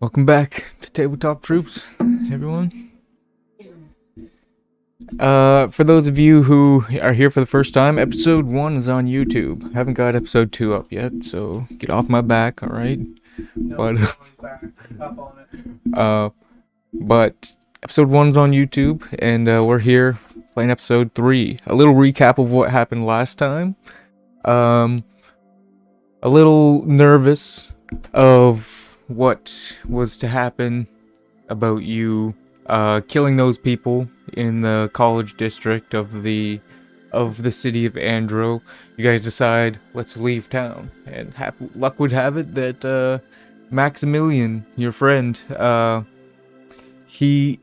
Welcome back to Tabletop Troops, everyone. For those of you who are here for the first time, episode 1 is on YouTube. Haven't got episode 2 up yet, so get off my back, alright? But, Up on it. but episode 1's on YouTube, and we're here playing episode 3. A little recap of what happened last time. A little nervous of what was to happen about you killing those people in the college district of the city of Andro. You guys decide, let's leave town, and luck would have it that Maximilian, your friend, he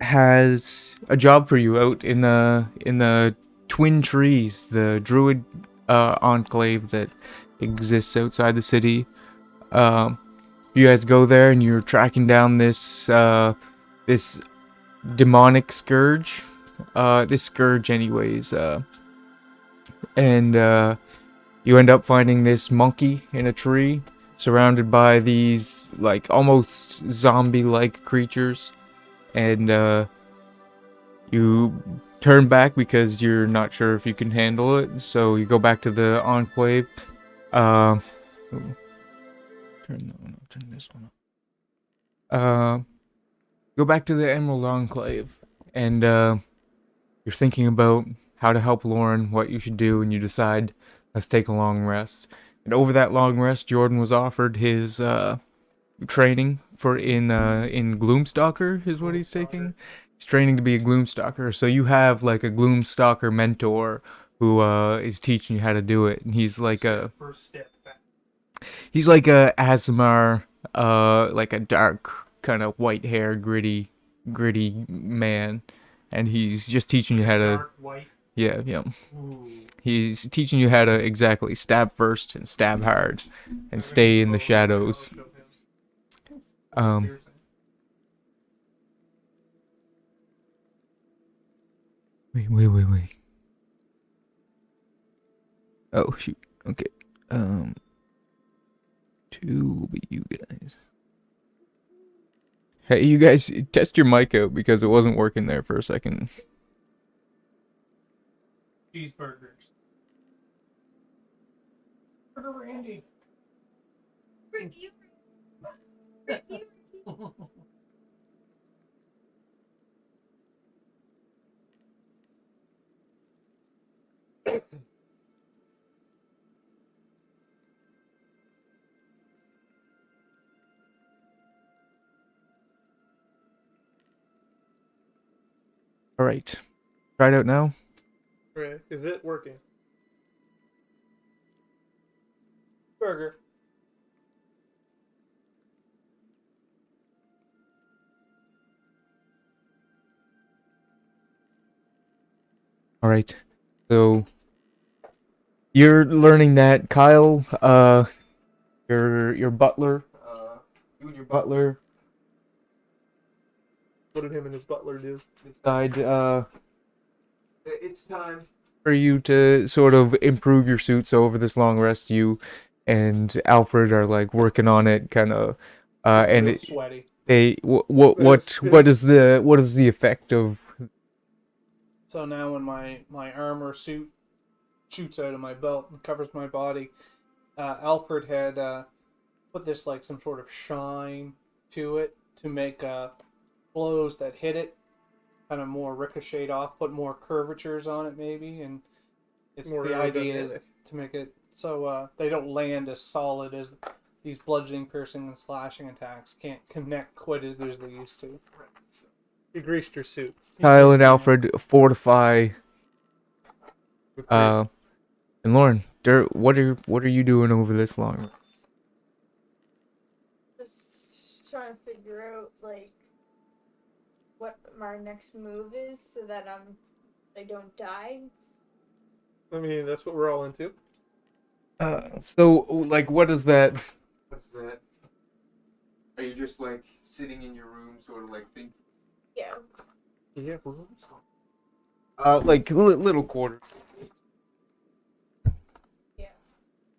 has a job for you out in the Twin Trees, the Druid enclave that exists outside the city. You guys go there and you're tracking down this demonic scourge. This scourge anyways. And you end up finding this monkey in a tree surrounded by these like almost zombie-like creatures. And you turn back because you're not sure if you can handle it. So you go back to the enclave. Turn this one up. Go back to the Emerald Enclave, and you're thinking about how to help Lauren, what you should do, and you decide, let's take a long rest. And over that long rest, Jordan was offered his training in Gloomstalker, is what he's taking. He's training to be a Gloomstalker, so you have like a Gloomstalker mentor who is teaching you how to do it, and he's like a Aasimar, like a dark kind of white hair, gritty man, and he's just teaching you how to. Dark white. Yeah. Ooh. He's teaching you how to exactly stab first and stab hard, and stay in the shadows. Wait. Oh shoot. Okay. Two will be you guys. Hey, you guys, test your mic out because it wasn't working there for a second. Cheeseburgers. Burger Randy. Ricky. All right, try it out now. Right. Is it working? Burger. All right, so you're learning that Kyle, your butler, you and your butler. What did him and his butler do? Decide, it's time for you to sort of improve your suit. So over this long rest, you and Alfred are like working on it, kind of, and Real sweaty. what is the effect of? So now when my armor suit shoots out of my belt and covers my body, Alfred had put this like some sort of shine to it to make blows that hit it kind of more ricochet off, put more curvatures on it maybe, and it's More the idea is aerodynamic. to make it so they don't land as solid as these bludgeoning, piercing, and slashing attacks can't connect quite as good as they used to. You greased your suit. Kyle and Alfred fortify. With grease. And Lauren, what are you doing over this long? Just trying to figure out like what my next move is so that I don't die. I mean, that's what we're all into. So like, what is that? What's that? Are you just like sitting in your room, sort of like thinking? Yeah. You have rooms? Like little quarters.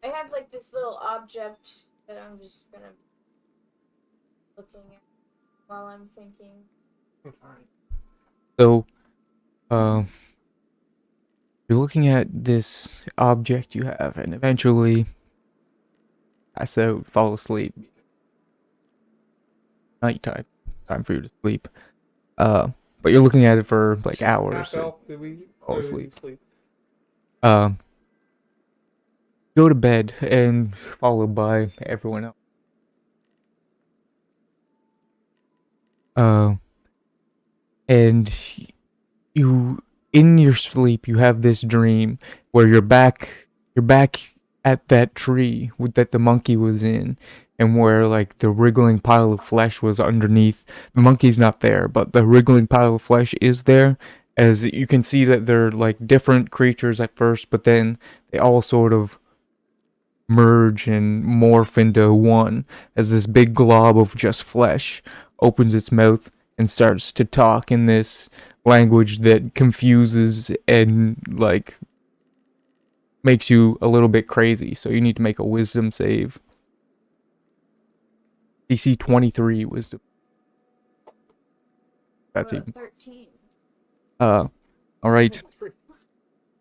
I have like this little object that I'm just gonna looking at while I'm thinking. Alright. So, you're looking at this object you have, and eventually pass out, fall asleep. Nighttime, time for you to sleep. But you're looking at it for like hours. Half elf, did we fall did we asleep. sleep? Um, go to bed and followed by everyone else. And you, in your sleep, you have this dream where you're back at that tree that the monkey was in, and where like the wriggling pile of flesh was underneath. The monkey's not there, but the wriggling pile of flesh is there. As you can see that they're like different creatures at first, but then they all sort of merge and morph into one as this big glob of just flesh opens its mouth and starts to talk in this language that confuses and like makes you a little bit crazy. So you need to make a wisdom save. DC 23 wisdom. That's even. 13. All right. Three.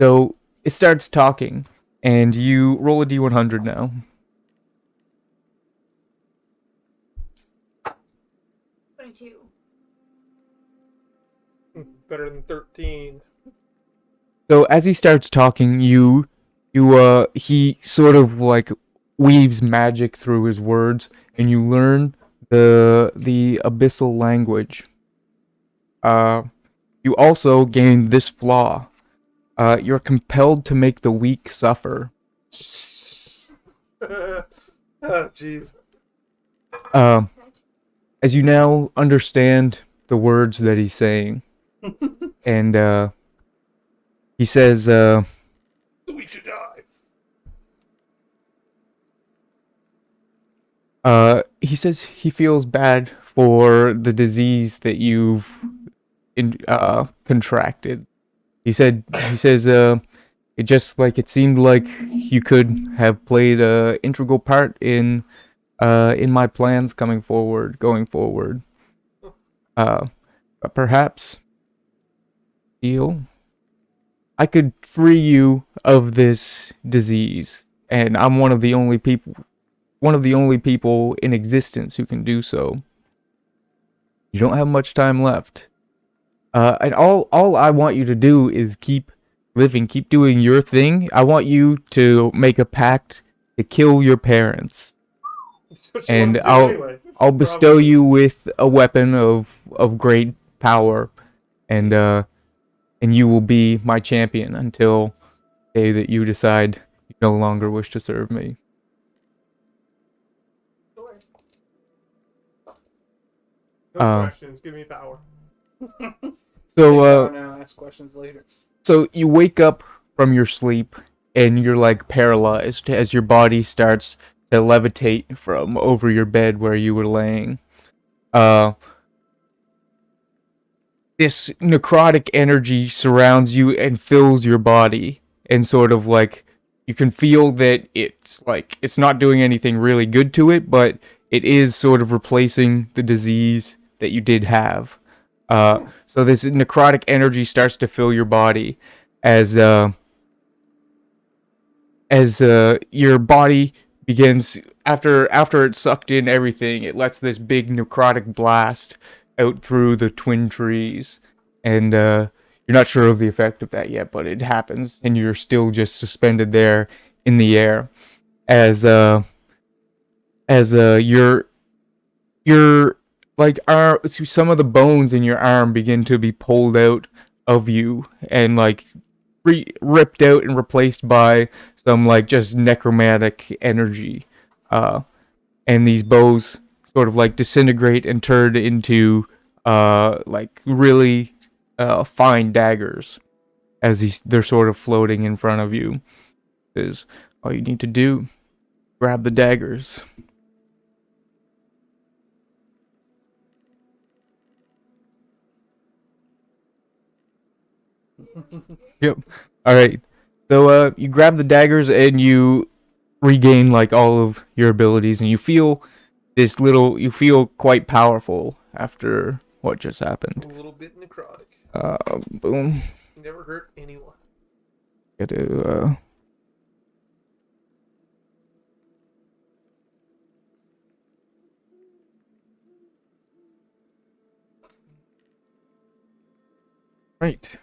So it starts talking, and you roll a D100 now. 22. Better than 13. So as he starts talking, he sort of like weaves magic through his words, and you learn the abyssal language. You also gain this flaw. You're compelled to make the weak suffer. Oh, jeez. As you now understand the words that he's saying, and he says, We should die. he says he feels bad for the disease that you've contracted. He says, it seemed like you could have played a integral part in my plans going forward. But perhaps, deal, I could free you of this disease, and I'm one of the only people in existence who can do so. You don't have much time left. And all I want you to do is keep living, keep doing your thing. I want you to make a pact to kill your parents. That's what you And want to do anyway. I'll bestow you with a weapon of great power, and you will be my champion until the day that you decide you no longer wish to serve me. Sure. No questions. Give me power. So Now ask questions later. So you wake up from your sleep and you're like paralyzed as your body starts to levitate from over your bed where you were laying. This necrotic energy surrounds you and fills your body, and sort of like you can feel that it's not doing anything really good to it, but it is sort of replacing the disease that you did have. So this necrotic energy starts to fill your body as your body begins, after it sucked in everything, it lets this big necrotic blast out through the twin trees, and you're not sure of the effect of that yet, but it happens, and you're still just suspended there in the air as your like some of the bones in your arm begin to be pulled out of you and like ripped out and replaced by some like just necromantic energy, and these bows sort of like disintegrate and turn into like really fine daggers as they're sort of floating in front of you. Is all you need to do, grab the daggers. Yep. All right. So you grab the daggers and you regain like all of your abilities, and you feel you feel quite powerful after what just A happened. little bit necrotic. Boom. Never hurt anyone. Got to right.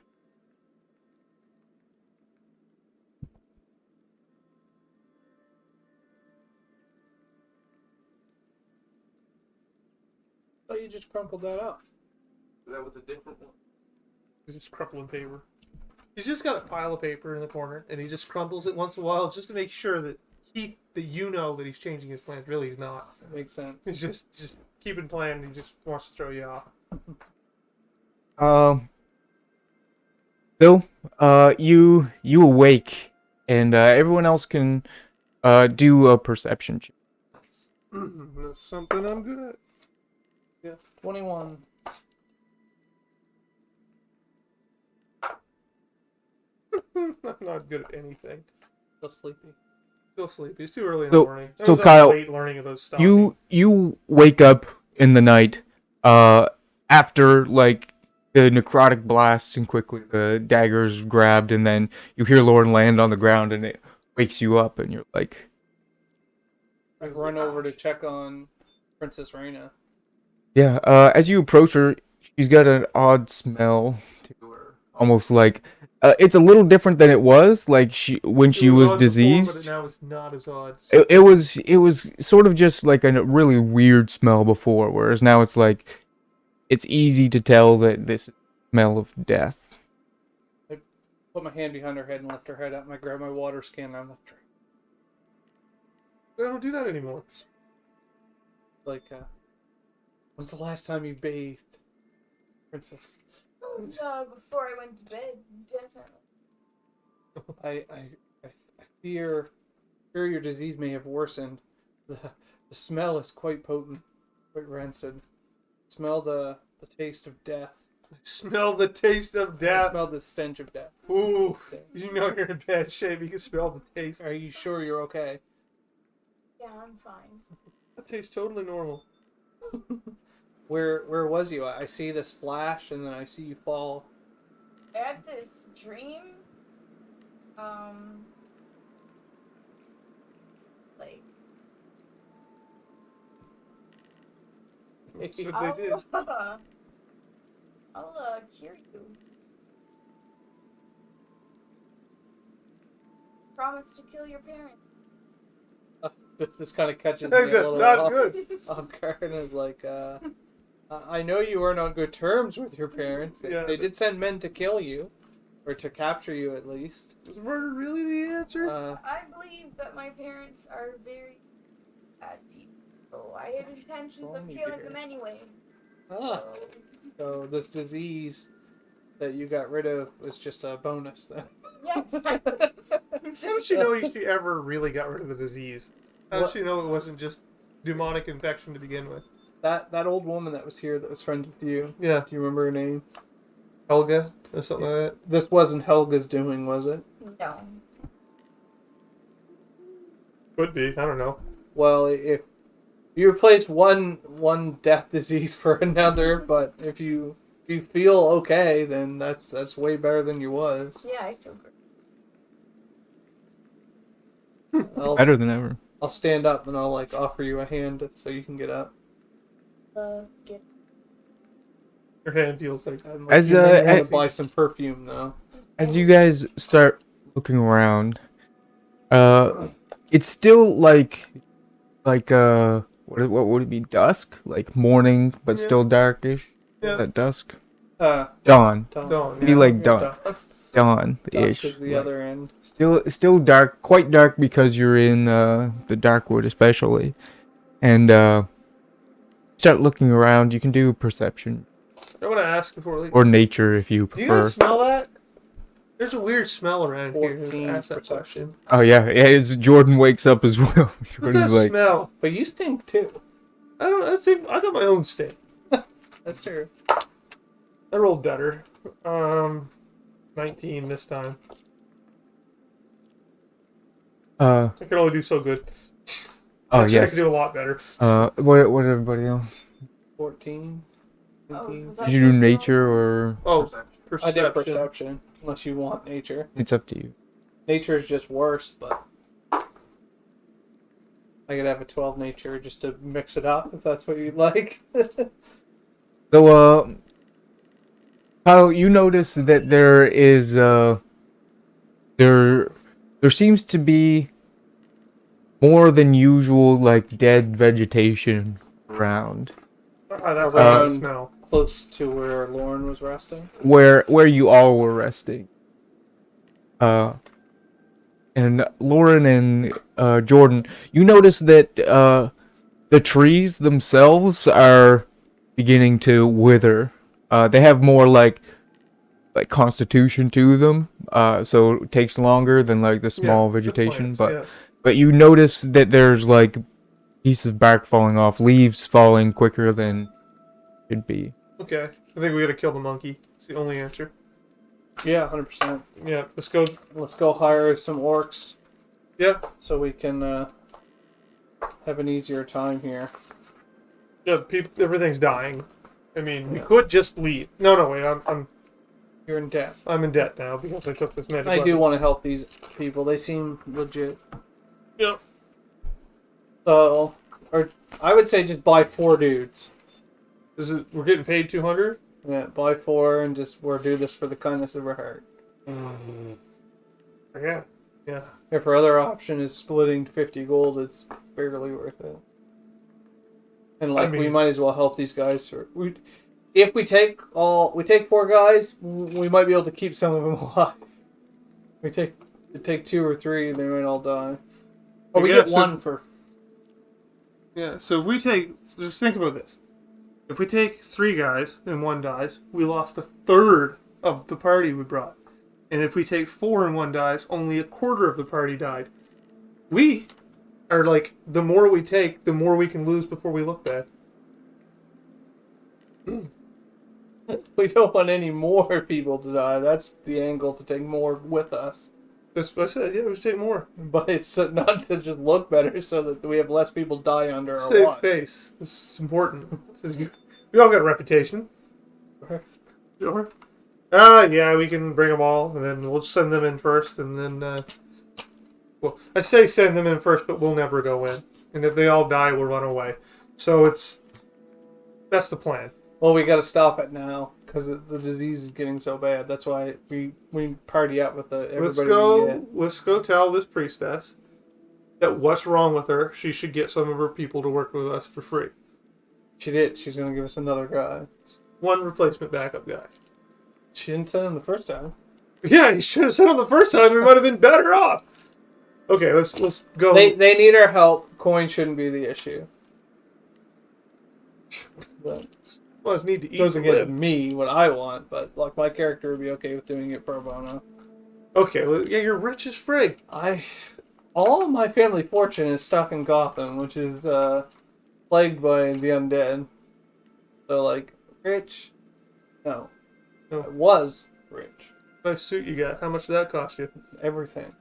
Oh, you just crumpled that up. That was a different one. He's just crumpling paper. He's just got a pile of paper in the corner, and he just crumples it once in a while just to make sure that you know that he's changing his plans. Really, he's not. That makes sense. He's just keeping playing. He just wants to throw you off. Bill, you awake, and everyone else can do a perception check. That's something I'm good at. Yeah, 21. I'm not good at anything. Still sleepy. Still sleepy. It's too early in So- the morning. I so was up Kyle, late learning about stuff. You wake up in the night, after like the necrotic blasts and quickly the daggers grabbed, and then you hear Lauren land on the ground, and it wakes you up, and you're like, I run over to check on Princess Reina. yeah. As you approach her, she's got an odd smell to her, almost like it's a little different than it was like when she was odd before, diseased. but now it's not as odd. It was sort of just like a really weird smell before, whereas now it's like it's easy to tell that this smell of death. Put my hand behind her head and lift her head up, and I grab my water skin and I'm I don't do that anymore. like, when's the last time you bathed, Princess? Before I went to bed, definitely. I fear your disease may have worsened. The smell is quite potent, quite rancid. Smell the taste of death. Smell the taste of I death. smell the stench of death. Ooh, you know you're in bad shape. You can smell the taste. Are you sure you're okay? Yeah, I'm fine. That tastes totally normal. Where was you? I see this flash and then I see you fall. I had this dream. Like, That's what they did. I'll cure you. Promise to kill your parents. This kind of catches me a That's little not off, good. off guard and is like, I know you weren't on good terms with your parents. Yeah. They did send men to kill you, or to capture you at least. Is murder really the answer? I believe that my parents are very bad people. So I have intentions of killing them anyway. Ah, so this disease that you got rid of was just a bonus then. Yes. How did she know she ever really got rid of the disease? How did What- she know it wasn't just demonic infection to begin with? That old woman that was here that was friends with you. Yeah, Do you remember her name? Helga? or something like that. This wasn't Helga's doing, was it? No. Could be. I don't know. Well, if you replace one death disease for another, but if you feel okay, then that's way better than you was. Yeah, I feel great. Better than ever. I'll stand up and I'll like offer you a hand so you can get up. Get Her hand feels like I'm As, you may want as- to buy some perfume though. As you guys start looking around, it's still like what would it be, dusk? Like morning, but Yeah. still darkish. Yeah. At dusk. Dawn. Dawn. Dawn. Maybe Yeah. like dawn. Dusk Dawn-ish. is the like- other end. Still dark, quite dark because you're in the dark wood especially, and start looking around. You can do perception I want to ask before we or nature if you do you guys prefer. smell that? There's a weird smell around here. 14 Ask that perception. question. Oh yeah, as Jordan wakes up as well. What's Jordan's that like, smell? But you stink too. I don't. I got my own stink. That's true. I rolled better. 19 this time. I can only do so good. Oh, Actually, I yes. could do a lot better. What everybody else? 14. Oh, 15. was Did that you do personal? nature or Oh, I did perception. perception, unless you want nature. it's up to you? Nature is just worse, but I could have a 12 nature just to mix it up if that's what you'd like. So, Kyle, you notice that there is there seems to be more than usual like dead vegetation around That's Around- no. Close to where Lauren was resting. where you all were resting. And Lauren and Jordan, you notice that the trees themselves are beginning to wither. They have more like constitution to them, so it takes longer than like the small vegetation. But you notice that there's like pieces of bark falling off, leaves falling quicker than should be. Okay, I think we gotta kill the monkey. It's the only answer. Yeah, 100%. Yeah, let's go. Let's go hire some orcs Yeah, so we can have an easier time here. yeah. Everything's dying. I mean, we could just leave. No, wait. You're in debt. I'm in debt now because I took this magic. I do weapon. want to help these people. They seem legit. Yeah. So, or I would say just buy 4 dudes. We're getting paid 200? Yeah, buy 4 and just we'll do this for the kindness of our heart. Yeah. Yeah. If our other option is splitting 50 gold, it's barely worth it. And like we mean- might as well help these guys. If we take 4 guys, we might be able to keep some of them alive. We take 2 or 3, they might all die. Or we Yeah, get so- 1 for. Yeah. So if we just think about this. If we take 3 guys and 1 dies, we lost a third of the party we brought. And if we take 4 and 1 dies, only a quarter of the party died. We are like, the more we take, the more we can lose before we look bad. We don't want any more people to die. That's the angle, to take more with us. That's what I said. Yeah, we should take more. But it's not to just look better, so that we have less people die under our Save watch. face. This is important. We all got a reputation. Sure. Yeah, we can bring them all, and then we'll send them in first, and then, well, I say send them in first, but we'll never go in. And if they all die, we'll run away. So that's the plan. Well, we got to stop it now because the disease is getting so bad. That's why we party out with everybody we get. Let's go tell this priestess that what's wrong with her. She should get some of her people to work with us for free. She did. She's gonna give us another guy. 1 replacement backup guy. She didn't send him the first time. Yeah, you should have said on the first time. We might have been better off. Okay, let's go. They need our help. Coin shouldn't be the issue. But Well, let's need to eat. it doesn't to get live. me what I want, but like my character would be okay with doing it pro bono. Okay, yeah, you're rich as frig. All of my family fortune is stuck in Gotham, which is plagued by the undead. So like rich, no, No. I was rich. Nice suit you got. How much did that cost you? Everything.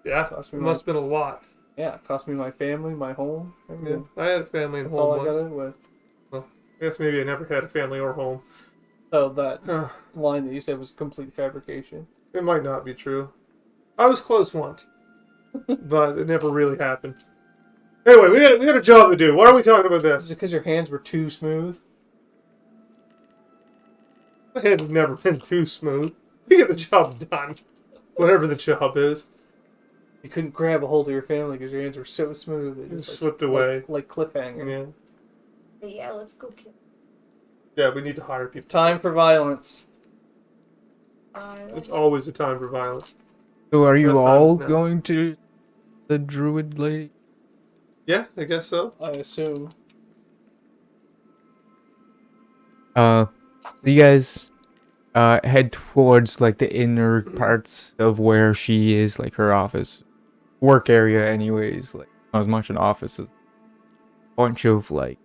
Yeah, Cost it me must have been a lot. Yeah, it cost me my family, my home, Yeah, everything. I had a family and That's all home I got once. it with. I guess maybe I never had a family or home. So that line that you said was complete fabrication. It might not be true. I was close once, but it never really happened. Anyway, we got a job to do. Why are we talking about Is this? it because your hands were too smooth? My hands have never been too smooth. You get the job done, whatever the job is. You couldn't grab a hold of your family because your hands were so smooth. It Just slipped away. Like cliffhanger. Yeah, Yeah, let's go kill. yeah. We need to hire It's people. time for violence. It's always a time for violence. So are you That's all fine, no. going to the druid lady? Yeah, I guess so. I assume. So you guys head towards like the inner parts of where she is, like her office, work area anyways, like not as much an office as a bunch of like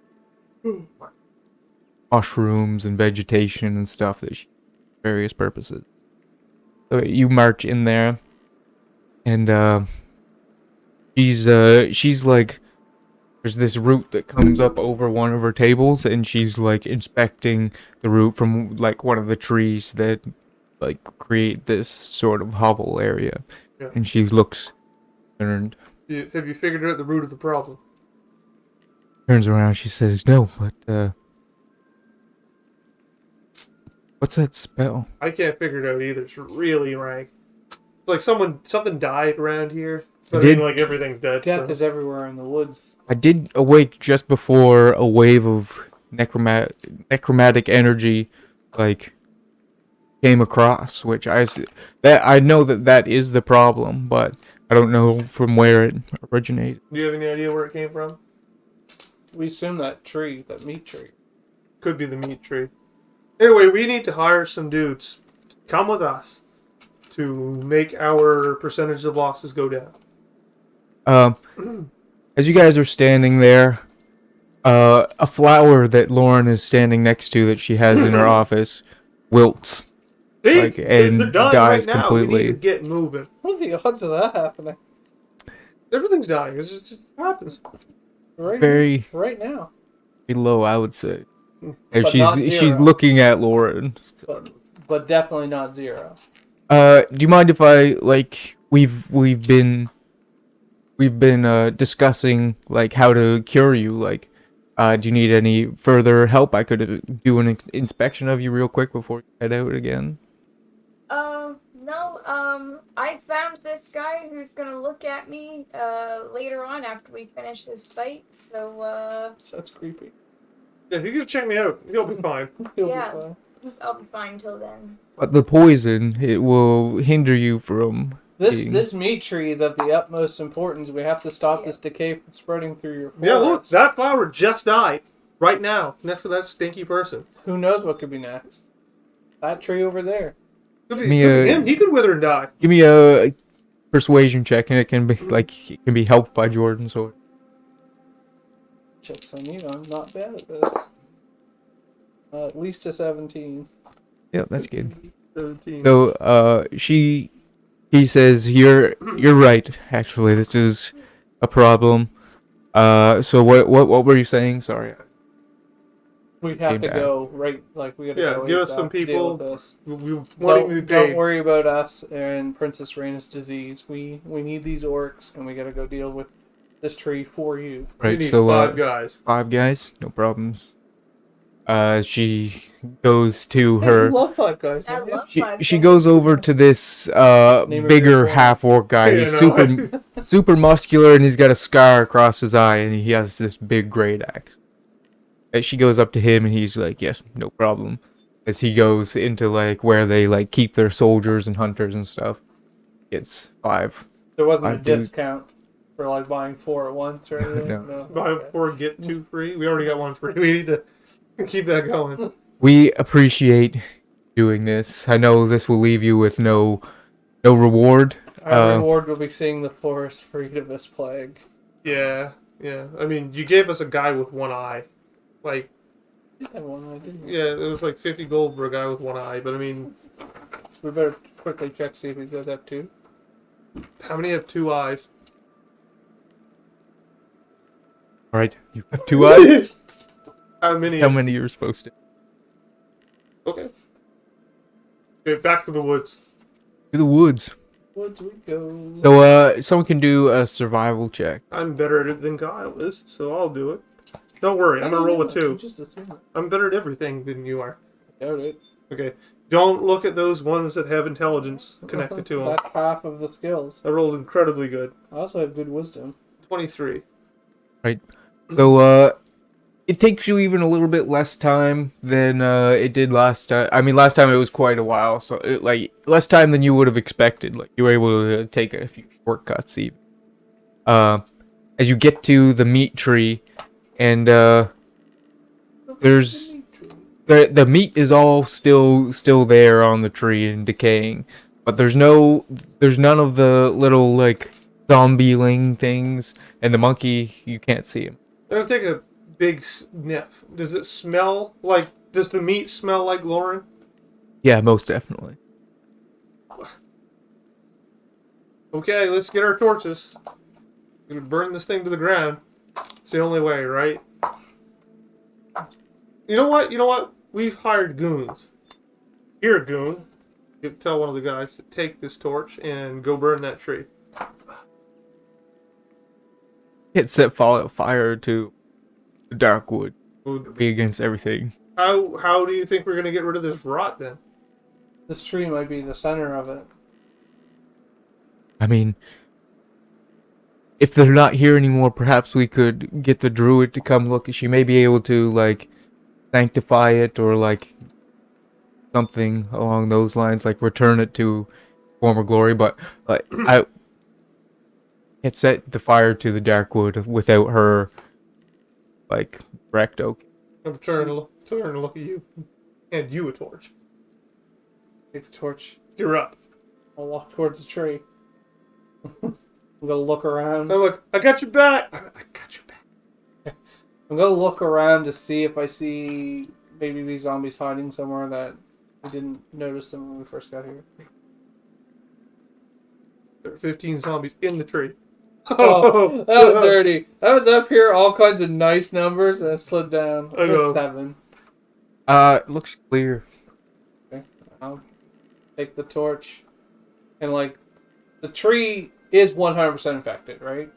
mushrooms and vegetation and stuff that she various purposes. So you march in there and she's like there's this root that comes up over one of her tables, and she's like inspecting the root from like one of the trees that like create this sort of hovel area. Yeah. And she looks concerned. Have you figured out the root of the problem? Turns around, she says, "No, but what's that spell?" I can't figure it out either. It's really rank. It's like something died around here. But I mean, like everything's dead. Death So. is everywhere in the woods. I did awake just before a wave of necromantic energy, like, came across, which I know that is the problem, but I don't know from where it originated. Do you have any idea where it came from? We assume that meat tree. Could be the meat tree. Anyway, we need to hire some dudes to come with us to make our percentage of losses go down. As you guys are standing there, a flower that Lauren is standing next to that she has in her office wilts. See? Like, and they're dying dies right now. completely. We need to get moving. What are the odds of that happening? Everything's dying. It just happens. Very Right now. low, I would say. And But not she's zero. looking at Lauren. But definitely not 0. Do you mind if I like we've been discussing like how to cure you? Like, do you need any further help? I could do an inspection of you real quick before you head out again. No, I found this guy who's gonna look at me, later on after we finish this fight, so, That's creepy. Yeah, you can check me out. You'll be fine. He'll Yeah. be fine. I'll be fine till then. But the poison, it will hinder you from being- This meat tree is of the utmost importance. We have to stop this decay from spreading through your forest. Yeah, look, that flower just died right now next to that stinky person. Who knows what could be next? That tree over there. Could Me, could be him. He could wither and die. Give me a persuasion check, and it can be helped by Jordan's sword. Checks on you. I'm not bad at this. At least a 17. Yeah, that's good. 17. So, he says, you're right. Actually, this is a problem. So what were you saying? Sorry. We have Came to to go right. Like we gotta Yeah, go. give us ASAP some to deal people. with this. We want Don't, to be don't paid. worry about us and Princess Raina's disease. We need these orcs, and we gotta go deal with this tree for you. We Right. need So 5 guys. 5 guys, no problems. She goes to I her. love Five Guys. I don't you? love She Five she Guys. goes over to this Name of your bigger friend. half orc guy. Yeah, He's no, super muscular, and he's got a scar across his eye, and he has this big great axe. And she goes up to him, and he's like, "Yes, no problem." As he goes into like where they like keep their soldiers and hunters and stuff, it's 5. There wasn't a I do- discount for like buying 4 at once or anything. No. Buy Okay. 4, get 2 free. We already got 1 free. We need to keep that going. We appreciate doing this. I know this will leave you with no reward. Our reward will be seeing the forest freed of this plague. Yeah, yeah. I mean, you gave us a guy with 1 eye. Like, I won, I didn't. yeah, it was like 50 gold for a guy with 1 eye. But I mean, We better quickly check see if these guys have 2. how many have 2 eyes? All right, you have 2 eyes. How many? How many you're supposed to? Okay. Okay, back to the woods. To the woods. Woods we go. So, someone can do a survival check. I'm better at it than Kyle is, so I'll do it. Don't worry, I'm gonna roll a 2. Just assume it. I'm better at everything than you are. Doubt it. Okay. Don't look at those ones that have intelligence connected to them. That's half of the skills. I rolled incredibly good. I also have good wisdom. 23. So, it takes you even a little bit less time than it did last time. I mean, last time it was quite a while, so like less time than you would have expected. Like you were able to take a few shortcuts even. As you get to the meat tree, and there's the meat is all still there on the tree and decaying, but there's none of the little like zombie-ling things, and the monkey, you can't see him. I'm gonna take a big sniff. Does it smell like... Does the meat smell like Lauren? Yeah, most definitely. Okay, let's get our torches. Gonna burn this thing to the ground. It's the only way, right? You know what? You know what? We've hired goons. You're a goon. You tell one of the guys to take this torch and go burn that tree. It set fire to the dark wood. Would- Be against everything. How do you think we're gonna get rid of this rot then? This tree might be the center of it. I mean, if they're not here anymore, perhaps we could get the druid to come look. She may be able to, like, sanctify it or, like, something along those lines, like return it to former glory. But, like, I had set the fire to the dark wood without her, like, wrecked oak. I'm turn to look at you. And you a torch. Take the torch. You're up. I'll walk towards the tree. I'm gonna look around. Now look, I got your back. I got your back. I'm gonna look around to see if I see maybe these zombies hiding somewhere that we didn't notice them when we first got here. There are 15 zombies in the tree. Oh, that was dirty. I was up here, all kinds of nice numbers, and then slid down. I know. 7. It looks clear. Okay, I'll take the torch, and like, the tree is 100% infected, right?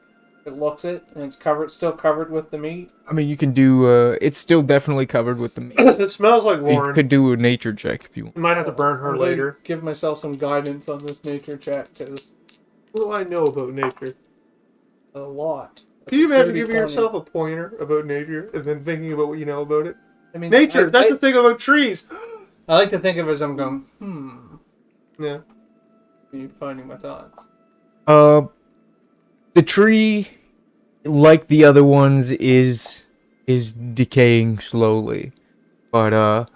It looks it, and it's still covered with the meat. I mean, you can do, it's still definitely covered with the meat. It smells like You Lauren. could do a nature check if you want. You might have to burn her I'm gonna later. Give myself some guidance on this nature check, because What do I know about nature? a lot. Can you imagine Dirty giving 20. yourself a pointer about nature and then thinking about what you know about it? I mean, Nature, that's the thing about trees. I like to think of it as I'm going, Yeah. you finding my thoughts. The tree, like the other ones, is decaying slowly, but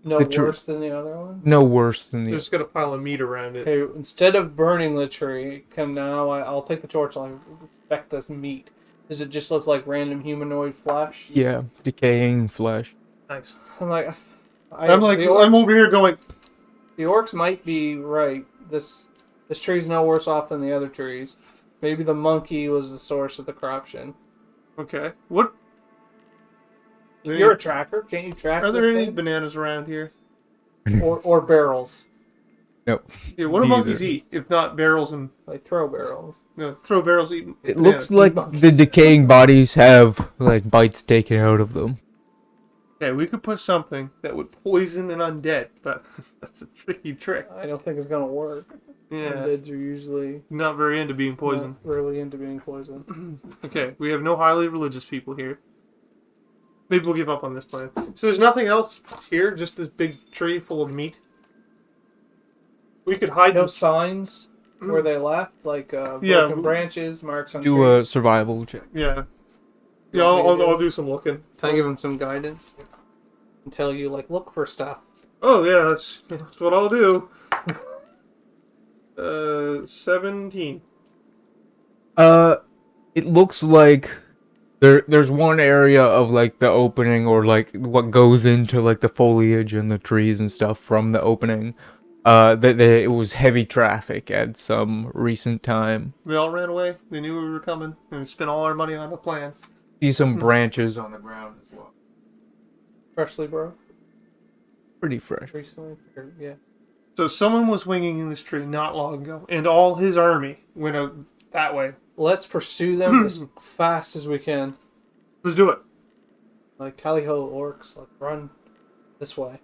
No The tr- worse than the other one? no worse than the. Just got a pile of meat around it. Okay, instead of burning the tree, I'll take the torch, I'll inspect this meat. Does it just look like random humanoid flesh? Yeah, decaying flesh. Nice. I'm like, I'm over here going, the orcs might be right. This tree's no worse off than the other trees. Maybe the monkey was the source of the corruption. okay, what? You're a tracker. Can't you track Are there this any thing? bananas around here? Or barrels? Nope. Yeah, what do Neither. monkeys eat if not barrels and Like throw barrels. throw barrels eat? It bananas? looks like the decaying bodies have like bites taken out of them. Okay, we could put something that would poison an undead, but that's a tricky trick. I don't think it's gonna work. Yeah, Undeads are usually not very into being poisoned. not really into being poisoned. Okay, we have no highly religious people here. Maybe we'll give up on this plan. So there's nothing else here, just this big tree full of meat. We could hide No them. signs where they left, like broken Yeah. branches, marks on Do trees. a survival check. Yeah. You Yeah, want me to do I'll it? do some looking. Can I give them some guidance? And tell you, like, look for stuff. Oh, yeah, that's what I'll do. 17. It looks like there's one area of like the opening or like what goes into like the foliage and the trees and stuff from the opening. That it was heavy traffic at some recent time. They all ran away. They knew we were coming, and we spent all our money on a plan. See some branches on the ground as well. Freshly broke Pretty fresh. recently. Yeah. So someone was winging in this tree not long ago, and all his army went out that way. Let's pursue them as fast as we can. Let's do it. Like tally ho, orcs! Like run this way.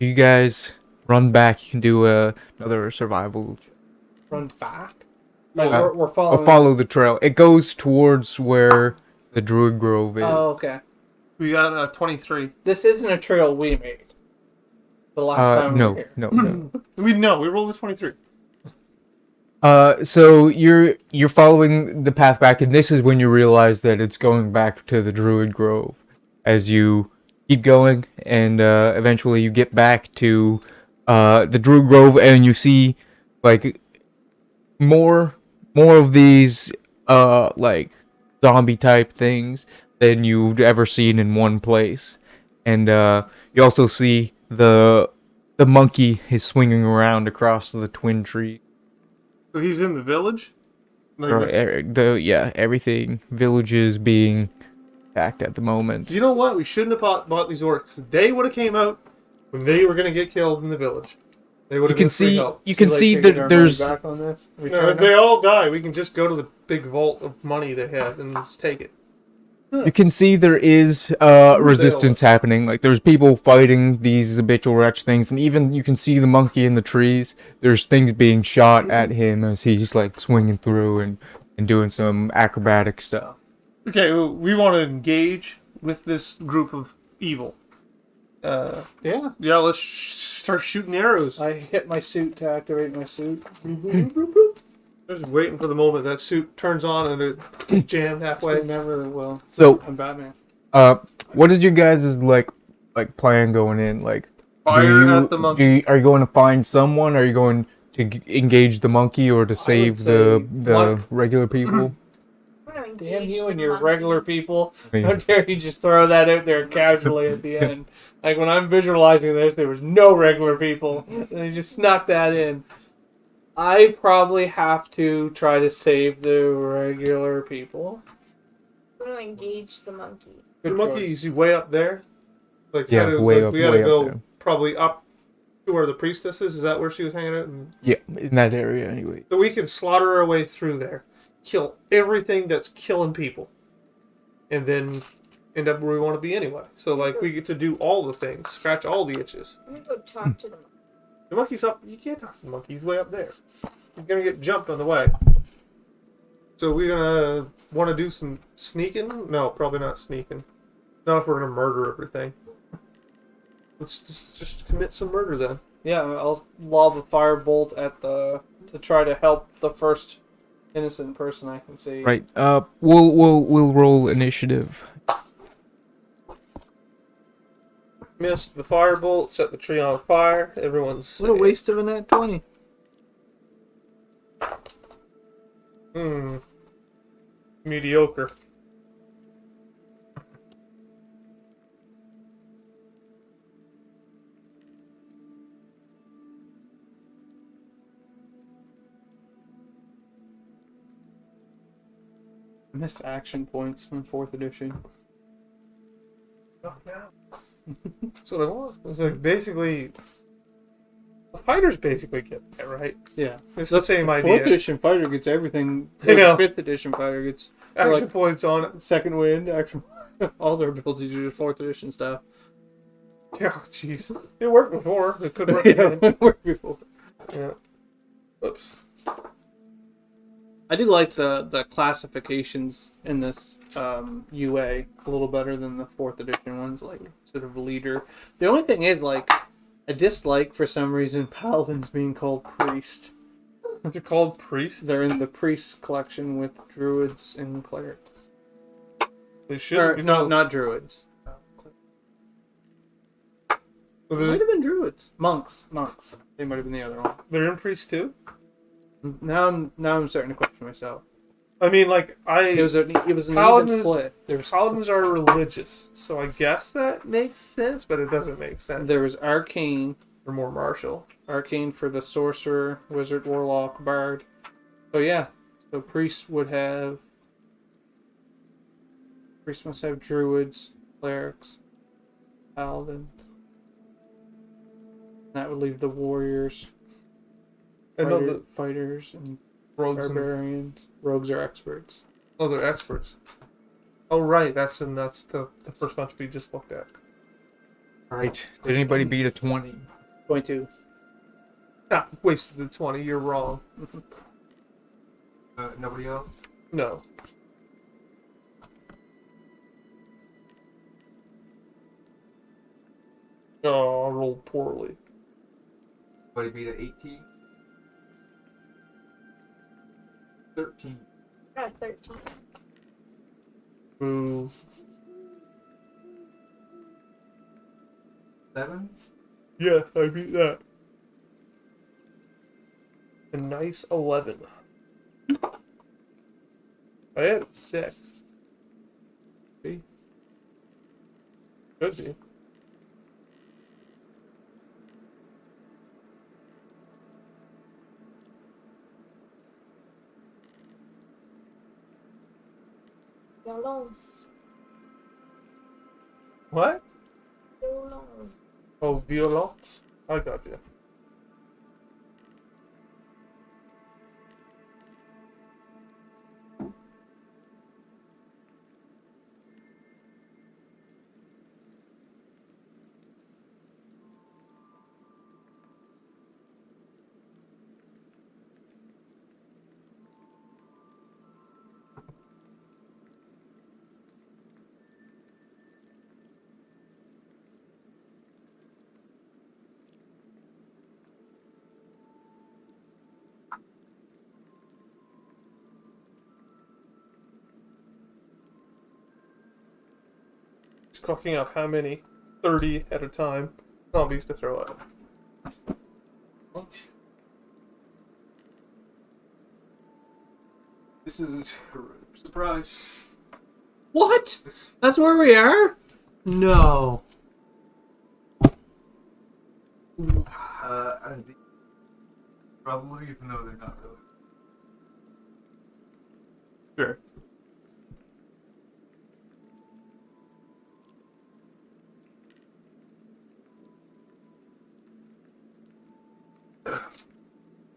You guys run back. You can do another survival check. Run back. Like Uh, we're following. Or follow the trail. It goes towards where the Druid Grove is. Oh, okay. We got 23. This isn't a trail we made. The last time we No, were here. no. We rolled a 23. So you're following the path back, and this is when you realize that it's going back to the Druid Grove. As you keep going, and eventually you get back to the Druid Grove, and you see like more of these like zombie type things than you've ever seen in one place, and you also see the monkey is swinging around across the twin tree. So he's in the village? Like Or this. everything villages being attacked at the moment. You know what? We shouldn't have bought these orcs. They would have came out when they were gonna get killed in the village. They would You have can been free see help. you can Too late see to get that our there's money back on this. No, Return if they all die, we can just go to the big vault of money they have and just take it. you can see there is resistance happening. Like there's people fighting these habitual wretch things, and even you can see the monkey in the trees. There's things being shot at him as he's like swinging through and doing some acrobatic stuff. Okay, well, we want to engage with this group of evil. Yeah. Yeah, let's start shooting arrows. I hit my suit to activate my suit. Just waiting for the moment that suit turns on and it jammed halfway. I never will. So, I'm Batman. what is your guys' like plan going in? Like, Fire at the monkey. are you going to find someone? Are you going to engage the monkey or to save the regular people? I'm gonna Damn engage you the and your monkey. regular people. I mean- How dare you just throw that out there casually at the end. Like when I'm visualizing this, there was no regular people. And they just snuck that in. I probably have to try to save the regular people. I'm gonna engage the monkey. The Good monkey's choice. way up there. Like, Yeah, way up we gotta go there. probably up to where the priestess is. Is that where she was hanging out? Yeah, in that area anyway. So we can slaughter our way through there, kill everything that's killing people, and then end up where we want to be anyway. So like we get to do all the things, scratch all the itches. I'm gonna go talk to the monkey. The monkey's up. You can't talk to the monkey. He's way up there. He's gonna get jumped on the way. So we're gonna want to do some sneaking. No, probably not sneaking. Not if we're gonna murder everything. Let's just commit some murder then. Yeah, I'll lob a firebolt at to try to help the first innocent person I can see. Right. We'll roll initiative. Missed the firebolt. Set the tree on fire. Everyone's What a waste of a nat 20. Mediocre. Miss action points from 4th edition. That's what I want. It's like basically, the fighters basically get that, right? Yeah. It's the same 4th idea. edition fighter gets everything. I know. 5th edition fighter gets Action like points on it. second wind, action. All their abilities are 4th edition stuff. Oh, jeez. It worked before. It could work Yeah, again. worked before. Yeah. Oops. I do like the classifications in this UA a little better than the 4th edition ones, like sort of leader. The only thing is, like, I dislike for some reason paladins being called priest. They're called priests. They're in the priest collection with druids and clerics. They should. Or, no, not druids. So Might have been druids. Monks. They might have been the other one. they're in priests too. Now I'm starting to question myself. I mean, like It was an even Paladins- split. There was paladins are religious, so I guess that makes sense, but it doesn't make sense. there was arcane. They're more martial. Arcane for the sorcerer, wizard, warlock, bard. So yeah, so priests would have. Priests must have druids, clerics, paladins. That would leave the warriors, I know the fighters, and rogues. barbarians. Rogues are experts. Oh, they're experts. Oh, right. That's the first bunch we just looked at. Right. Did anybody beat a 20? 22. Ah, wasted the 20. You're wrong. Nobody else? No. Oh, I rolled poorly. Anybody beat a 18? 13. I got a 13. Boo. 7? Yeah, I beat that. A nice 11. I had 6. See? Could be. violence. What? Violence. Oh, violence. I got you. He's cooking up how many? 30 at a time. Zombies to throw at him. This is a surprise. What? That's where we are? No. I think probably, even though they're not really. Sure.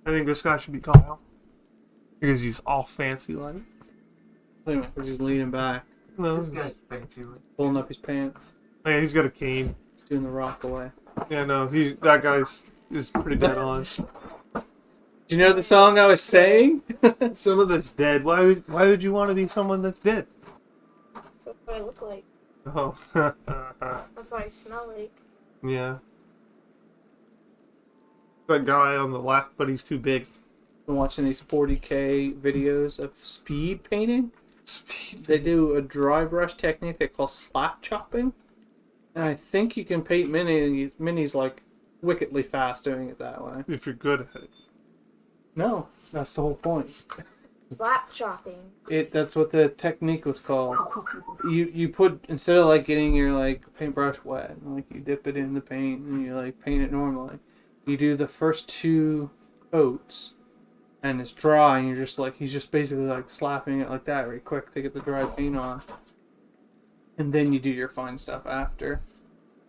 I think this guy should be Kyle. Because he's all fancy like. Because he's leaning back, No, This guy's fancy. pulling up his pants. oh, yeah, he's got a cane. He's doing the rock away. Yeah, no, that guy's is pretty dead on. Do you know the song I was saying? Someone that's dead. Why would you want to be someone that's dead? That's what I look like. Oh, That's what I smell like. yeah. That guy on the left, but he's too big. Been watching these 40K videos of speed painting. They do a dry brush technique they call slap chopping. And I think you can paint minis like wickedly fast doing it that way. If you're good at it. No, that's the whole point. Slap chopping. That's what the technique was called. You put, instead of like getting your like paintbrush wet, like you dip it in the paint and you like paint it normally. You do the first 2 coats and it's dry and you're just like, he's just basically like slapping it like that really quick to get the dry paint on. And then you do your fine stuff after.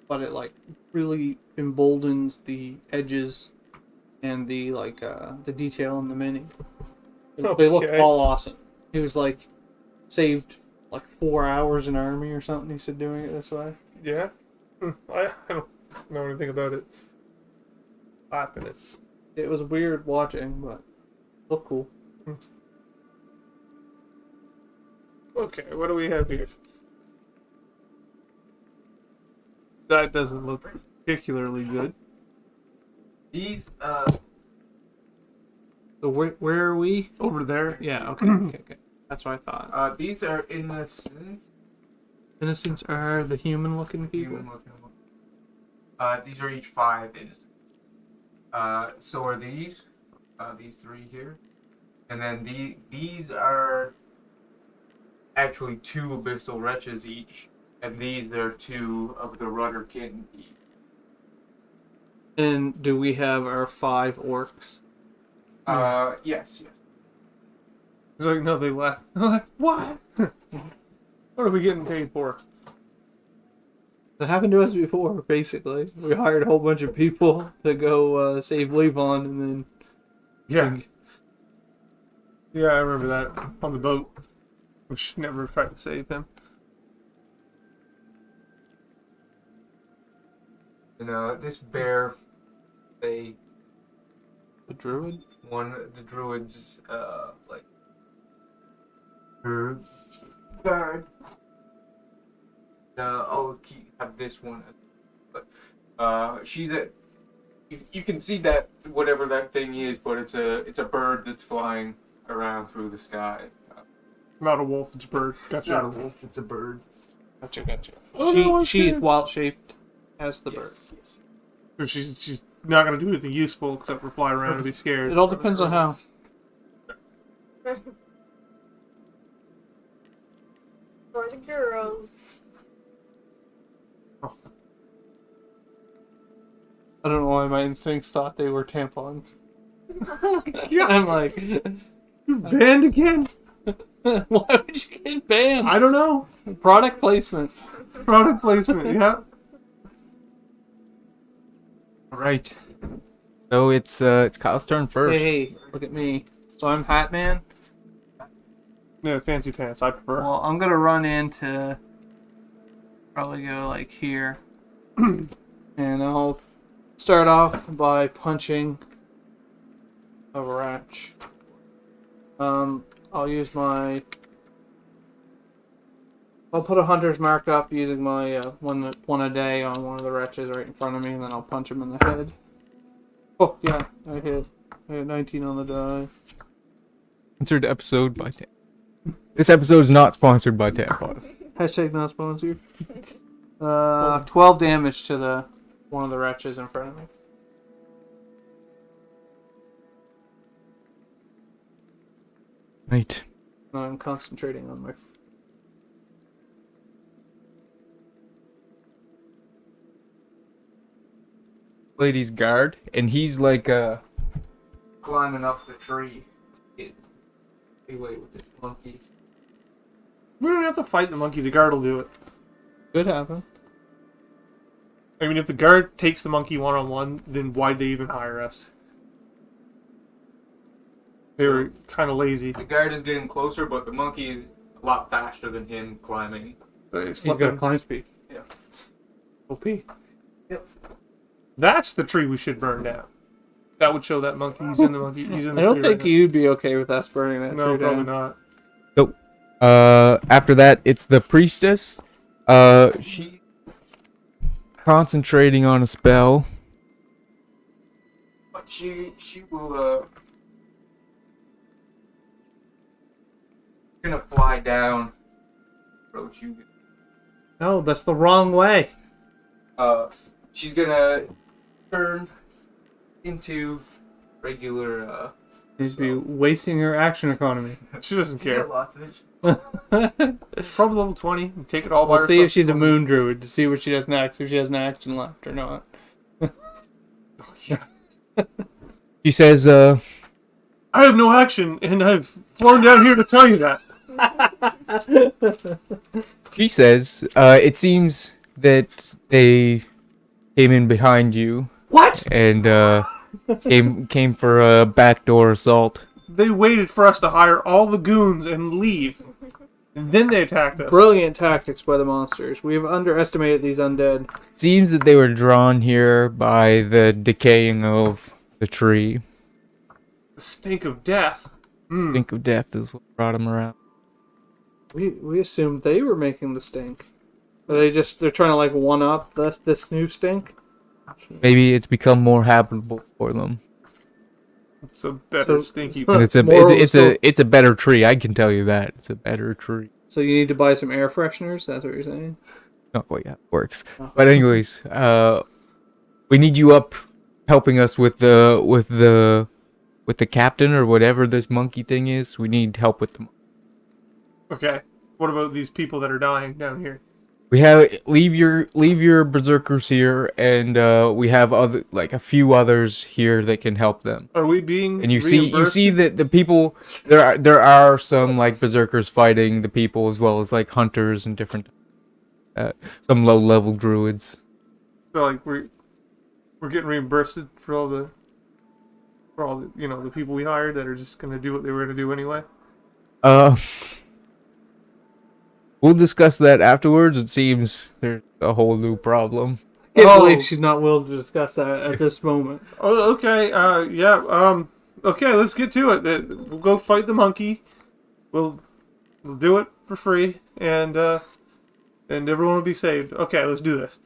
But it like really emboldens the edges and the like the detail in the mini. They look Okay. all awesome. He was like saved like 4 hours in army or something. He said doing it this way. Yeah? I don't know anything about it. Slapping it. It was weird watching, but looked cool. Okay, what do we have here? That doesn't look particularly good. These, So where are we? Over there. Yeah, okay. That's what I thought. these are innocent. Innocents are the human-looking people. Human looking. These are each 5 innocent. So are these 3 here, and then these are actually 2 abyssal wretches each, and these are 2 of the rudder kitten each. And do we have our 5 orcs? Yes. He's like, no, they left. I'm like, what? What are we getting paid for? That happened to us before, basically. We hired a whole bunch of people to go save Levon, and then... Yeah. Yeah, I remember that. On the boat. Which never tried to save him. And this bear, the druid? the druids, like her guard. I'll have this one, but she's you can see that whatever that thing is, but it's a bird that's flying around through the sky. Not a wolf, it's a bird. It's not a wolf, it's a bird. Gotcha. Oh, She's okay. wild-shaped as the bird. Yes. So she's not going to do anything useful except for fly around and be scared. It all depends on how. For the girls. I don't know why my instincts thought they were tampons. Yeah. I'm like... You banned again? Why would you get banned? I don't know. Product placement. Product placement. Yeah. Right. So it's Kyle's turn first. Hey, look at me. So I'm Hat Man. No, fancy pants. I prefer. Well, I'm gonna run into. Probably go like here, and I'll start off by punching a wretch. I'll use my. I'll put a hunter's mark up using my one a day on one of the wretches right in front of me, and then I'll punch him in the head. Oh yeah, I hit 19 on the die. Sponsored episode by Tampon. This episode is not sponsored by Tampon. Hashtag not sponsored. 12 damage to the one of the wretches in front of me. Right. And I'm concentrating on my. Lady's guard, and he's like climbing up the tree. Wait with this monkey. We don't have to fight the monkey. The guard will do it. Could happen. I mean, if the guard takes the monkey one-on-one, then why'd they even hire us? They were kind of lazy. The guard is getting closer, but the monkey is a lot faster than him climbing. He's got climb speed. Yeah. OP. Yep. That's the tree we should burn down. That would show that monkey. He's in the monkey. He's in the I don't tree think right you'd be okay with us burning that now. No, tree probably down. not. After that, it's the priestess. She concentrating on a spell. But she will gonna fly down. Approach you. No, that's the wrong way. She's gonna turn into regular. She's be wasting her action economy. She doesn't care. Lots of it. Probably level 20. Take it all by We'll see if herself. she's a moon druid to see what she does next, if she has an action left or not. She says, I have no action, and I've flown down here to tell you that. She says, it seems that they came in behind you. What? And came for a backdoor assault. They waited for us to hire all the goons and leave. And then they attacked us. Brilliant tactics by the monsters. We have underestimated these undead. Seems that they were drawn here by the decaying of the tree. The stink of death. Think of death is what brought them around. We assumed they were making the stink. Are they're trying to like one up this new stink? Maybe it's become more habitable for them. It's a better stinky. And it's a better tree. I can tell you that it's a better tree. So you need to buy some air fresheners. That's what you're saying. Not quite how it works. But anyways, we need you up helping us with the captain or whatever this monkey thing is. We need help with them. Okay. What about these people that are dying down here? We have leave your berserkers here, and we have a few others here that can help them. Are we being And you reimbursed? see that the people there are some like berserkers fighting the people as well as like hunters and different some low level druids. So like we're getting reimbursed for all the the people we hired that are just gonna do what they were gonna do anyway. We'll discuss that afterwards. It seems there's a whole new problem. I can't believe she's not willing to discuss that at this moment. Oh, okay. Yeah. Okay. Let's get to it. We'll go fight the monkey. We'll do it for free, and everyone will be saved. Okay. Let's do this.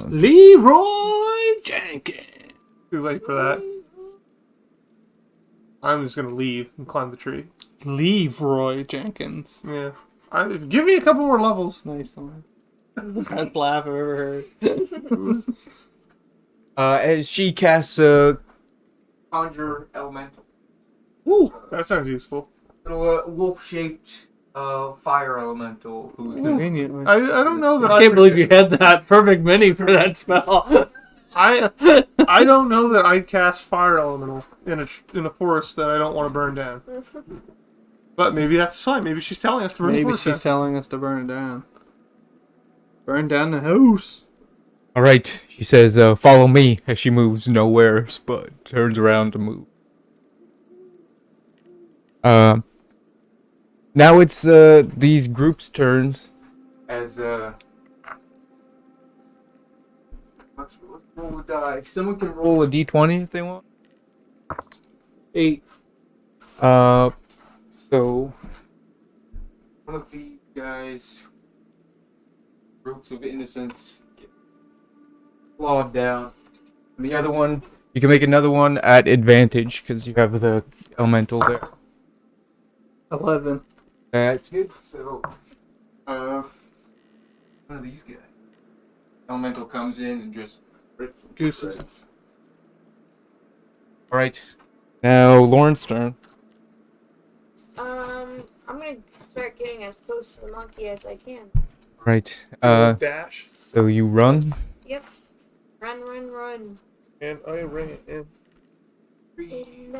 Leroy Jenkins. Too late for that. I'm just gonna leave and climb the tree. Leroy Jenkins. Yeah. Give me a couple more levels. Nice one. The best laugh I've ever heard. As she casts a conjure elemental. Woo, that sounds useful. Little wolf-shaped fire elemental. Conveniently. I don't know that I can't believe you had that perfect mini for that spell. I don't know that I'd cast fire elemental in a forest that I don't want to burn down. But maybe that's a sign. Maybe she's telling us to burn the Maybe forest she's down. telling us to burn it down. Burn down the house. All right, she says, "Follow me." As she moves nowhere, but turns around to move. Now it's these groups' turns. As let's roll a die. Someone can roll a d20 if they want. 8. So one of these guys, groups of innocents, get clawed down. And the other one, you can make another one at advantage because you have the elemental there. 11. That's good. So, one of these guys, elemental comes in and just Gooses. All right, now Lauren's turn. I'm gonna start getting as close to the monkey as I can. Right. Dash. So you run. Yep. Run, run, run. And I ran in. In the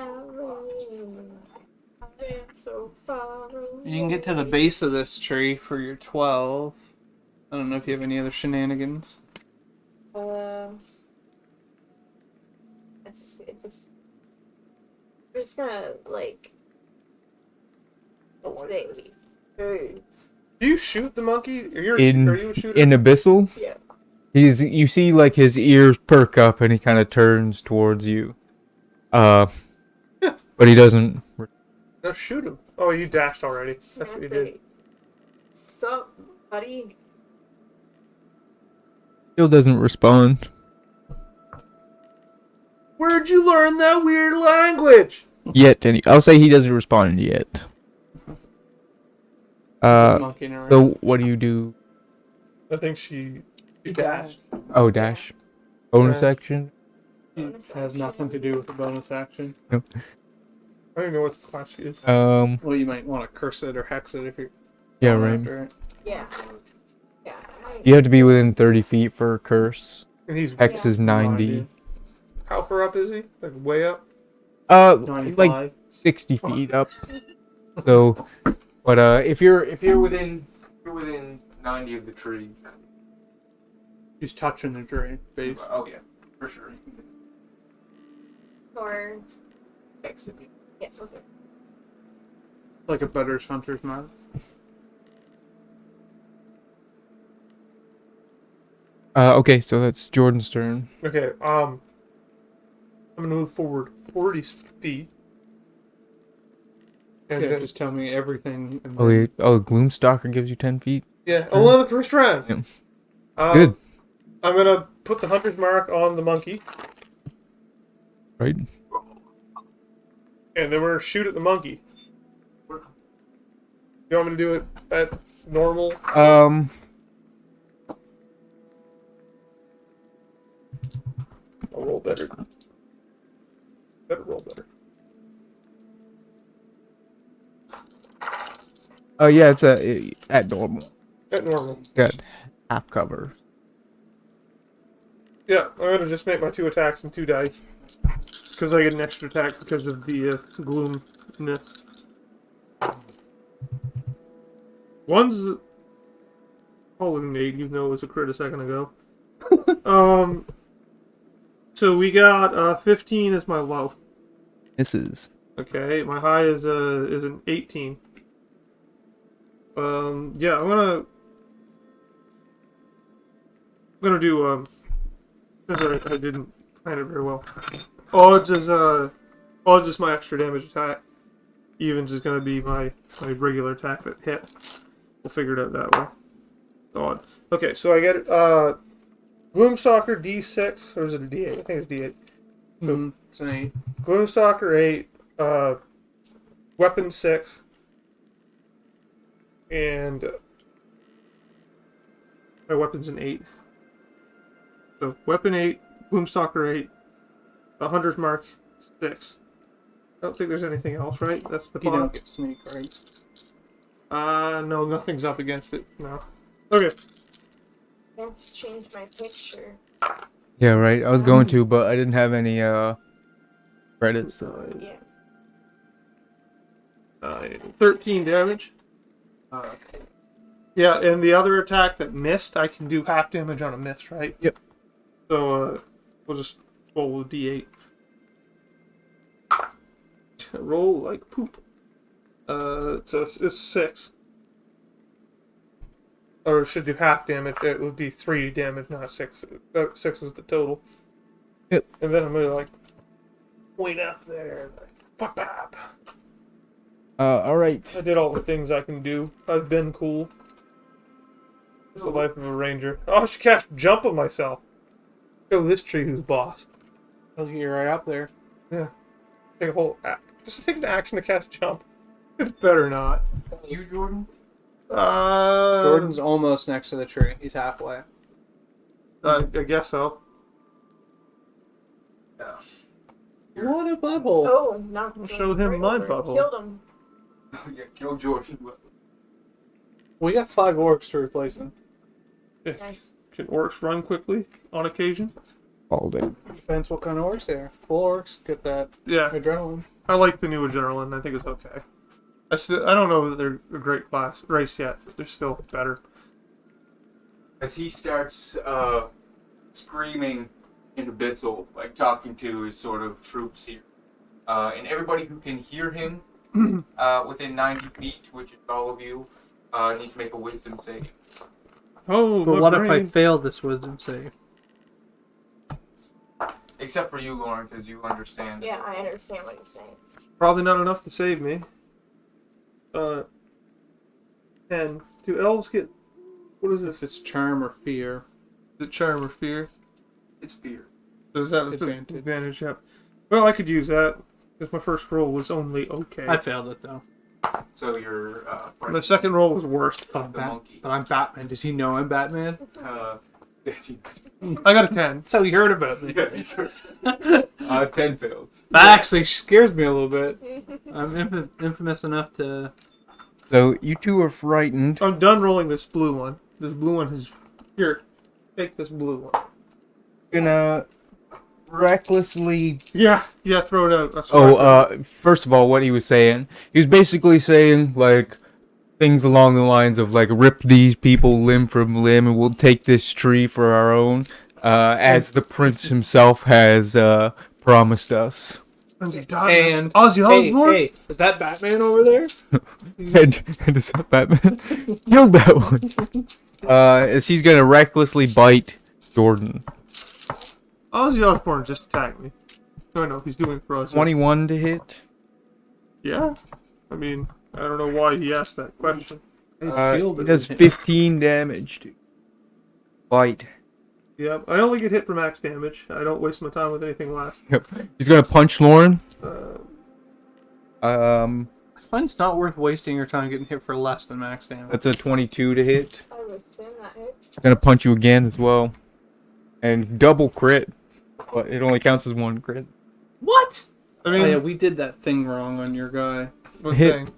rain. I ran so far away. You can get to the base of this tree for your 12. I don't know if you have any other shenanigans. It's we're just gonna like say, hey. Do you shoot the monkey? Are In- you a shooter? In Abyssal, Yeah. you see like his ears perk up and he kind of turns towards you. But he doesn't. No, shoot him. Oh, you dashed already. That's what you did. Sup, buddy? Still doesn't respond. Where'd you learn that weird language? Yet, I'll say he doesn't respond yet. Monkeying around. So what do you do? I think she dashed. Oh, dash. Bonus Yeah. action. It has nothing to do with the bonus action. I don't even know what the class she is. Um. Well, you might want to curse it or hex it if you're Yeah, going right. after it. Yeah. Yeah. You have to be within 30 feet for curse. And he's Hex is No 90. idea. how far up is he? Like way up? Like 95. 60 feet up. So, but if you're within 90 of the tree. He's touching the tree base. Oh yeah, for sure. Or Exit. yeah. Okay. Like a better's hunter's mark. Okay, so that's Jordan's turn. Okay, I'm gonna move forward 40 feet. And Yeah, then, just tell me everything. And Oh, then- wait. Oh, Gloomstalker gives you 10 feet. yeah, only on the first round. Yeah. Good. I'm gonna put the hunter's mark on the monkey, Right? and then we're gonna shoot at the monkey. You want me to do it at normal? Um. I'll roll better. Better roll better. Oh yeah, it's at normal. At normal. Got half cover. Yeah, I'm gonna just make my 2 attacks and 2 dice. Because I get an extra attack because of the gloomness. One's holding me, even though it was a crit a second ago. So we got 15 as my low. Misses. Okay, my high is an 18. Yeah, I'm gonna do since I didn't plan it very well. Odds is my extra damage attack. Evens is gonna be my regular attack that hit. We'll figure it out that way. Odd. Okay, so I get Gloomstalker D6, or is it a D8? I think it's D8. It's an 8. Gloomstalker 8, Weapon 6, and my weapon's an 8. So Weapon 8, Gloomstalker 8, the Hunter's Mark 6. I don't think there's anything else, right? That's the You bottom. don't get sneak, right? No, nothing's up against it. No. Okay. I have to change my picture. Yeah, right. I was going to, but I didn't have any credits. So Yeah. 13 damage. Yeah, and the other attack that missed, I can do half damage on a miss, right? Yep. So we'll just roll a d8. Roll like poop. So it's 6. Or it should do half damage. It would be 3 damage, not 6. 6 was the total. Yep. And then I'm gonna like point up there, like pop pop. All right. I did all the things I can do. I've been cool. It's the life of a ranger. Oh, I should cast jump on myself. Go this tree who's boss. I'll get you right up there. Yeah. Take a whole just take the action to cast jump. It better not. You, Jordan? Jordan's almost next to the tree. He's halfway. I guess so. Yeah. What a butthole. Oh, knocked I'll Jordan show him right my over. butthole. Killed him. Yeah, kill Jordan. We got 5 orcs to replace him. Nice. Can orcs run quickly on occasion? All day. Depends what kind of orcs they are. Full orcs get that Yeah. adrenaline. I like the new adrenaline. I think it's okay. I don't know that they're a great race yet, but they're still better. As he starts screaming into Bitzel, like talking to his sort of troops here, and everybody who can hear him within 90 feet, which is all of you, need to make a wisdom save. Oh, But my what if I brain. fail this wisdom save? Except for you, Lauren, because you understand. Yeah, I understand what he's saying. Probably not enough to save me. 10. Do elves get... What is this? If it's charm or fear. Is it charm or fear? It's fear. So is that Advantage. advantage? Yep. Well, I could use that. Because my first roll was only okay. I failed it though. So your My second roll was worse. But the monkey. I'm Batman. Does he know I'm Batman? Yes, he I got a 10. That's how he heard about me. Yeah, he's 10 failed. That actually scares me a little bit. I'm infamous enough to... So you two are frightened. I'm done rolling this blue one. This blue one is... Here, take this blue one. Gonna recklessly... Yeah, throw it out. That's what First of all, what he was saying, he was basically saying, like, things along the lines of, like, rip these people limb from limb and we'll take this tree for our own, as the prince himself has, promised us. And Ozzy Osbourne? hey, is that Batman over there? And is that Batman? Killed that one. As he's gonna recklessly bite Jordan. Ozzy Osbourne just attacked me. No, I know he's doing for Ozzy. 21 to hit. Yeah? I mean, I don't know why he asked that question. He does 15 damage to bite. Yeah, I only get hit for max damage. I don't waste my time with anything less. Yep. He's gonna punch Lauren. I find it's not worth wasting your time getting hit for less than max damage. That's a 22 to hit. I would assume that hits. Gonna punch you again as well. And double crit. But it only counts as one crit. What? I mean, Oh yeah, we did that thing wrong on your guy. what hit- thing?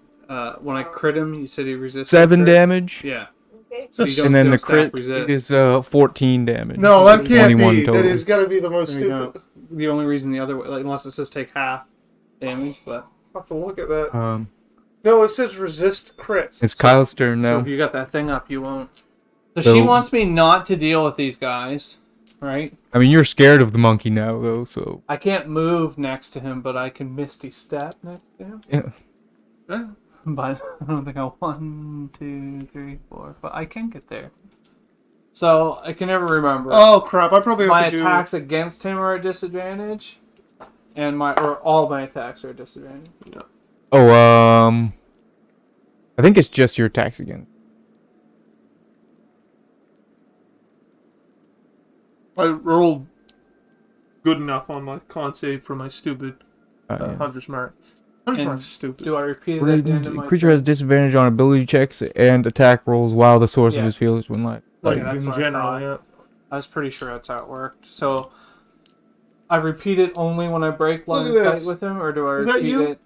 When I crit him, you said he resisted 7 crit. damage. Yeah. Okay. So you don't And then go the stack crit resist. is 14 damage. No, that can't 21 be. total. That has got to be the most There you stupid. go. The only reason the other way, like, unless it says take half damage, but I'll have to look at that. No, No, it says resist crits. it's Kyle's turn so now. if you got that thing up, you won't. So, So- she wants me not to deal with these guys, right? I mean, you're scared of the monkey now, though, so... I can't move next to him, but I can Misty Step next to him. Yeah. Yeah. But I don't think I'll 1, 2, 3, 4. But I can get there. So I can never remember. Oh crap! I probably My have to do. attacks against him are a disadvantage, and all my attacks are a disadvantage. Oh, I think it's just your attacks again. I rolled good enough on my con save for my stupid Yeah. Hunter's Mark. Hunter's And Mark's stupid. Do I repeat it at the end of my Creature has disadvantage on ability checks and attack rolls while the source Yeah. of his feelings when light. Like Yeah, that's in what I general, thought. yeah. I was pretty sure that's how it worked. So I repeat it only when I break line Look of at sight this. with him, or do I Is that repeat you? it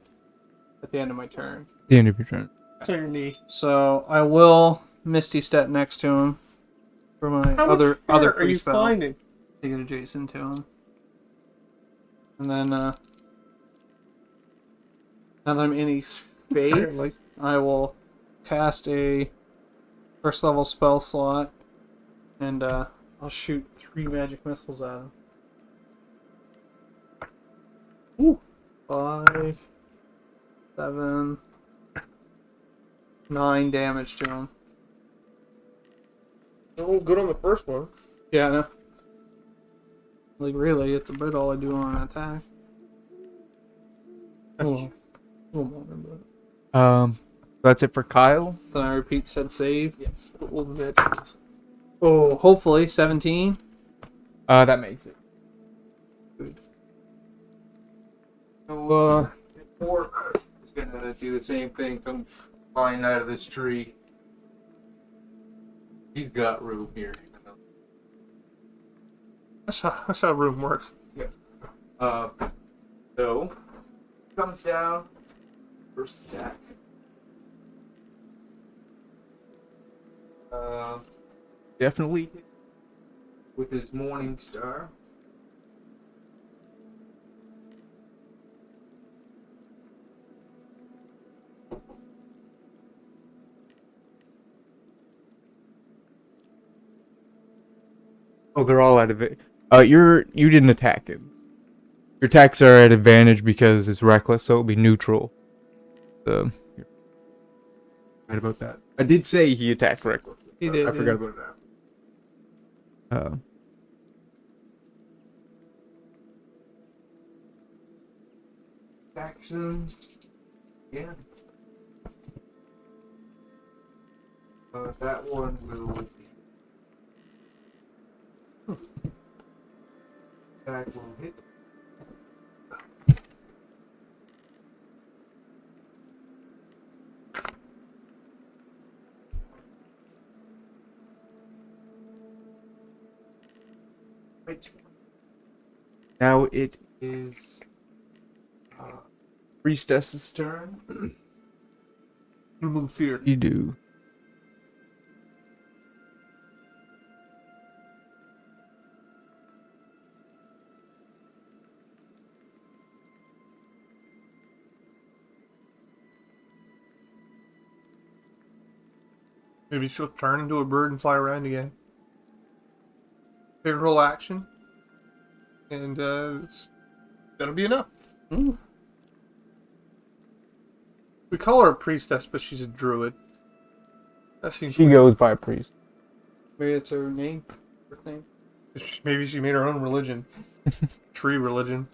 at the end of my turn? The end of your turn. Turn your knee. So I will Misty Step next to him for my How other much free hurt are you spell finding? to get adjacent to him. And then now that I'm in his faith, Apparently. I will cast a first level spell slot, and I'll shoot 3 magic missiles at him. Ooh. 5, 7, 9 damage to him. Oh, good on the first one. Yeah, I know. Like, really, it's about all I do on an attack. Oh, That's it for Kyle. then I repeat said save. Yes. All the magic. Oh, hopefully 17. That makes it. Good. So, Fork is gonna do the same thing. Come flying out of this tree. He's got room here. That's how room works. So comes down. First attack. Definitely hit with his Morning Star. Oh, they're all out of it. You didn't attack him. Your attacks are at advantage because it's reckless, so it'll be neutral. You're right about that. I did say he attacked reckless. He did, I forgot yeah. about that. Action. Yeah. That one will. Attack will hit. Right. Now it is Priestess's turn. Remove fear. You do. Maybe she'll turn into a bird and fly around again. Favorable action. And that'll be enough. Mm. We call her a priestess, but she's a druid. That seems She weird. goes by priest. Maybe it's her name. Her name. Maybe she made her own religion. Tree religion.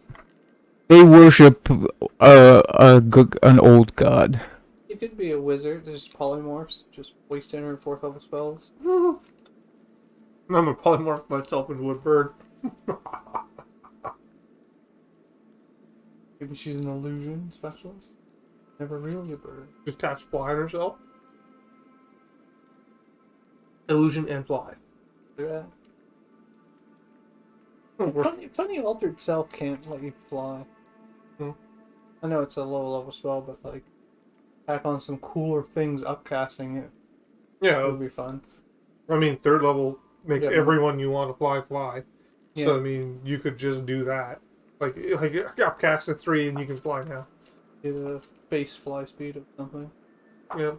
They worship an old god. It could be a wizard. There's polymorphs. Just wasting her 4th level spells. I'm gonna polymorph myself into a bird. Maybe she's an illusion specialist. Never really a bird. Just catch fly on herself. Illusion and fly. Yeah. Oh, Funny altered self can't let you fly. Hmm. I know it's a low level spell, but like, tack on some cooler things upcasting it. It yeah, would be fun. I mean, 3rd level makes Yeah. everyone you want to fly. Yeah. So, I mean, you could just do that. Like upcast a 3 and you can fly now. Get a base fly speed of something. Yeah.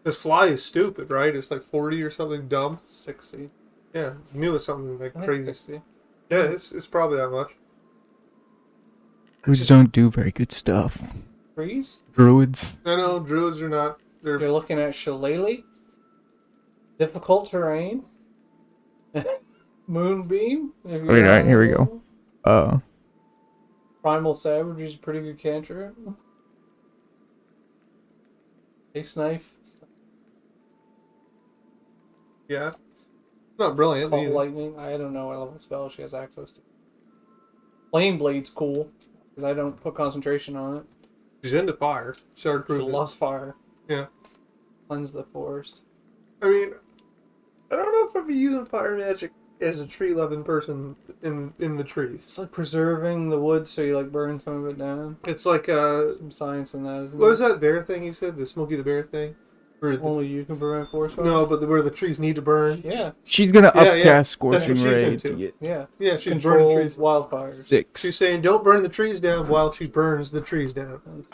This fly is stupid, right? It's like 40 or something dumb. 60. Yeah, I knew it was something like I think crazy. 60. Yeah, it's probably that much. Druids don't do very good stuff. Freeze? Druids. I know, druids are not. They're You're looking at Shillelagh. Difficult terrain. Moonbeam. if you Wait, alright, here we know. go. Primal Savage is a pretty good cantrip. Ace Knife. yeah, not brilliant Call either. Lightning. I don't know what level spell she has access to. Flame Blade's cool. Because I don't put concentration on it. She's into fire. She already She proved it. loves fire. Yeah. Cleanse the forest. I mean, I don't know if I'd be using fire magic as a tree loving person in the trees. It's like preserving the wood so you like burn some of it down. It's like Some science in that, isn't what was there? that bear thing you said? The Smokey the Bear thing? Where the, Only you can prevent forest fire? no, but where the trees need to burn. Yeah. She's gonna Yeah, upcast yeah. Scorching That's what she's Ray into. to get Yeah. Yeah, she's burning Control trees. wildfires. 6. She's saying don't burn the trees down while she burns the trees down.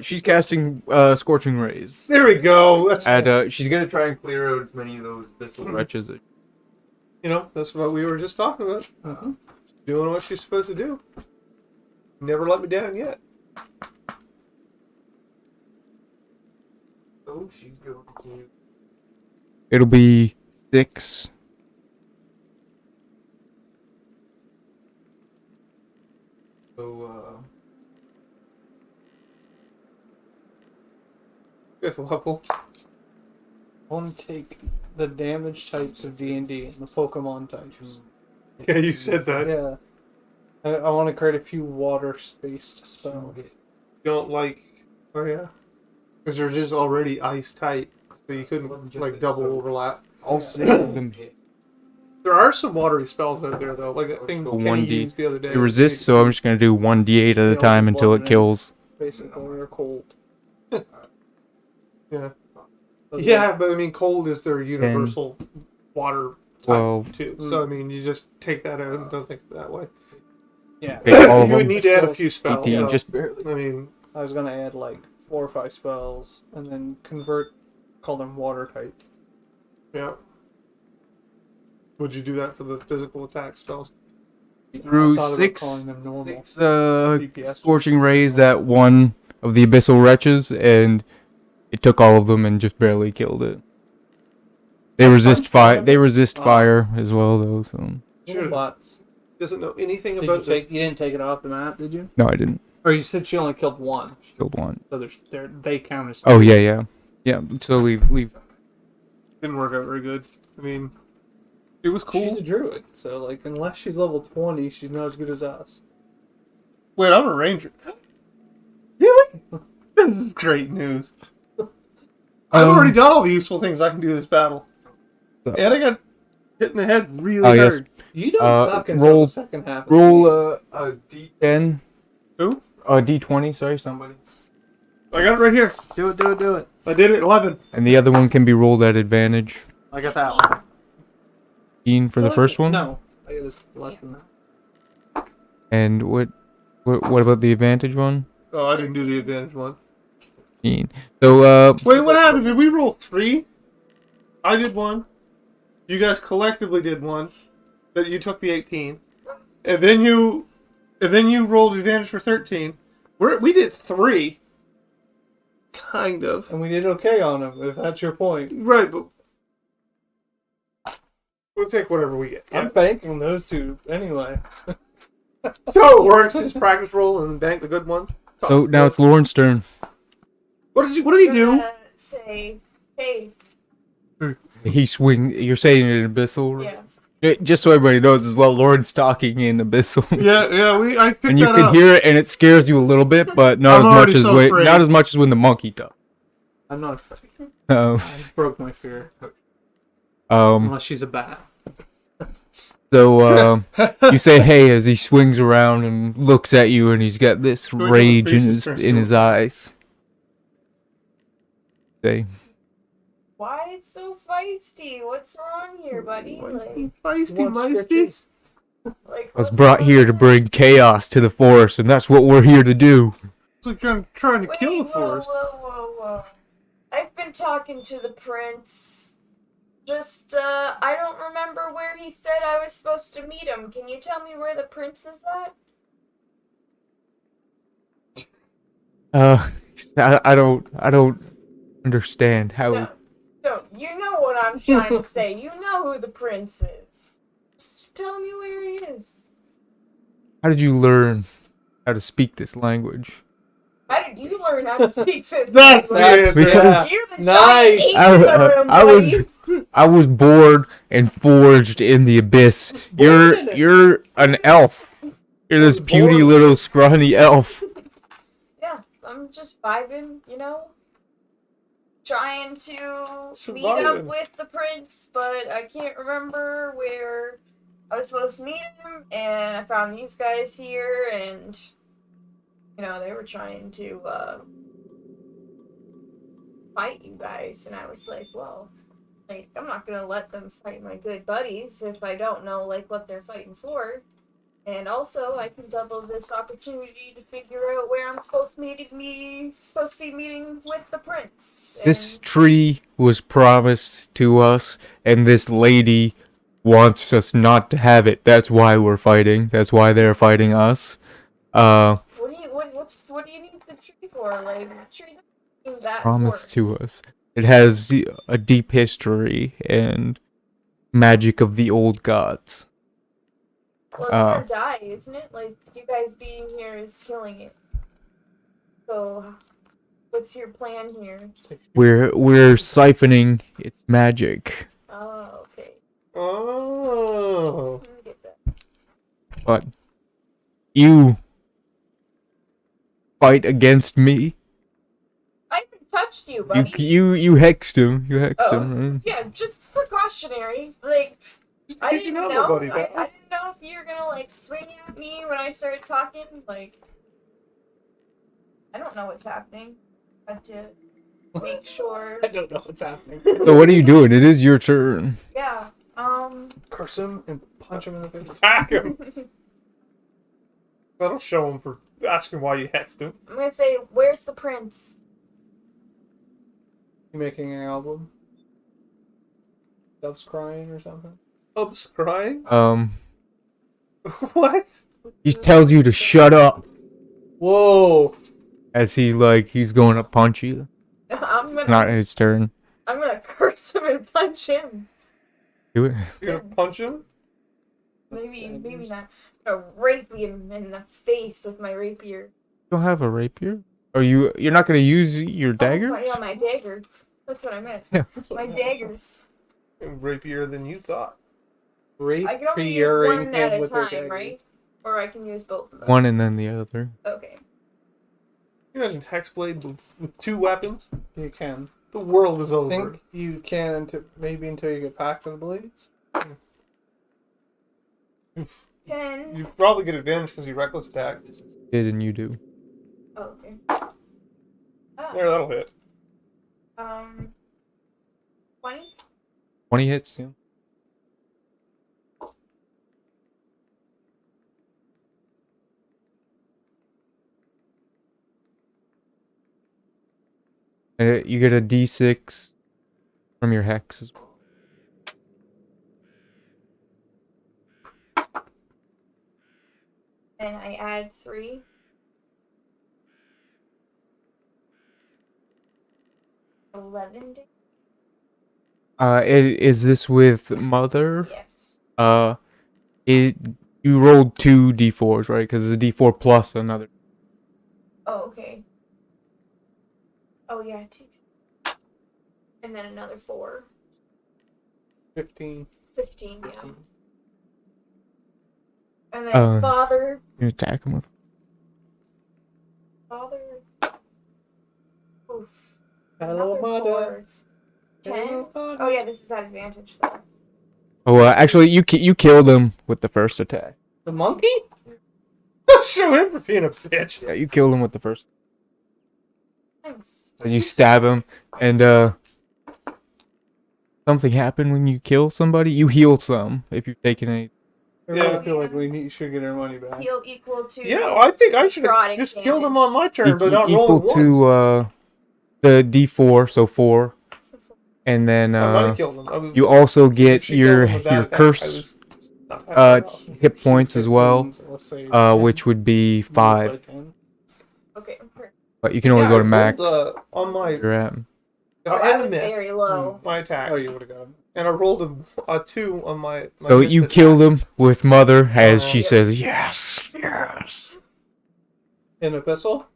She's casting scorching rays. There we go. That's She's gonna try and clear out as many of those abyssal wretches. that's what we were just talking about. Mm-hmm. Doing what she's supposed to do. Never let me down yet. Oh, she's going to. It'll be 6. So, Fifth level. I want to take the damage types of D&D and the Pokemon types. Yeah, you said that. Yeah. I want to create a few water-spaced spells. You don't like... Oh, yeah. Because there is already ice type. So you couldn't, like, double overlap. all 6 of them hit. There are some watery spells out there, though. Like that thing So Kenny 1D. used the other day. It resists, so I'm just gonna do 1d8 at a Yeah, time until it one kills. Basically, or cold. Yeah. Yeah, but I mean, cold is their universal water type, 12. too. So, I mean, you just take that out and don't think of it that way. Yeah. Okay, all of You would them. need to add a few spells. 18, so, just barely. I mean, I was gonna add like 4 or 5 spells and then call them water type. yeah. Would you do that for the physical attack spells? Through I thought about 6 calling them normal. DPS scorching rays at one of the abyssal wretches, and it took all of them and just barely killed it. They resist fire. They resist fire as well, though. So Sure. Bots. Doesn't know anything Did about you didn't take it off the map, did you? no, I didn't. Or you said she only killed one. Killed one. So they count as. Oh yeah. So leave. Didn't work out very good. I mean, it was cool. She's a druid, so like unless she's level 20, she's not as good as us. Wait, I'm a ranger. Really? This is great news. I've already done all the useful things I can do this battle. And I got hit in the head really Oh, yes. hard. You don't suck until roll- the second half. Of Roll the a d10. Who? A d20. Sorry, somebody. I got it right here. game. Do it. I did it 11. And the other one can be rolled at advantage. I got that one. 15 for the first one. No, I got this less than that. And what about the advantage one? Oh, I didn't do the advantage one. 15. So Wait, what happened? Did we roll 3? I did 1. You guys collectively did 1. That you took the 18. And then you rolled advantage for 13. We did 3. Kind of. And we did okay on him, if that's your point. Right, but we'll take whatever we get. I'm banking those two anyway. So it works. Just practice roll and bank the good ones. so now it's Lauren's turn. What did he do? Say, hey, He swing. You're saying it in abyssal. yeah. Just so everybody knows as well, Lauren's talking in abyssal. Yeah. I picked And you that can up. hear it, and it scares you a little bit, but not I'm as much already as so when afraid. not as much as when the monkey does. I'm not afraid. Um, I broke my fear. um. Unless she's a bat. So you say hey as he swings around and looks at you, and he's got this Go ahead, rage in face his eyes. Say, Why it's so feisty? What's wrong here, buddy? Like, Feisty. like I was what's brought going here to on? bring chaos to the forest, and that's what we're here to do. It's like you're trying to Wait, kill the whoa, forest. whoa. I've been talking to the prince. Just, I don't remember where he said I was supposed to meet him. Can you tell me where the prince is at? I don't understand how. No, you know what I'm trying to say. You know who the prince is. Just tell me where he is. How did you learn how to speak this language? How did you learn how to speak this That's language? Because You're the Nice. giant ape in the room, buddy. I was born and forged in the abyss. You're an elf. You're this puny little scrawny elf. Yeah, I'm just vibing, you know? Trying to meet Surviving. up with the prince, but I can't remember where I was supposed to meet him, and I found these guys here, and, you know, they were trying to, fight you guys, and I was like, well, like, I'm not gonna let them fight my good buddies if I don't know, like, what they're fighting for. And also, I can double this opportunity to figure out where I'm supposed to be meeting with the prince. This And tree was promised to us, and this lady wants us not to have it. That's why we're fighting. That's why they're fighting us. what do you need the tree for? Like, the tree doesn't seem that Promised important. to us. It has a deep history and magic of the old gods. Well, it's gonna die, isn't it? Like, you guys being here is killing it. So, what's your plan here? We're siphoning its magic, Oh, okay. Oh. I get that. but you fight against me. I haven't touched you, buddy. You hexed him. You hexed Oh. him. Right? Yeah, just precautionary. Like, I You didn't know know. nobody, I pal. didn't know if you were gonna like swing at me when I started talking. Like, I don't know what's happening. I have to make sure. I don't know what's happening. So what are you doing? It is your turn. Yeah. Curse him and punch him in the face. Attack him. That'll show him for asking why you hexed him. I'm gonna say, where's the prince? You making an album? Doves crying or something? Oops, crying? What? He tells you to shut up Whoa! as he's going to punch you. Not his turn. I'm gonna curse him and punch him. Do it. You're gonna punch him? Maybe not. I'm gonna rape him in the face with my rapier. You don't have a rapier? Or you're not gonna use your dagger? Oh, yeah, my dagger. That's what I meant. Yeah. My daggers. Rapier than you thought. Rape I can only use one at a time, right? Or I can use both of them. One and then the other. Okay. Can you imagine Hexblade with two weapons? You can. The world is over. I think you can until you get packed with blades. 10. You probably get advantage because you reckless attack. Did and you do. Oh, okay. There, that'll hit. 20? 20 hits, yeah. You get a d6 from your hex as well. And I add 3. $11. Is this with mother? Yes. You rolled 2 d4s, right? Because it's a d4 plus another. Oh, okay. Oh, yeah, 2. And then another 4. 15. 15, yeah. And then father. You attack him with. Father. Oof. Hello, Another mother. 4. 10. Hello, mother. Oh, yeah, this is at advantage, though. Oh, actually, you killed him with the first attack. The monkey? Show him for being a bitch. Yeah, you killed him with the first. Thanks. You stab him, and something happened when you kill somebody. You heal some if you've taken any. I feel like we should get our money back. Heal equal to. Yeah, I think I should have necrotic just damage. killed him on my turn, but not equal rolling once. to the d4, so 4, and then I might have killed him. you also If get she your killed him with that your attack, I curse was not happy about it. hit points as well, Let's say which would be 5, Okay. but you can only Yeah, go I to max. rolled, on my, You're at. if Oh, I I had a was miss, very low. my attack, Oh, you would have got him. and I rolled a 2 on my So missed you attack. killed him with mother as she Yeah. says yes, yes. In a pistol?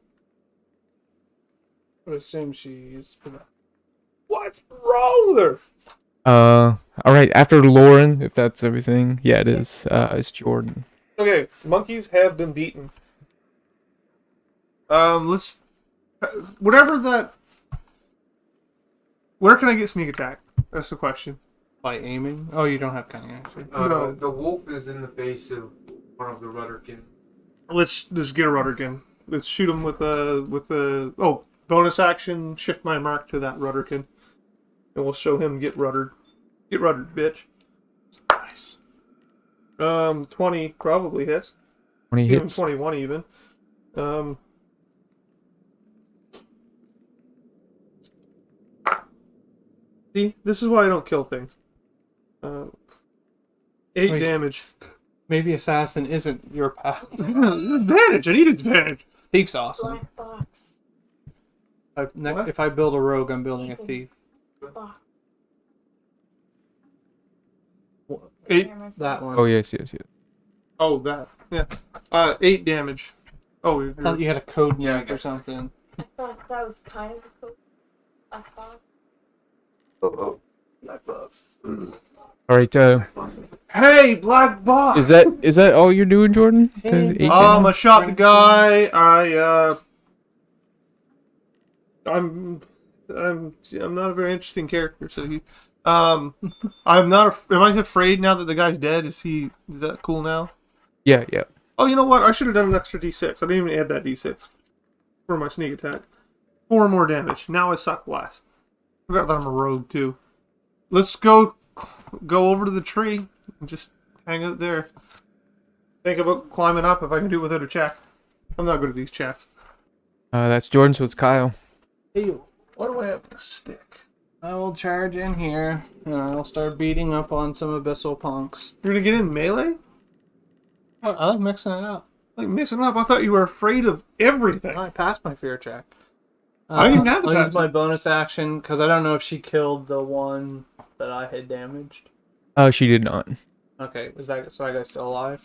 I would assume she's. What's wrong with her? All right. After Lauren, if that's everything, yeah, it is. It's Jordan. Okay, monkeys have been beaten. Let's whatever that. Where can I get sneak attack? That's the question. By aiming? Oh, you don't have cunning, actually. No. The wolf is in the face of one of the rudderkin. Let's just get a rudderkin. Let's shoot him with a bonus action. Shift my mark to that rudderkin, and we'll show him get ruddered. Get ruddered, bitch. Nice. 20 probably hits. 20 even hits. 21 even. See, this is why I don't kill things. 8 Wait. damage. Maybe assassin isn't your path. Advantage. I need advantage. Thief's awesome. Black box. What? If I build a rogue, I'm building a thief. Box. 8. That one. Oh, yes. Oh, that. Yeah. 8 damage. Oh, I thought you had a code name or something. I thought that was kind of a cool black box. Black box. All right. Hey, black box. Is that all you're doing, Jordan? Hey, The 8 I shot the guy. I'm not a very interesting character, so I'm not. Am I afraid now that the guy's dead? Is that cool now? Yeah. Oh, you know what? I should have done an extra d6. I didn't even add that d6 for my sneak attack. 4 more damage. Now I suck less. Forgot that I'm a rogue too. Let's go over to the tree and just hang out there. Think about climbing up if I can do it without a check. I'm not good at these checks. That's Jordan, so it's Kyle. Hey, what do I have to stick? I will charge in here, and I'll start beating up on some abyssal punks. You're gonna get in melee? I like mixing it up. Like mixing up? I thought you were afraid of everything. I passed my fear check. I didn't have the I'll pass use my bonus action, because I don't know if she killed the one that I had damaged. She did not. Okay, so that guy's still alive?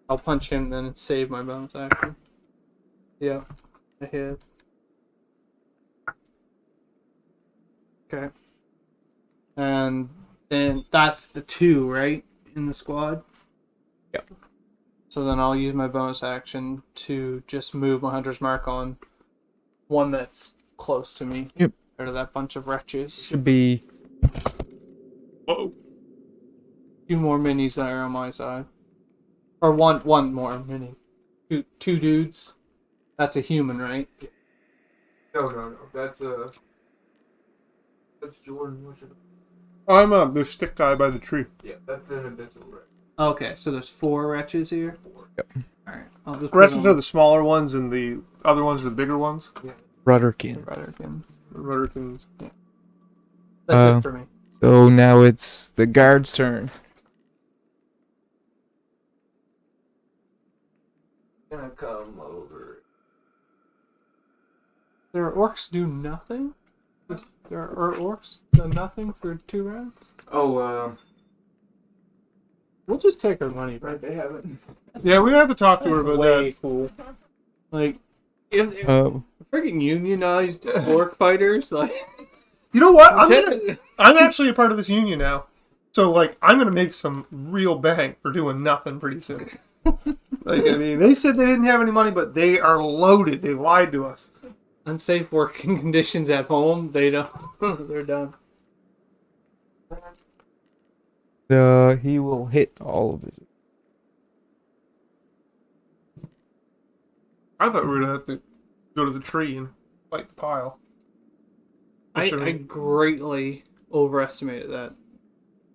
I'll punch him, then save my bonus action. Yeah, I hit. Okay. And then that's the 2, right? In the squad? Yep. So then I'll use my bonus action to just move my hunter's mark on one that's close to me. Yep. Out of that bunch of wretches. Should be. Uh-oh. 2 more minis that are on my side. Or one more mini. Two dudes. That's a human, right? No. That's Jordan. I'm the stick guy by the tree. Yeah, that's an abyssal red. Okay, so there's 4 wretches here? Yep. Alright. I'll just Wretches put are on the smaller ones, and the other ones are the bigger ones. Rudderkin. Rudderkin. Rudderkins. That's it for me. So now it's the guard's turn. Gonna come over. Their orcs do nothing? There are orcs do nothing for 2 rounds? Oh, We'll just take our money back. right, they have it. Yeah, we have to talk to her about Way that. cool. Like, if freaking unionized orc fighters, like, You know what? Technically- I'm actually a part of this union now. So, like, I'm going to make some real bank for doing nothing pretty soon. Like, I mean, they said they didn't have any money, but they are loaded. They lied to us. unsafe working conditions at home, they don't. They're done. He will hit all of his. I thought we were going to have to go to the tree and fight the pile. I Should've- greatly overestimated that.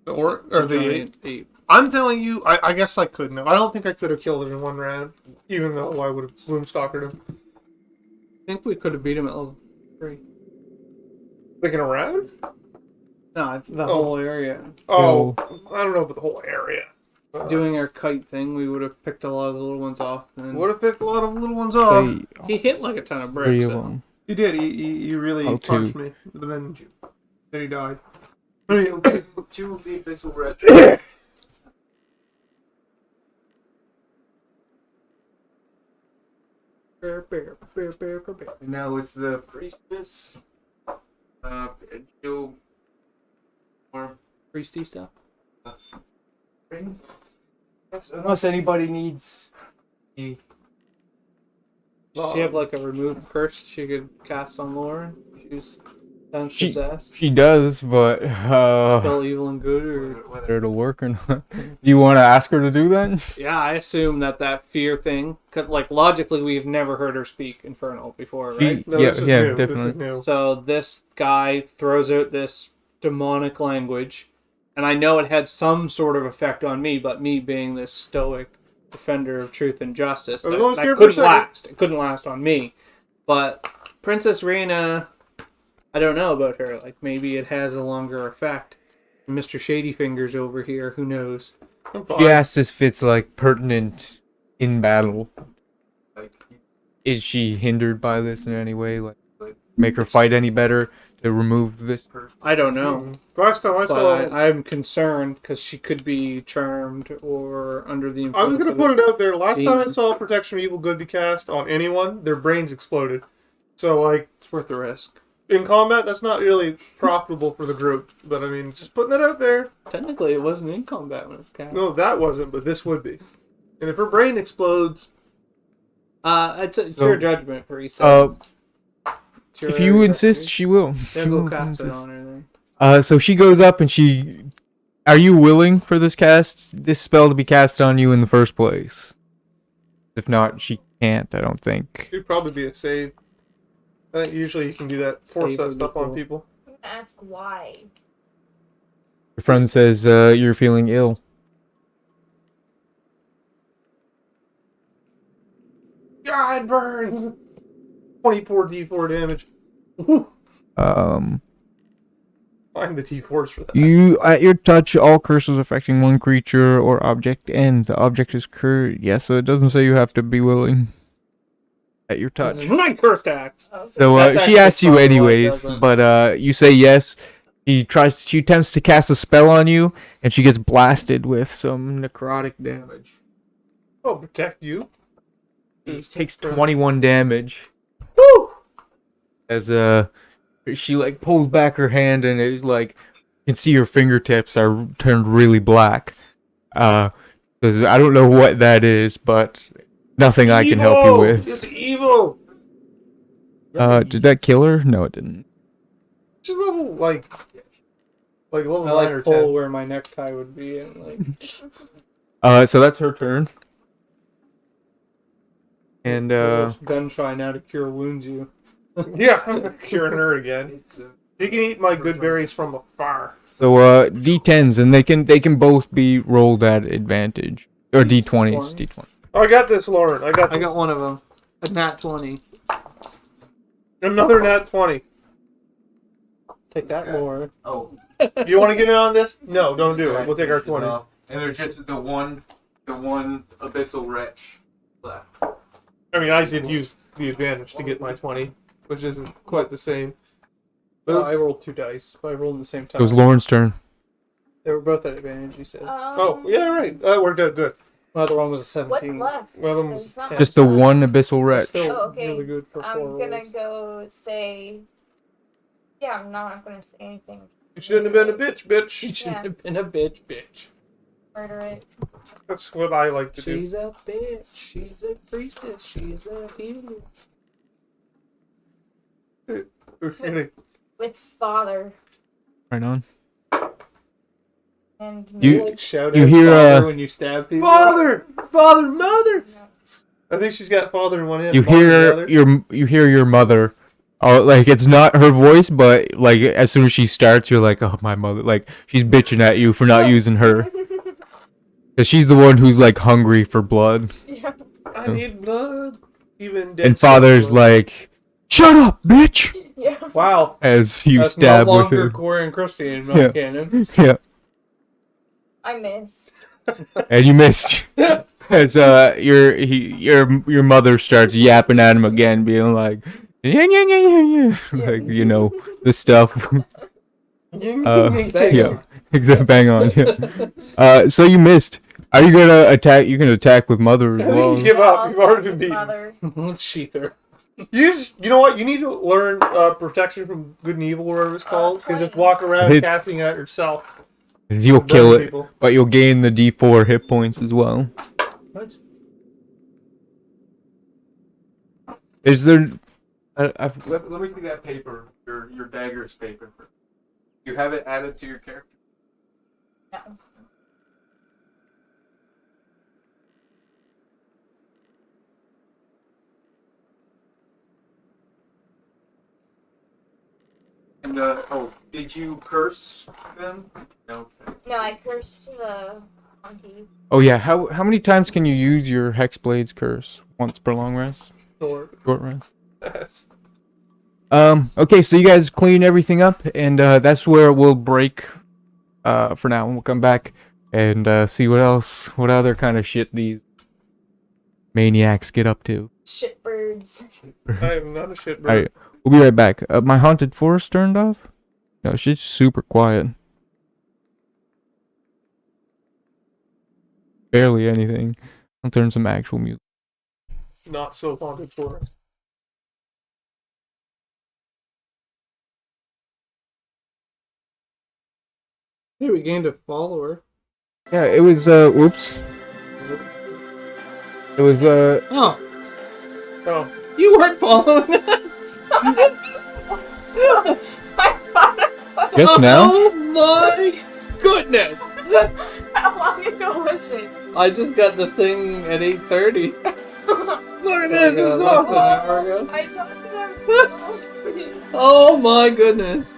or the giant ape. I'm telling you, I guess I couldn't have. I don't think I could have killed him in 1 round, even though I would have Gloomstalkered him. I think we could have beat him at level 3. Like in a round? No, the Oh. whole area. Oh, I don't know about the whole area. Doing our kite thing, we would have picked a lot of the little ones off. And Would have picked a lot of little ones off. he hit like a ton of 3 bricks. of So. them. He did. He really Oh, punched 2. me. But then he died. 2 of the abyssal red. And now it's the priestess. She'll more Priesty stuff. unless anybody needs. Does she have like a remove curse she could cast on Lauren? She's possessed. She does, but Spell evil and good, or whether it'll work or not. Do you want to ask her to do that? yeah, I assume that fear thing. Cause like logically, we've never heard her speak Infernal before, right? No, Yeah, this is yeah, new. definitely. This is new. So this guy throws out this demonic language, and I know it had some sort of effect on me, but me being this stoic defender of truth and justice. I was only That scared for a couldn't second. last. It couldn't last on me. But Princess Reina, I don't know about her. Like, maybe it has a longer effect. Mr. Shady Fingers over here, who knows? I'm fine. She asks if it's like pertinent in battle. Like, is she hindered by this in any way? Like make her fight any better to remove this person? I don't know. Last time I saw... But I'm concerned because she could be charmed or under the I was influence. going to of put this- it out there. Last time I demon. saw Protection from Evil Good be cast on anyone, their brains exploded. So, like, It's worth the risk. in combat, that's not really profitable for the group. But, I mean, just putting that out there. Technically, it wasn't in combat when it was cast. No, that wasn't, but this would be. And if her brain explodes... It's your judgment, Parisa. It's your If you area, insist, Parisa. she will. Yeah, She go will cast it insist. on her then. So she goes up and she. Are you willing for this spell to be cast on you in the first place? If not, she can't. I don't think. It'd probably be a save. I think usually you can do that, force Save that would be stuff on cool. people. Ask why. Your friend says you're feeling ill. God, burns! 24 d4 damage. Find the d4s for that. You at your touch, all curses affecting one creature or object end. The object is cursed. Yeah, so it doesn't say you have to be willing. At your touch. This is my curse axe. Okay. So That's she actually asks you probably why it anyways, doesn't. but you say yes. She attempts to cast a spell on you, and she gets blasted with some necrotic damage. Oh, protect you. She takes 21 damage. Woo! As she like pulls back her hand, and it's like you can see her fingertips are turned really black. 'Cause I don't know what that is, but nothing I can help you Evil! with. It's evil! Did that kill her? No, it didn't. Just level, like level I 9 or like pull 10. where my necktie would be, and like So that's her turn. And gun try now to cure wounds you. Yeah, I'm curing her again. You can eat my good berries from afar. so D10s, and they can both be rolled at advantage, or D20s. D20. Oh, I got this, Lauren. I got this. I got one of them. A nat 20. Another nat 20. Take that, Laura. Oh, You want to get in on this? No, don't do it. We'll take our 20. And there's just the one abyssal wretch left. I mean, I did use the advantage to get my 20, which isn't quite the same. But I rolled 2 dice. But I rolled at the same It time. was Lauren's turn. They were both at advantage, he said. Oh, yeah, right. That worked out good. The other one was a What's 17. left? One of them There's was not Just the much left. one abyssal wretch. Still Oh, okay. really good for 4 I'm gonna rolls. go say. Yeah, I'm not gonna say anything. You shouldn't have been a bitch, She bitch. shouldn't have been a bitch. Murder it. That's what I like to do. She's a bitch. She's a priestess. She's a healer. With father Right on. and You- miss. Shout You out hear, father when you stab people. Father! Father, mother! I think she's got father in one hand. You mother in the hear other. you hear your mother. Oh, like it's not her voice, but like as soon as she starts, you're like, oh, my mother. Like she's bitching at you for not using her, cause she's the one who's like hungry for blood. Yeah. I need blood. Even dead And father's blood. like, shut up, bitch, Yeah. Wow. as you That's stab no with longer it. Corey and Christy in my Yeah. canon. Yeah, I missed. and you missed. As your mother starts yapping at him again, being like, yeah. Like you know the stuff. Yeah, exactly. Bang on. Yeah. So you missed. Are you gonna attack? You can attack with mother as I think well. you give up. I'll You've already take been beaten. Father. Let's sheath her. You know what? You need to learn protection from good and evil, whatever it's called. You just walk around It's- casting at yourself. 'Cause you'll Burn kill it, people. but you'll gain the D4 hit points as well. What? Is there? Let me see that paper. Your dagger's paper. You have it added to your character. No. And did you curse them? No. No, I cursed the monkeys. Oh yeah, how many times can you use your Hexblade's curse? Once per long rest? Short. Short rest? Yes. Okay, so you guys clean everything up, and that's where we'll break for now, and we'll come back and see what other kind of shit these maniacs get up to. Shitbirds. I am not a shitbird. Alright, we'll be right back. My haunted forest turned off? No, she's super quiet. Barely anything. I'll turn some actual music. Not so haunted forest. Hey, we gained a follower. Yeah, it was, whoops. It was, Oh, Oh, you weren't following us. just now? Oh my goodness! How long ago was it? I just got the thing at 8:30. look at this! This is Left an awesome. hour ago. I thought that Oh my goodness!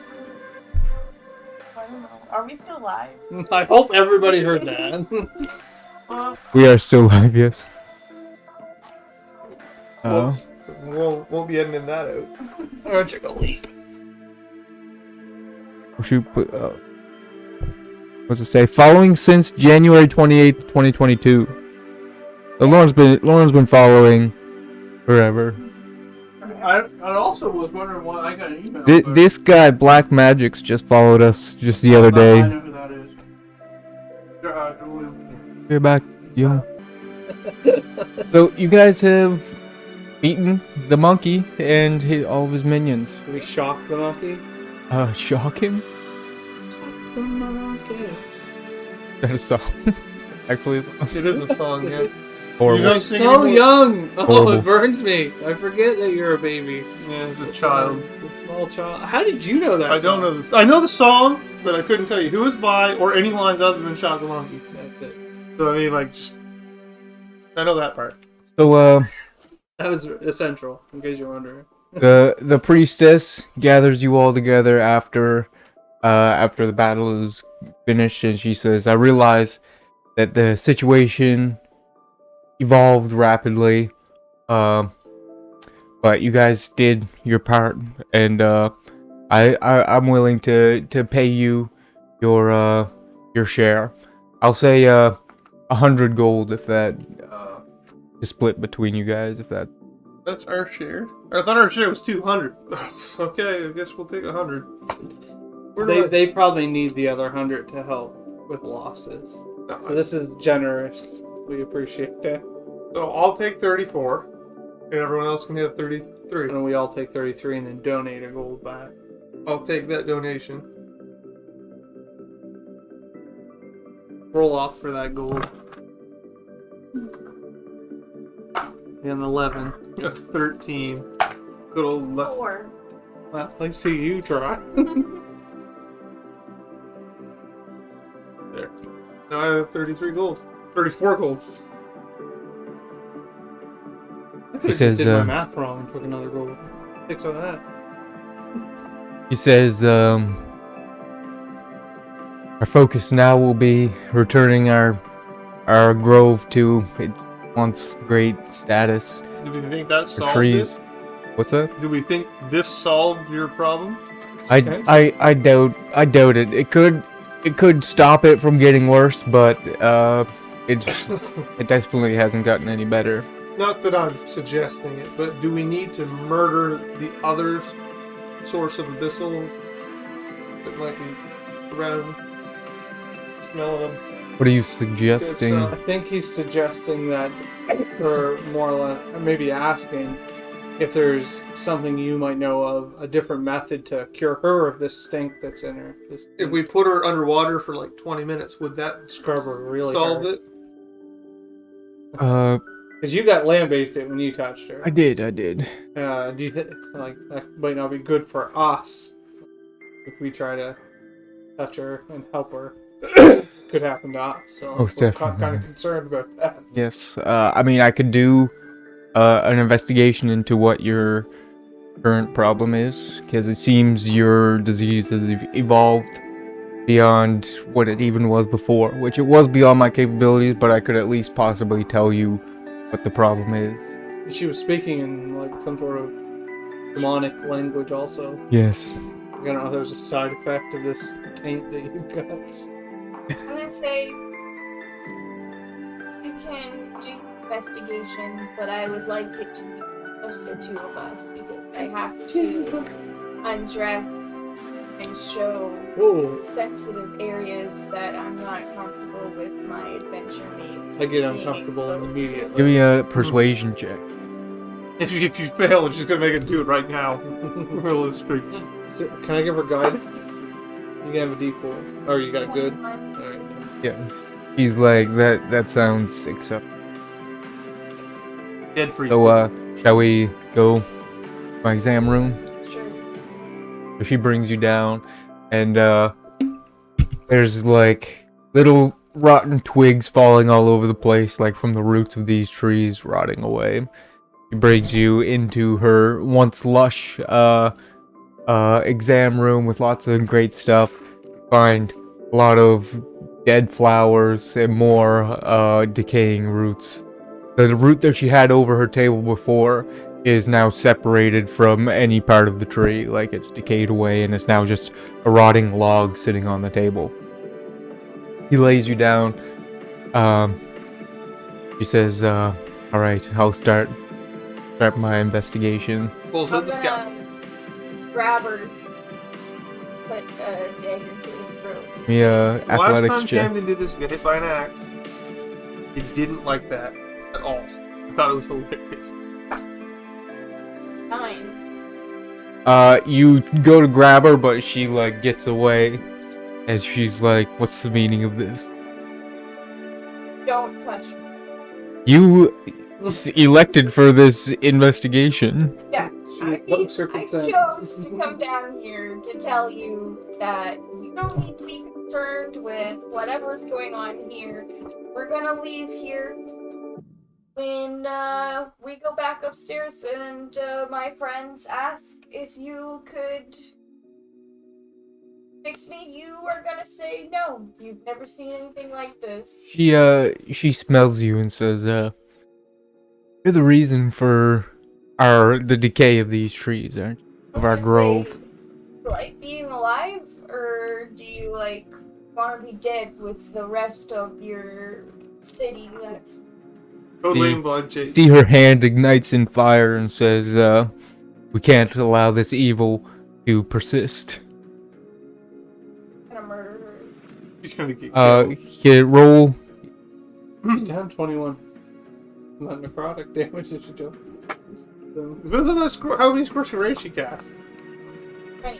I don't know. Are we still live? I hope everybody heard that. We are still live, yes. Oh. Won't be editing that out. I'm gonna check a leak. Should put, what's it say? Following since January 28th, 2022. So Lauren's been following forever. I also was wondering why I got an email. This guy, Black Magic's, just followed us just the other I day. know who that is. Julian. You're back, yo. So you guys have beaten the monkey and all of his minions. Did we shock the monkey? Shock him? The monkey. That is so. Actually, It is a song, yeah. horrible. You don't sing So anymore? young! Oh, Horrible. it burns me. I forget that you're a baby. Yeah, as a child. It's a small child. How did you know that? I don't know this. I know the song, but I couldn't tell you who it's by or any lines other than Shock the Monkey. That's it. So I mean, like, just I know that part. So, That was essential, in case you're wondering. the priestess gathers you all together after the battle is finished, and she says, "I realize that the situation evolved rapidly, but you guys did your part, and I'm willing to pay you your share. I'll say 100 gold if that is split between you guys, if that." That's our share. I thought our share was 200. Okay, I guess we'll take 100. Where do They probably need the other 100 to help with losses. So this is generous. We appreciate that. So I'll take 34, and everyone else can have 33. And we all take 33 and then donate a gold back. I'll take that donation. Roll off for that gold. And 11. 13. Good old left. 4. Well, let's see you try. There. Now I have 33 gold. 34 gold. I could've says, did my math wrong and took another gold. Fix on that. He says, our focus now will be returning our grove to its once great status. Do we think that The solved trees. it? What's that? Do we think this solved your problem? I doubt it. It could stop it from getting worse, but it definitely hasn't gotten any better. Not that I'm suggesting it, but do we need to murder the other source of abyssal that might be around smelling them? What are you suggesting? Good I think he's suggesting that, or more or less, or maybe asking if there's something you might know of, a different method to cure her of this stink that's in her. This If we put her underwater for like 20 minutes, would that scrub her really solve hard. it? Because you got land-based it when you touched her. I did. Do you think like that might not be good for us if we try to touch her and help her? Could happen to us. So Most we're definitely. kind of concerned about that. Yes. I mean, I could do an investigation into what your current problem is, because it seems your disease has evolved beyond what it even was before, which it was beyond my capabilities, but I could at least possibly tell you what the problem is. She was speaking in like some sort of demonic language also. Yes. I don't know if there's a side effect of this taint that you got. I'm gonna say you can do investigation, but I would like it to be just the two of us because I have to undress and show Oh, sensitive areas that I'm not comfortable with my adventure mates. I get being uncomfortable exposed to. immediately. Give me a persuasion check. If you fail, she's gonna make him do it right now. Middle of the street. Can I give her guidance? You can have a D4. Oh, you got good? 21. Alright. Yes. He's like, that sounds acceptable. Dead for you. So, shall we go to my exam room? Sure. So she brings you down, and there's like little rotten twigs falling all over the place, like from the roots of these trees rotting away. She brings you into her once lush exam room with lots of great stuff. You find a lot of dead flowers and more decaying roots. The root that she had over her table before is now separated from any part of the tree, like it's decayed away and it's now just a rotting log sitting on the table. He lays you down. She says, alright, I'll start my investigation. Pulls I'm out the scout. gonna grab her, put a dagger to her throat. Yeah, Last athletics time check. Camden did this, he got hit by an axe. He didn't like that at all. I thought it was hilarious. 9. You go to grab her, but she like gets away, and she's like, "What's the meaning of this?" Don't touch me. You elected for this investigation. Yeah, She bugs her I consent. chose to come down here to tell you that you don't need to be concerned with whatever's going on here. We're gonna leave here when we go back upstairs and my friends ask if you could fix me. You are gonna say no. You've never seen anything like this. She smells you and says, "You're the reason for the decay of these trees, aren't you? Of our I'm gonna grove." say, you like being alive, or do you like want to be dead with the rest of your city? That's Totally See- in blood, Chase. See her hand ignites in fire and says, "We can't allow this evil to persist." gonna murder her. You're gonna get killed. Here, roll. She's down 21. Not necrotic damage that she took. So, Depends on that how many scorching rays she cast. 20.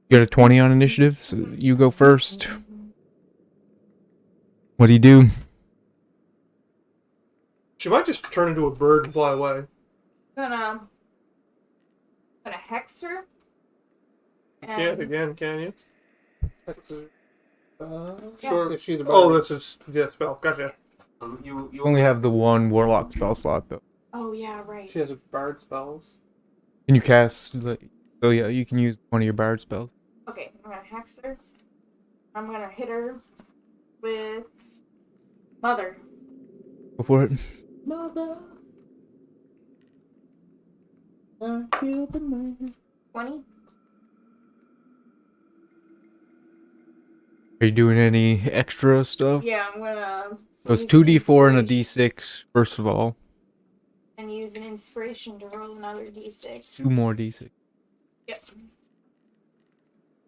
You got a 20 on initiative, so you go first. What do you do? She might just turn into a bird and fly away. Gonna hex her. Can't again, can you? that's a. Yeah. Sure, if she's a Oh, bard. that's just yeah, spell. Gotcha. You only have the one warlock spell slot, though. Oh yeah, right. She has a bard spells. Can you cast? Oh yeah, you can use one of your bard spells. Okay, I'm gonna hex her. I'm gonna hit her with Mother. Go for it. Mother, I killed the man. 20. Are you doing any extra stuff? Yeah, I'm gonna. So it's use 2d4 and a inspiration d6, first of all. And use an inspiration to roll another d6. 2 more d6. Yep.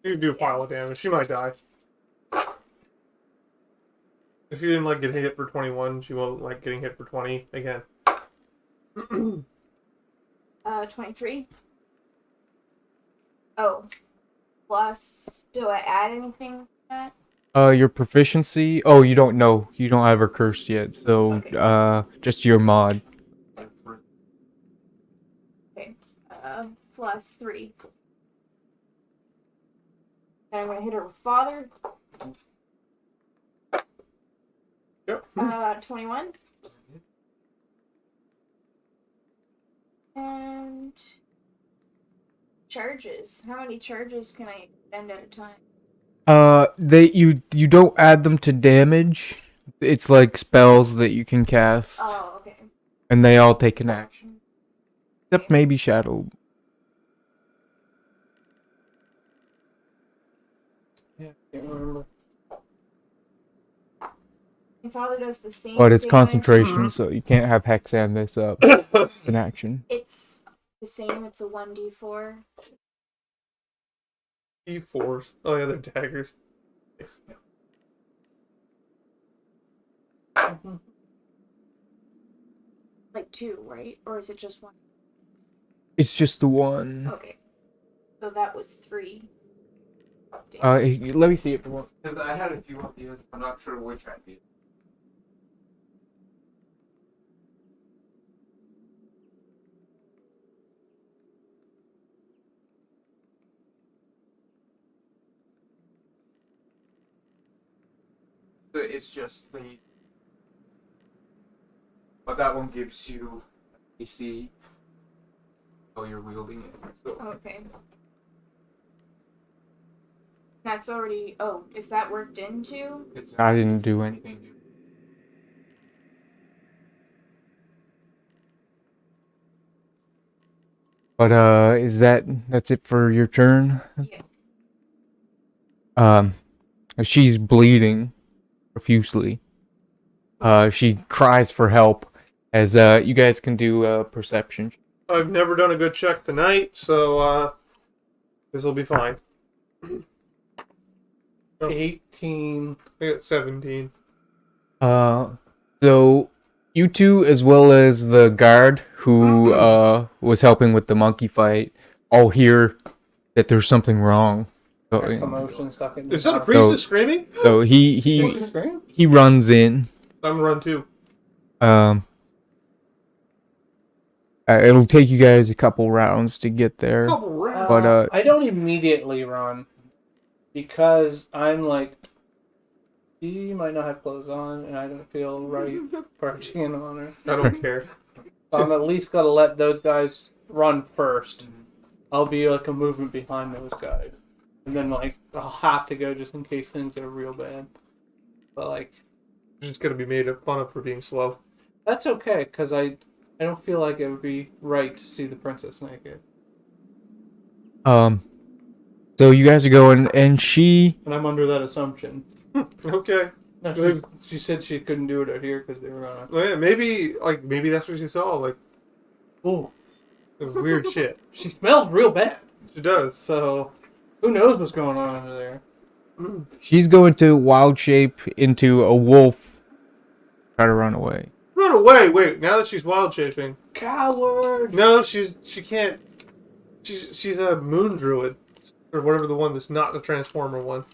You can do a pile of damage. She might die. If she didn't like get hit for 21, she won't like getting hit for 20 again. 23. Oh. Plus, do I add anything to that? Your proficiency? Oh, you don't know. You don't have her cursed yet, so, Okay. just your mod. Okay. Plus 3. And I'm gonna hit her with Father. Yep. 21. And charges. How many charges can I extend at a time? You don't add them to damage. It's like spells that you can cast, Oh, okay. and they all take an action. Except maybe Shadow. Yeah, can't remember. My father does the same. But it's damage. concentration, so you can't have Hexan this up in action. It's the same. It's a 1d4. E4s. Oh yeah, they're daggers. Like 2, right? Or is it just 1? It's just the one. Okay. So that was 3. Let me see it for one. Because I had a few ideas, I'm not sure which idea. It's just the. But that one gives you AC while you're wielding it. So. Okay. That's already. Oh, is that worked into? I didn't do anything. But that's it for your turn? Yeah. She's bleeding profusely. She cries for help. As you guys can do perception. I've never done a good check tonight, so this will be fine. 18. I got 17. So you two, as well as the guard who was helping with the monkey fight, all hear that there's something wrong. So, Commotion stuck in. Is that a priestess screaming? so he runs in. I'm gonna run too. It'll take you guys a couple rounds to get there. But I don't immediately run because I'm like, she might not have clothes on, and I don't feel right barging in on her. I don't care. So I'm at least gotta let those guys run first. I'll be like a movement behind those guys, and then like I'll have to go just in case things are real bad. But like, You're just gonna be made fun of for being slow. that's okay because I don't feel like it would be right to see the princess naked. so you guys are going, and she. And I'm under that assumption. Okay. No, she said she couldn't do it out here because they were gonna. Well, yeah, maybe that's what she saw. Like, Oh, the weird shit. she smells real bad. She does. So, who knows what's going on under there? She's going to wild shape into a wolf. Try to run away. Run away! Wait, now that she's wild shaping. Coward! No, she can't. She's a moon druid, or whatever the one that's not the transformer one.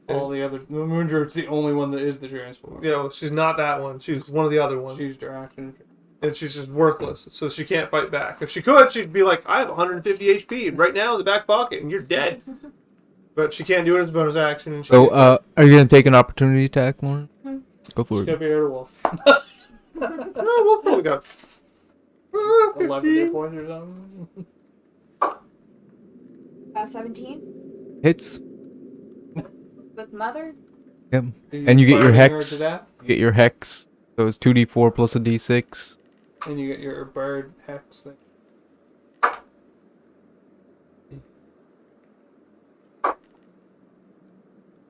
All the Moon Druid's the only one that is the Transformer. Yeah, well, she's not that one. She's one of the other ones. She's Draken. And she's just worthless, so she can't fight back. If she could, she'd be like, I have 150 HP right now in the back pocket, and you're dead. But she can't do it as a bonus action. And So, are you gonna take an opportunity attack, Lauren? Go for She's it. gonna be a wolf. Oh, what we got? 11 hit 15. points or something. 17 Hits. with mother. Yep. And you get your burning her hex. to death, You get your hex. So it's 2d4 plus a d6. and you get your bird hex thing.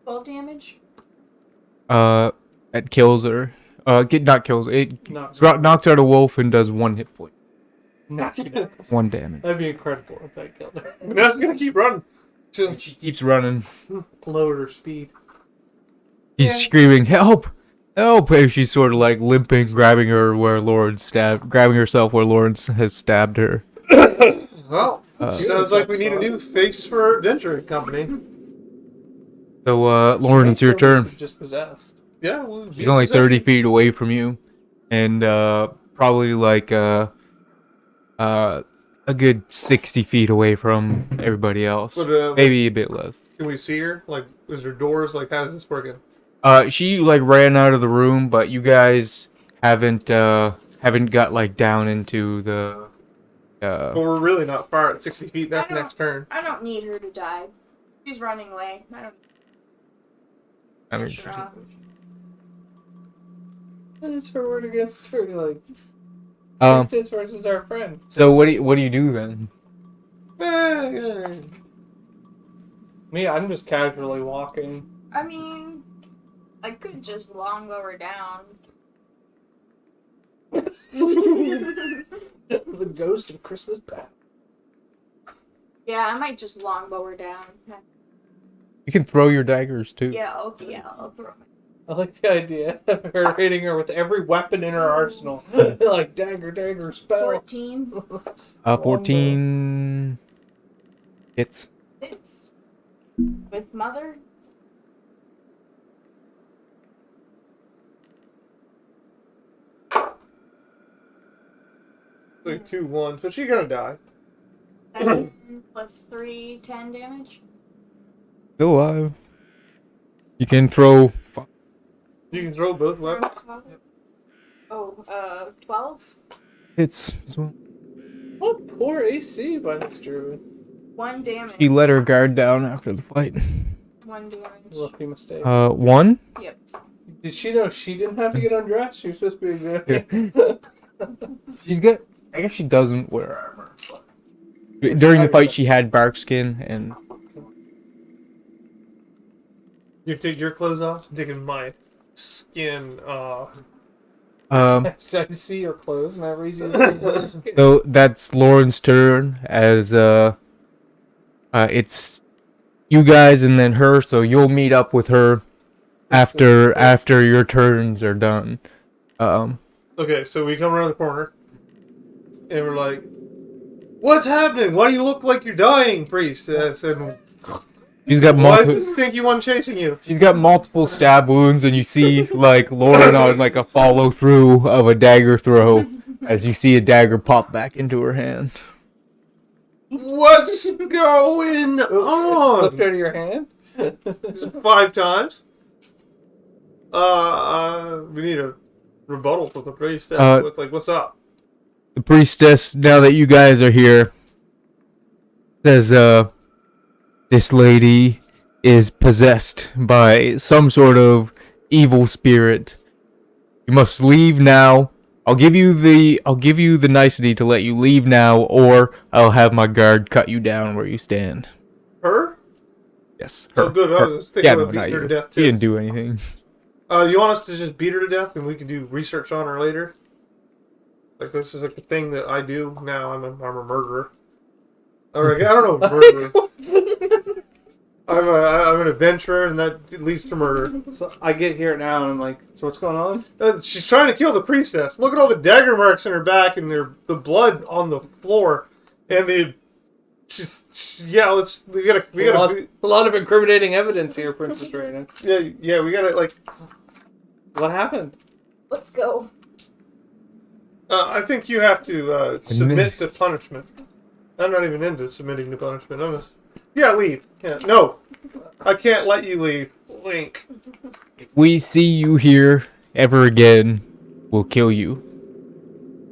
Full damage. It kills her. Not kills. It Not knocks out a wolf and does 1 hit point. Not she does. 1 damage. That'd be incredible if that killed her. Vanessa's gonna keep running. And she keeps running. Lowered her speed. She's screaming, "Help! Help!" And she's sort of like limping, grabbing herself where Lawrence has stabbed her. Well, sounds like we need a new face for our adventuring company. So, Lauren, it's your turn. Just possessed. Yeah, well, She's only 30 feet away from you, and probably like a good 60 feet away from everybody else. But, Maybe a bit less. Can we see her? Like, is there doors? Like, how's this working? She like ran out of the room, but you guys haven't got like down into the But we're really not far at 60 feet. That's I don't- next turn. I don't need her to die. She's running away. I don't I mean, push her off. It's her word against her. Like, um, priestess versus our friend. so what do you do then? Me, I'm just casually walking. I mean, I could just longbow her down. The ghost of Christmas past. Yeah, I might just longbow her down. You can throw your daggers too. Yeah, I'll throw it. I like the idea of her hitting her with every weapon in her arsenal. Like dagger, spell. 14 14 hits. hits. With mother? Like 2 1s, but she's gonna die. 7 plus 3, 10 damage. Still alive. You can throw. You can throw both weapons. Oh, 12? Hits as well. What poor AC by this druid. 1 damage. She let her guard down after the fight. 1 damage. Lucky mistake. 1. Yep. Did she know she didn't have to get undressed? She was supposed to be examining. She's got. I guess she doesn't wear armor. But during the fight, she had bark skin, and You take your clothes off. I'm taking my skin off. So I see your clothes, and I reason clothes. So that's Lauren's turn. As it's you guys and then her. So you'll meet up with her after your turns are done. Okay, so we come around the corner, and we're like, "What's happening? Why do you look like you're dying, priest?" I said, She's got "Why is multiple. the stinky one chasing you?" She's got multiple stab wounds, and you see like Lauren on like a follow through of a dagger throw, as you see a dagger pop back into her hand. What's going Slipped on? out of your hand? 5 times. We need a rebuttal for the priest. What's up? The priestess, now that you guys are here, says, this lady is possessed by some sort of evil spirit. You must leave now. I'll give you the nicety to let you leave now, or I'll have my guard cut you down where you stand. Her? Yes. Oh, good. I was thinking Yeah, about no, beating not her to you. death, She too. didn't do anything. You want us to just beat her to death, and we can do research on her later? Like, this is like a thing that I do now. I'm a murderer. Or, I don't know, murderer. I'm an adventurer, and that leads to murder. So I get here now, and I'm like, so what's going on? She's trying to kill the priestess. Look at all the dagger marks in her back, and the blood on the floor, and we gotta, A lot of incriminating evidence here, Princess Raina. yeah, we gotta like. What happened? Let's go. I think you have to submit to punishment. I'm not even into submitting to punishment. Leave. Yeah, no, I can't let you leave. Link. If we see you here ever again, we'll kill you.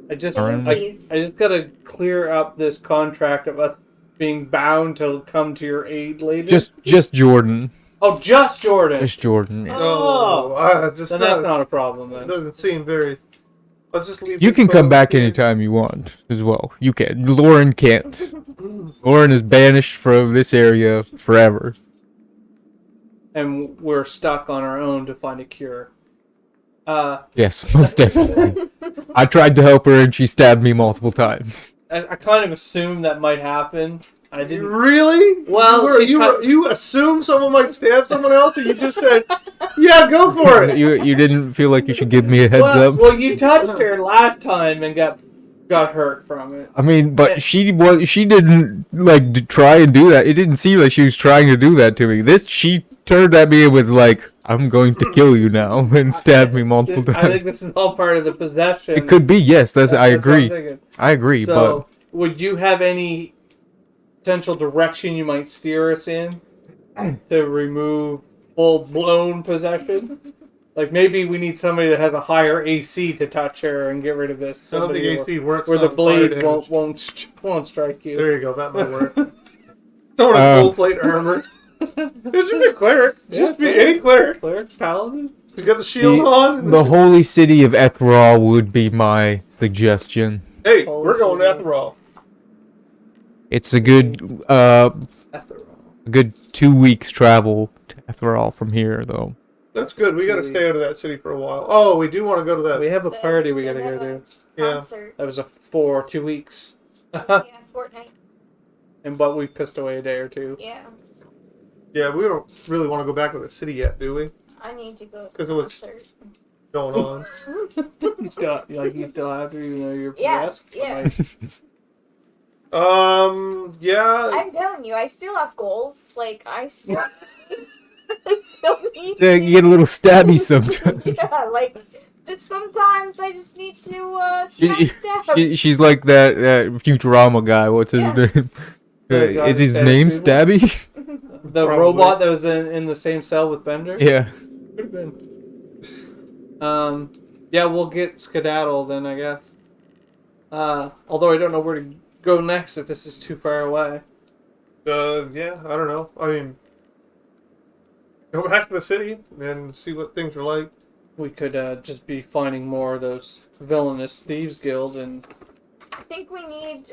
I just Twinsies. gotta clear up this contract of us being bound to come to your aid later. Just Jordan. Oh, just Jordan. Just Jordan. Yeah. Oh. Just Then that's not a problem then. doesn't seem very. I'll just leave. You the can come clothes back here. anytime you want as well. You can. Lauren can't. Lauren is banished from this area forever. And we're stuck on our own to find a cure. Yes, most definitely. I tried to help her and she stabbed me multiple times. I kind of assumed that might happen. I didn't. Really? Well, you assume someone might stab someone else, and you just said, "Yeah, go for it." You didn't feel like you should give me a heads up? Well, you touched her last time and got hurt from it. I mean, but she didn't like try and do that. It didn't seem like she was trying to do that to me. She turned at me and was like, "I'm going to kill you now," and stabbed me multiple I times. think this is all part of the possession. It could be, yes. I That's what I'm agree. thinking. I agree, So, would you have any potential direction you might steer us in to remove full-blown possession? Like maybe we need somebody that has a higher AC to touch her and get rid of this. I don't think Somebody HP works. where the on blades fire damage. won't strike you. There you go. That might work. Throwing a Uh, gold plate armor. It should be a cleric. Yeah, Just be any cleric. Cleric, paladin. You got the shield on. The holy city of Ethrol would be my suggestion. Hey, Holy we're going city. after all. It's a good Ethereal. a good 2 weeks travel to Ethrol from here, though. That's good. We got to stay out of that city for a while. Oh, we do want to go to that. We have a party we They gotta go have to. a Yeah. Concert. That was for 2 weeks. Yeah, Fortnite. And but we've pissed away a day or two. Yeah. Yeah, we don't really want to go back to the city yet, do we? I need to go to 'Cause the it was- concert. Going on. You still you still have to, even though you're Yeah, possessed. yeah. Yeah. I'm telling you, I still have goals. Like, I still, I still need Yeah, you get a little stabby sometimes. Yeah, like, just sometimes I just need to, stab. She's like that Futurama guy. What's his Yeah. name? The guy Is that his stabs name people? Stabby? The Probably. robot that was in the same cell with Bender. Yeah. Could have been. Yeah, we'll get skedaddle then, I guess. Although I don't know where to go next if this is too far away. Yeah, I don't know. I mean, go back to the city and see what things are like. We could just be finding more of those villainous thieves guild and I think we need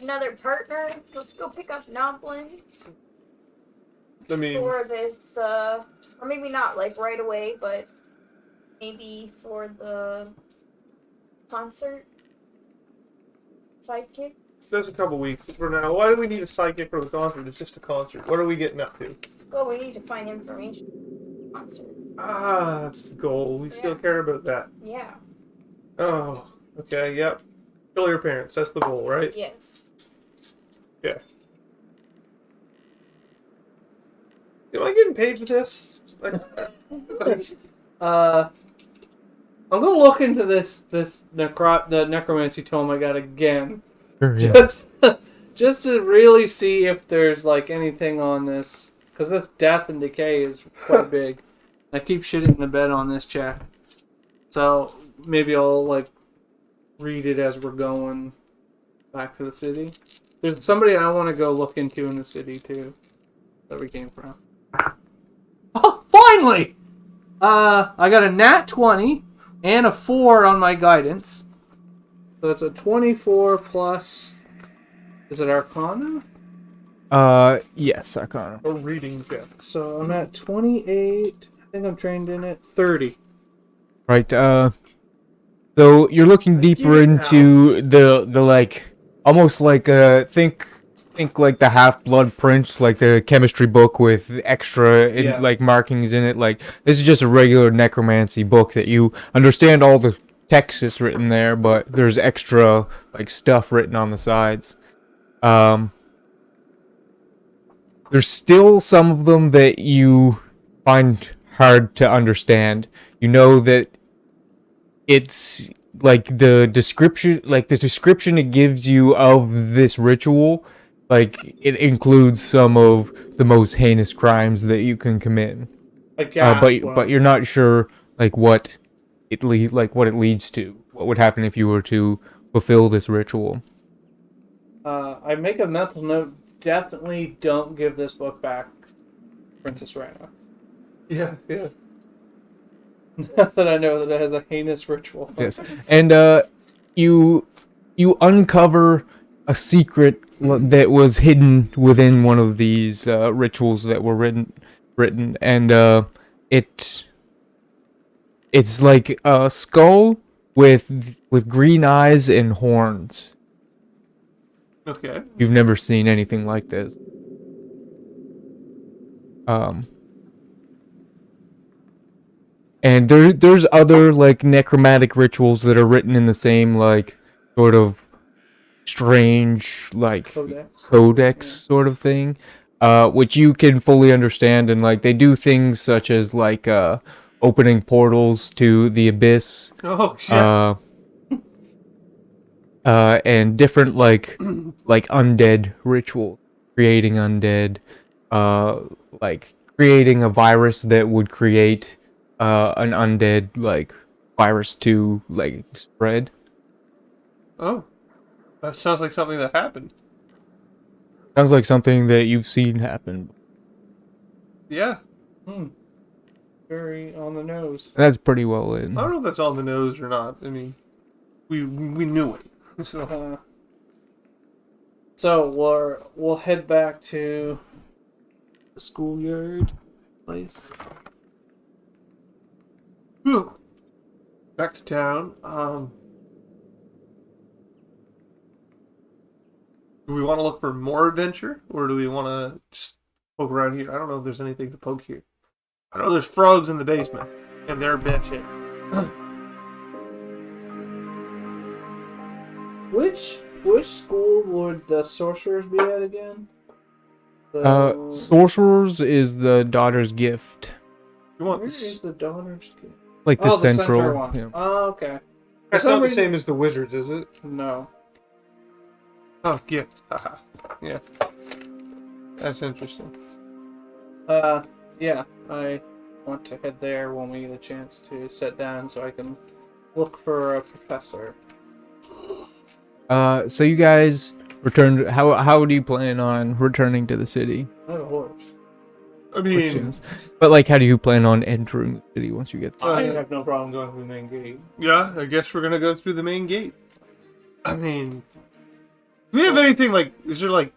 another partner. Let's go pick up Noblin I mean, for this, or maybe not like right away, but maybe for the concert sidekick. there's a couple weeks for now. Why do we need a sidekick for the concert? It's just a concert. What are we getting up to? Well, we need to find information. Concert. Ah, that's the goal. We still Yeah. care about that. Yeah. Oh, okay, yep. Kill your parents. That's the goal, right? Yes. Yeah. Am I getting paid for this? Like, I'm gonna look into the necromancy tome I got again. Sure, yeah. Just to really see if there's like anything on this, because this death and decay is quite big. I keep shitting the bed on this check, so maybe I'll like read it as we're going back to the city. There's somebody I want to go look into in the city too, that we came from. Oh, finally! I got a nat 20 and a 4 on my guidance. So it's a 24 plus. Is it Arcana? Yes, I kind of. a reading check. So I'm at 28. I think I'm trained in it. 30. Right, so you're looking deeper into the like, almost like, think like the Half-Blood Prince, like the chemistry book with extra, Yeah. like, markings in it. Like, this is just a regular necromancy book that you understand all the text that's written there, but there's extra, like, stuff written on the sides. There's still some of them that you find hard to understand. You know that it's like the description it gives you of this ritual, like it includes some of the most heinous crimes that you can commit. But you're not sure like what it leads to. What would happen if you were to fulfill this ritual? I make a mental note. Definitely don't give this book back, Princess Rana. Yeah, yeah. That I know that it has a heinous ritual. Yes, and you uncover a secret that was hidden within one of these rituals that were written, and it's like a skull with green eyes and horns. Okay. You've never seen anything like this. And there's other like necromantic rituals that are written in the same like sort of strange like codex sort of thing, which you can fully understand, and like they do things such as like opening portals to the abyss, Oh, shit. and different like undead ritual, creating undead, like creating a virus that would create an undead like virus to like spread. Oh, that sounds like something that happened. Sounds like something that you've seen happen. Yeah. Very on the nose. That's pretty well in. I don't know if that's on the nose or not. I mean, we knew it. So So we'll head back to the schoolyard place. back to town. Do we want to look for more adventure, or do we want to just poke around here? I don't know if there's anything to poke here. I know there's frogs in the basement, and they're bitching. Which school would the sorcerers be at again? Sorcerers is the daughter's gift, You want Where is the daughter's gift? like the Oh, the central. center one. Yeah. Oh, okay. That's For some not the reason- same as the wizards, is it? No. Oh, gift. Haha. Yeah. That's interesting. Yeah, I want to head there when we get a chance to sit down so I can look for a professor. So you guys returned. How do you plan on returning to the city? I have a horse. I mean, But like, how do you plan on entering the city once you get there? I have no problem going through the main gate. yeah, I guess we're gonna go through the main gate. I mean, do we have anything like, is there like,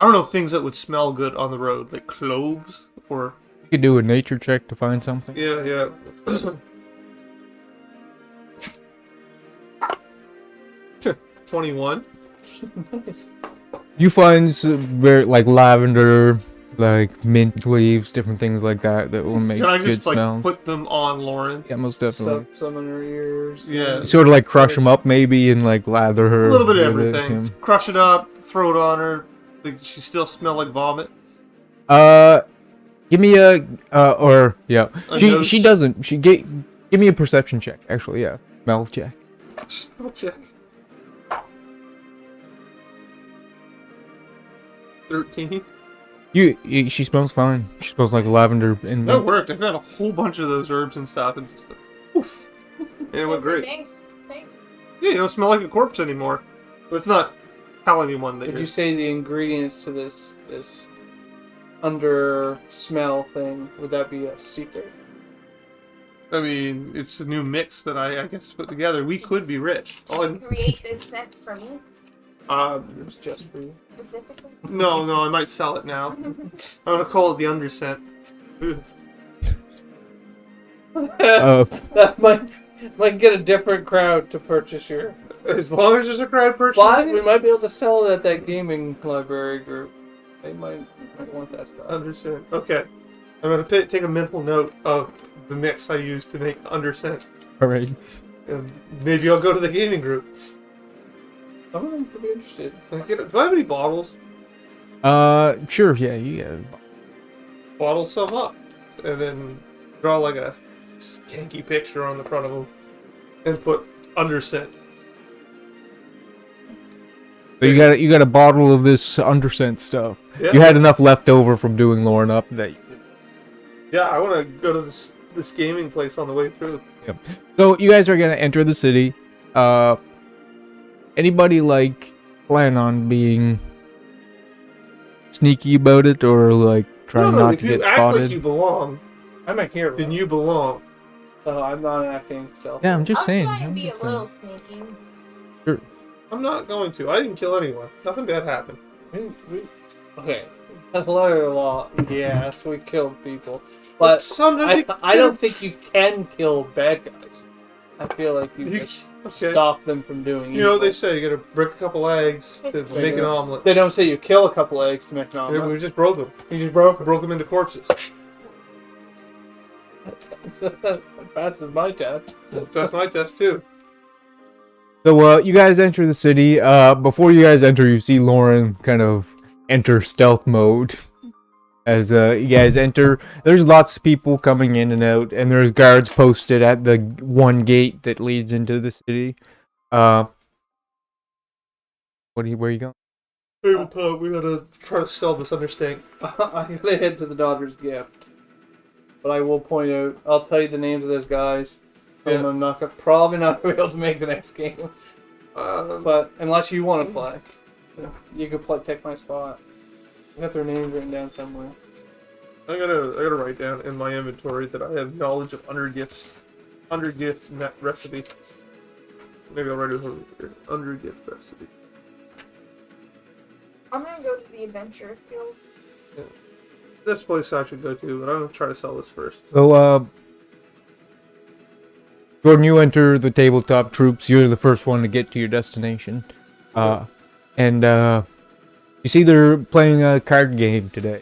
I don't know, things that would smell good on the road, like cloves or... You could do a nature check to find something. Yeah. 21. Nice. You find very like lavender, like mint leaves, different things like that that will make Can I good just like smells. put them on Lauren? Yeah, most definitely. Stuff some in her ears. Yeah. Sort of like crush them up maybe and like lather her. A little bit of with it, everything. yeah. Crush it up, throw it on her. Like, she still smell like vomit. Give me a or yeah. A She nose- doesn't. Give me a perception check. Actually, yeah, smell check. Smell check. 13. She smells fine. She smells like lavender and That mint. worked. I've got a whole bunch of those herbs and stuff, and just oof. And it went Also, great. Thanks. Yeah, you don't smell like a corpse anymore. Let's not tell anyone that Would you're... you say the ingredients to this under smell thing, would that be a secret? I mean, it's a new mix that I guess put together. We could be rich. All Can you create this scent for me It was just for you. specifically? no, I might sell it now. I'm gonna call it the underscent. That might get a different crowd to purchase your. As long as there's a crowd purchase. But we might be able to sell it at that gaming library group. They might want that stuff. Underscent. Okay. I'm gonna take a mental note of the mix I used to make underscent. All right. And maybe I'll go to the gaming group. Some of them could be interested. Do I have any bottles? Sure. Yeah, you got. Bottle some up. And then draw like a skanky picture on the front of them. And put underscent. So you got a bottle of this underscent stuff. Yeah. You had enough left over from doing Lauren up that. Yeah, I want to go to this gaming place on the way through. So you guys are gonna enter the city. Anybody like plan on being sneaky about it or like trying not if to you get act spotted? like you belong, I'm a hero. then you belong. So I'm not acting self. Yeah, I'm just I'll saying. try and I'm be a just saying. little sneaky. I'm not going to. I didn't kill anyone. Nothing bad happened. Okay. As a letter of law, yes, we killed people. But sometimes I don't think you can kill bad guys. I feel like you just okay. stop them from doing You know what evil. they say? You gotta break a couple eggs to make an omelet. They don't say you kill a couple eggs to make an Yeah, omelet. we just broke them. You just broke Broke them into corpses. That passes my test. That's my test too. So you guys enter the city. Before you guys enter, you see Lauren kind of enter stealth mode. As you guys enter, there's lots of people coming in and out, and there's guards posted at the one gate that leads into the city. Where are you going? Hey, we gotta try to sell this understanding. I gotta head to the daughter's gift. but I will point out. I'll tell you the names of those guys. Yeah. I'm probably not gonna be able to make the next game. But unless you want to play, you could take my spot. I got their names written down somewhere. I gotta write down in my inventory that I have knowledge of undergifts net recipe. Maybe I'll write it here. Undergift recipe. I'm gonna go to the Adventurers Guild. Yeah. This place I should go to, but I'm gonna try to sell this first. So, Gordon, you enter the tabletop troops. You're the first one to get to your destination. And you see they're playing a card game today.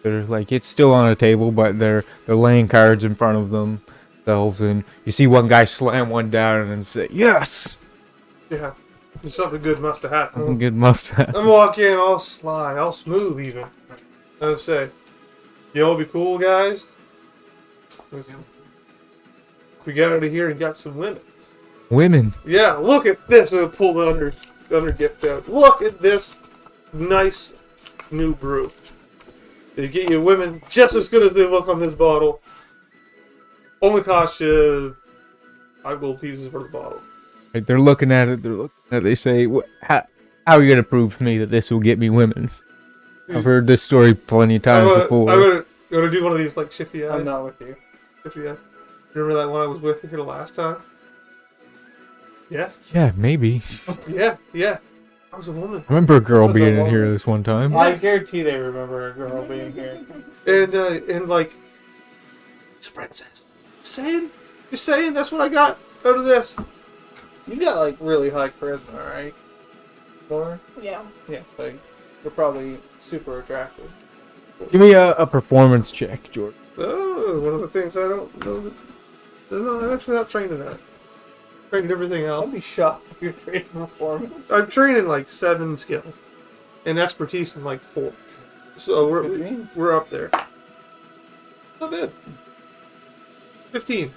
They're like, it's still on a table, but they're laying cards in front of themselves, and you see one guy slam one down and say, "Yes!" Yeah. Something good must have happened. Good mustache. I'm walking all sly, all smooth even. I say, you know what'd be cool, guys? We got out of here and got some women. Women. Yeah, look at this. I'll pull the under gift out. Look at this nice new brew. They get you women just as good as they look on this bottle. Only cost you 5 gold pieces for the bottle. Right, they're looking at it. They say, how are you gonna prove to me that this will get me women? I've heard this story plenty of times before. I'm gonna do one of these like shifty eyes. I'm not with you. Shifty eyes. Remember that one I was with here the last time? Yeah. Yeah, maybe. Yeah. I was a woman. I remember a girl Was a being in woman. here this one time. I guarantee they remember a girl being here. And like, it's a princess. Just saying, that's what I got out of this. You got like really high charisma, right? More? Yeah. Yeah, so you're probably super attractive. Give me a performance check, Jordan. Oh, one of the things I don't know. I'm actually not trained in that. Trained in everything else. I'd be shocked if you're trading performance. I'm trained in like 7 skills, and expertise in like 4. So Good means. we're up there. Not bad. 15.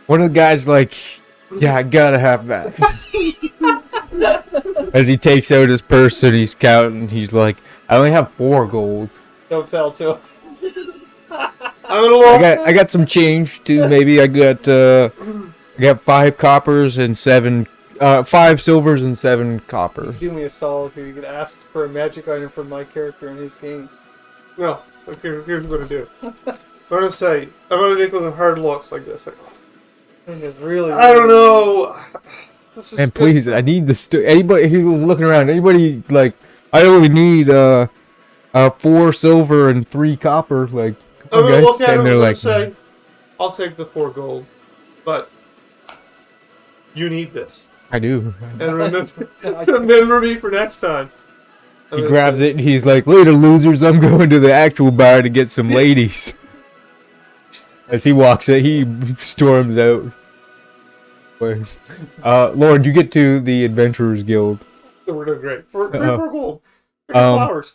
One of the guys like, yeah, I gotta have that. As he takes out his purse and he's counting, he's like, I only have 4 gold. Don't sell to him. I'm gonna walk. I got some change too. Maybe I got 5 coppers and 5 silvers and 7 coppers. Do me a solid here. You could ask for a magic item from my character in his game. No. Okay, here's what I'm gonna do. I'm gonna say, I'm gonna make with hard looks like this. Like, It's really. I don't know. This is And good. please, I need the anybody who was looking around. Anybody like, I only need 4 silver and 3 copper. Like, I'm come on, gonna guys. look at him And they're and like, say, I'll take the 4 gold, but you need this. I do. And remember me for next time. He grabs it and he's like, later losers, I'm going to the actual bar to get some ladies. As he walks it, he storms out. Lord, you get to the Adventurers Guild. We're doing great. For gold. Pick flowers.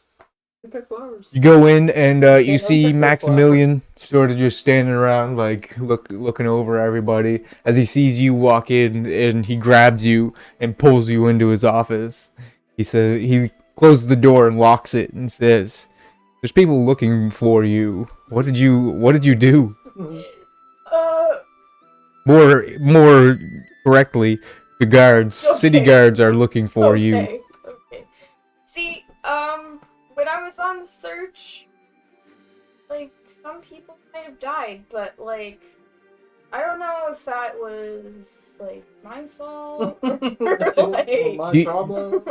Pick flowers. You go in and you Yeah, see pick those Maximilian sort of just standing around, like looking over everybody. As he sees you walk in, and he grabs you and pulls you into his office. He closes the door and locks it and says, "There's people looking for you. What did you do?" More correctly, the guards, city Okay. guards, are looking for you. Okay. See, when I was on the search, like, some people might have died, but, like, I don't know if that was, like, my fault, or, like... My Do you- problem.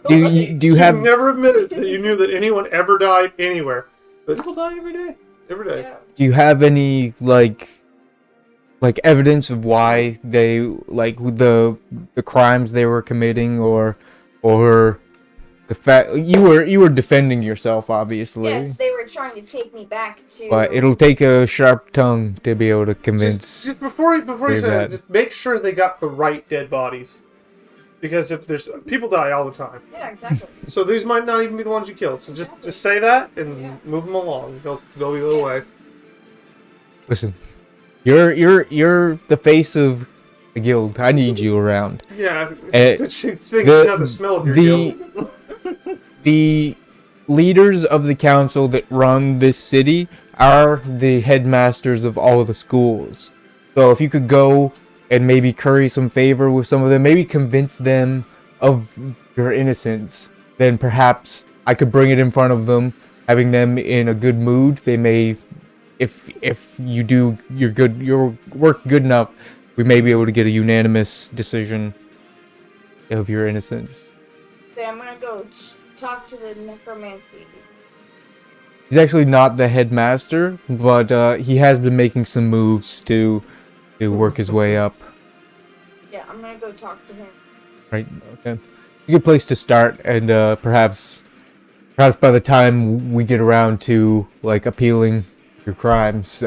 Do you have? never admitted that you knew that anyone ever died anywhere. But People die every day. every day. Yeah. Do you have any like evidence of why they the crimes they were committing, or the fact you were defending yourself, obviously? Yes, they were trying to take me back to... But it'll take a sharp tongue to be able to convince. Just before you Say say that. that, just make sure they got the right dead bodies. Because if there's people die all the time, Yeah, exactly. so these might not even be the ones you killed. So just say that and Yeah. move them along. They'll be the other way. Listen, you're the face of the guild. I need you around. Yeah, Eh, think you know the smell of your guild. the leaders of the council that run this city are the headmasters of all of the schools. So if you could go and maybe curry some favor with some of them, maybe convince them of your innocence, then perhaps I could bring it in front of them, having them in a good mood. They may, if you do your work good enough, we may be able to get a unanimous decision of your innocence. Okay, I'm gonna go talk to the necromancy. He's actually not the headmaster, but he has been making some moves to work his way up. Yeah, I'm gonna go talk to him. Right. Okay. A good place to start, and perhaps by the time we get around to like appealing your crimes,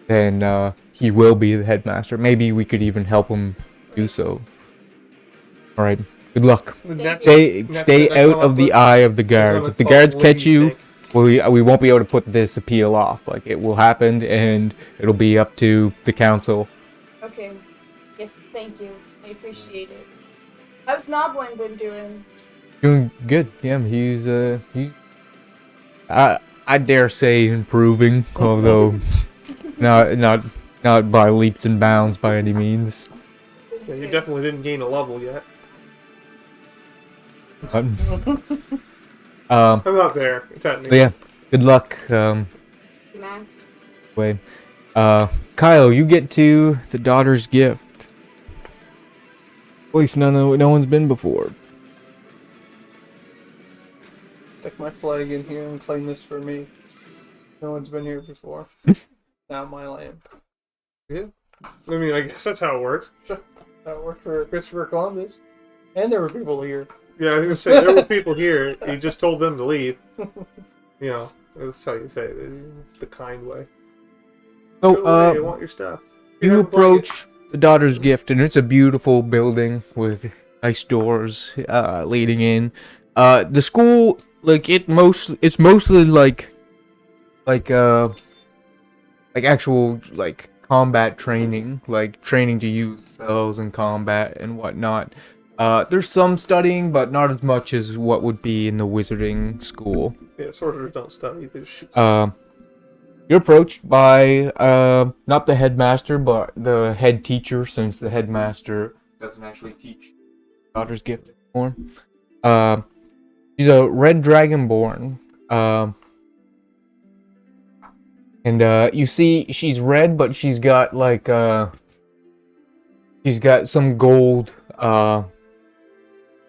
then he will be the headmaster. Maybe we could even help him do so. All right. Good luck. Stay out of the eye of the guards. If the guards catch you, we won't be able to put this appeal off. Like, it will happen, and it'll be up to the council. Okay. Yes, thank you. I appreciate it. How's Noblin been doing? Doing good. Yeah, he's I dare say improving, although not by leaps and bounds by any means. Yeah, you definitely didn't gain a level yet. Um, I'm not there, technically. So yeah, good luck. Max. Way, Kyle, you get to the daughter's gift. At least no one's been before. Stick my flag in here and claim this for me. No one's been here before. Not my land. Yeah. I mean, I guess that's how it works. That worked for Christopher Columbus. And there were people here. Yeah, I was gonna say, there were people here. He just told them to leave. You know, that's how you say it. It's the kind way. So, Go away, I want your stuff. you approach the daughter's gift, and it's a beautiful building with nice doors leading in. The school, like it's mostly like actual like combat training, like training to use spells in combat and whatnot. There's some studying, but not as much as what would be in the wizarding school. Yeah, sorcerers don't study, they just shoot. You're approached by not the headmaster, but the head teacher, since the headmaster doesn't actually teach daughter's gift anymore. She's a red dragonborn. And you see she's red, but she's got like she's got some gold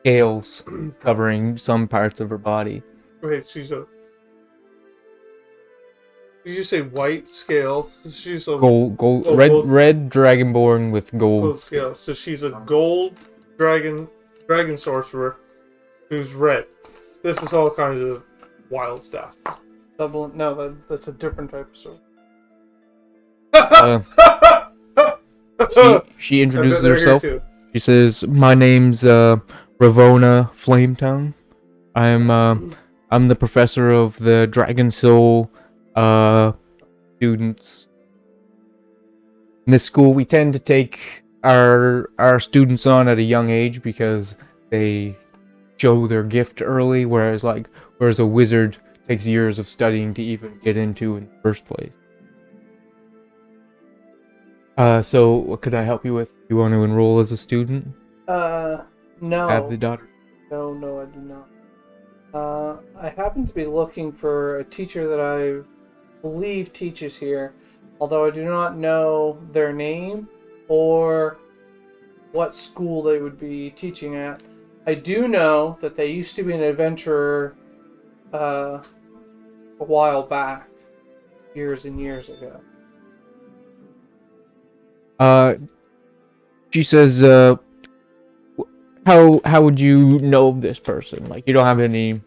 scales covering some parts of her body. Wait, she's a... Did you say white scales? She's a Gold, oh, red dragonborn with gold scales. So she's a gold dragon sorcerer who's red. This is all kinds of wild stuff. That's a different type of sword. She introduces herself. She says, "My name's Ravona Flametongue. I'm the professor of the Dragon Soul students. In this school, we tend to take our students on at a young age because they show their gift early, whereas a wizard takes years of studying to even get into in the first place. So what could I help you with? You want to enroll as a student? No. Have the daughter? No, I do not. I happen to be looking for a teacher that I believe teaches here, although I do not know their name or what school they would be teaching at. I do know that they used to be an adventurer a while back, years and years ago. She says, how would you know of this person? Like, you don't have any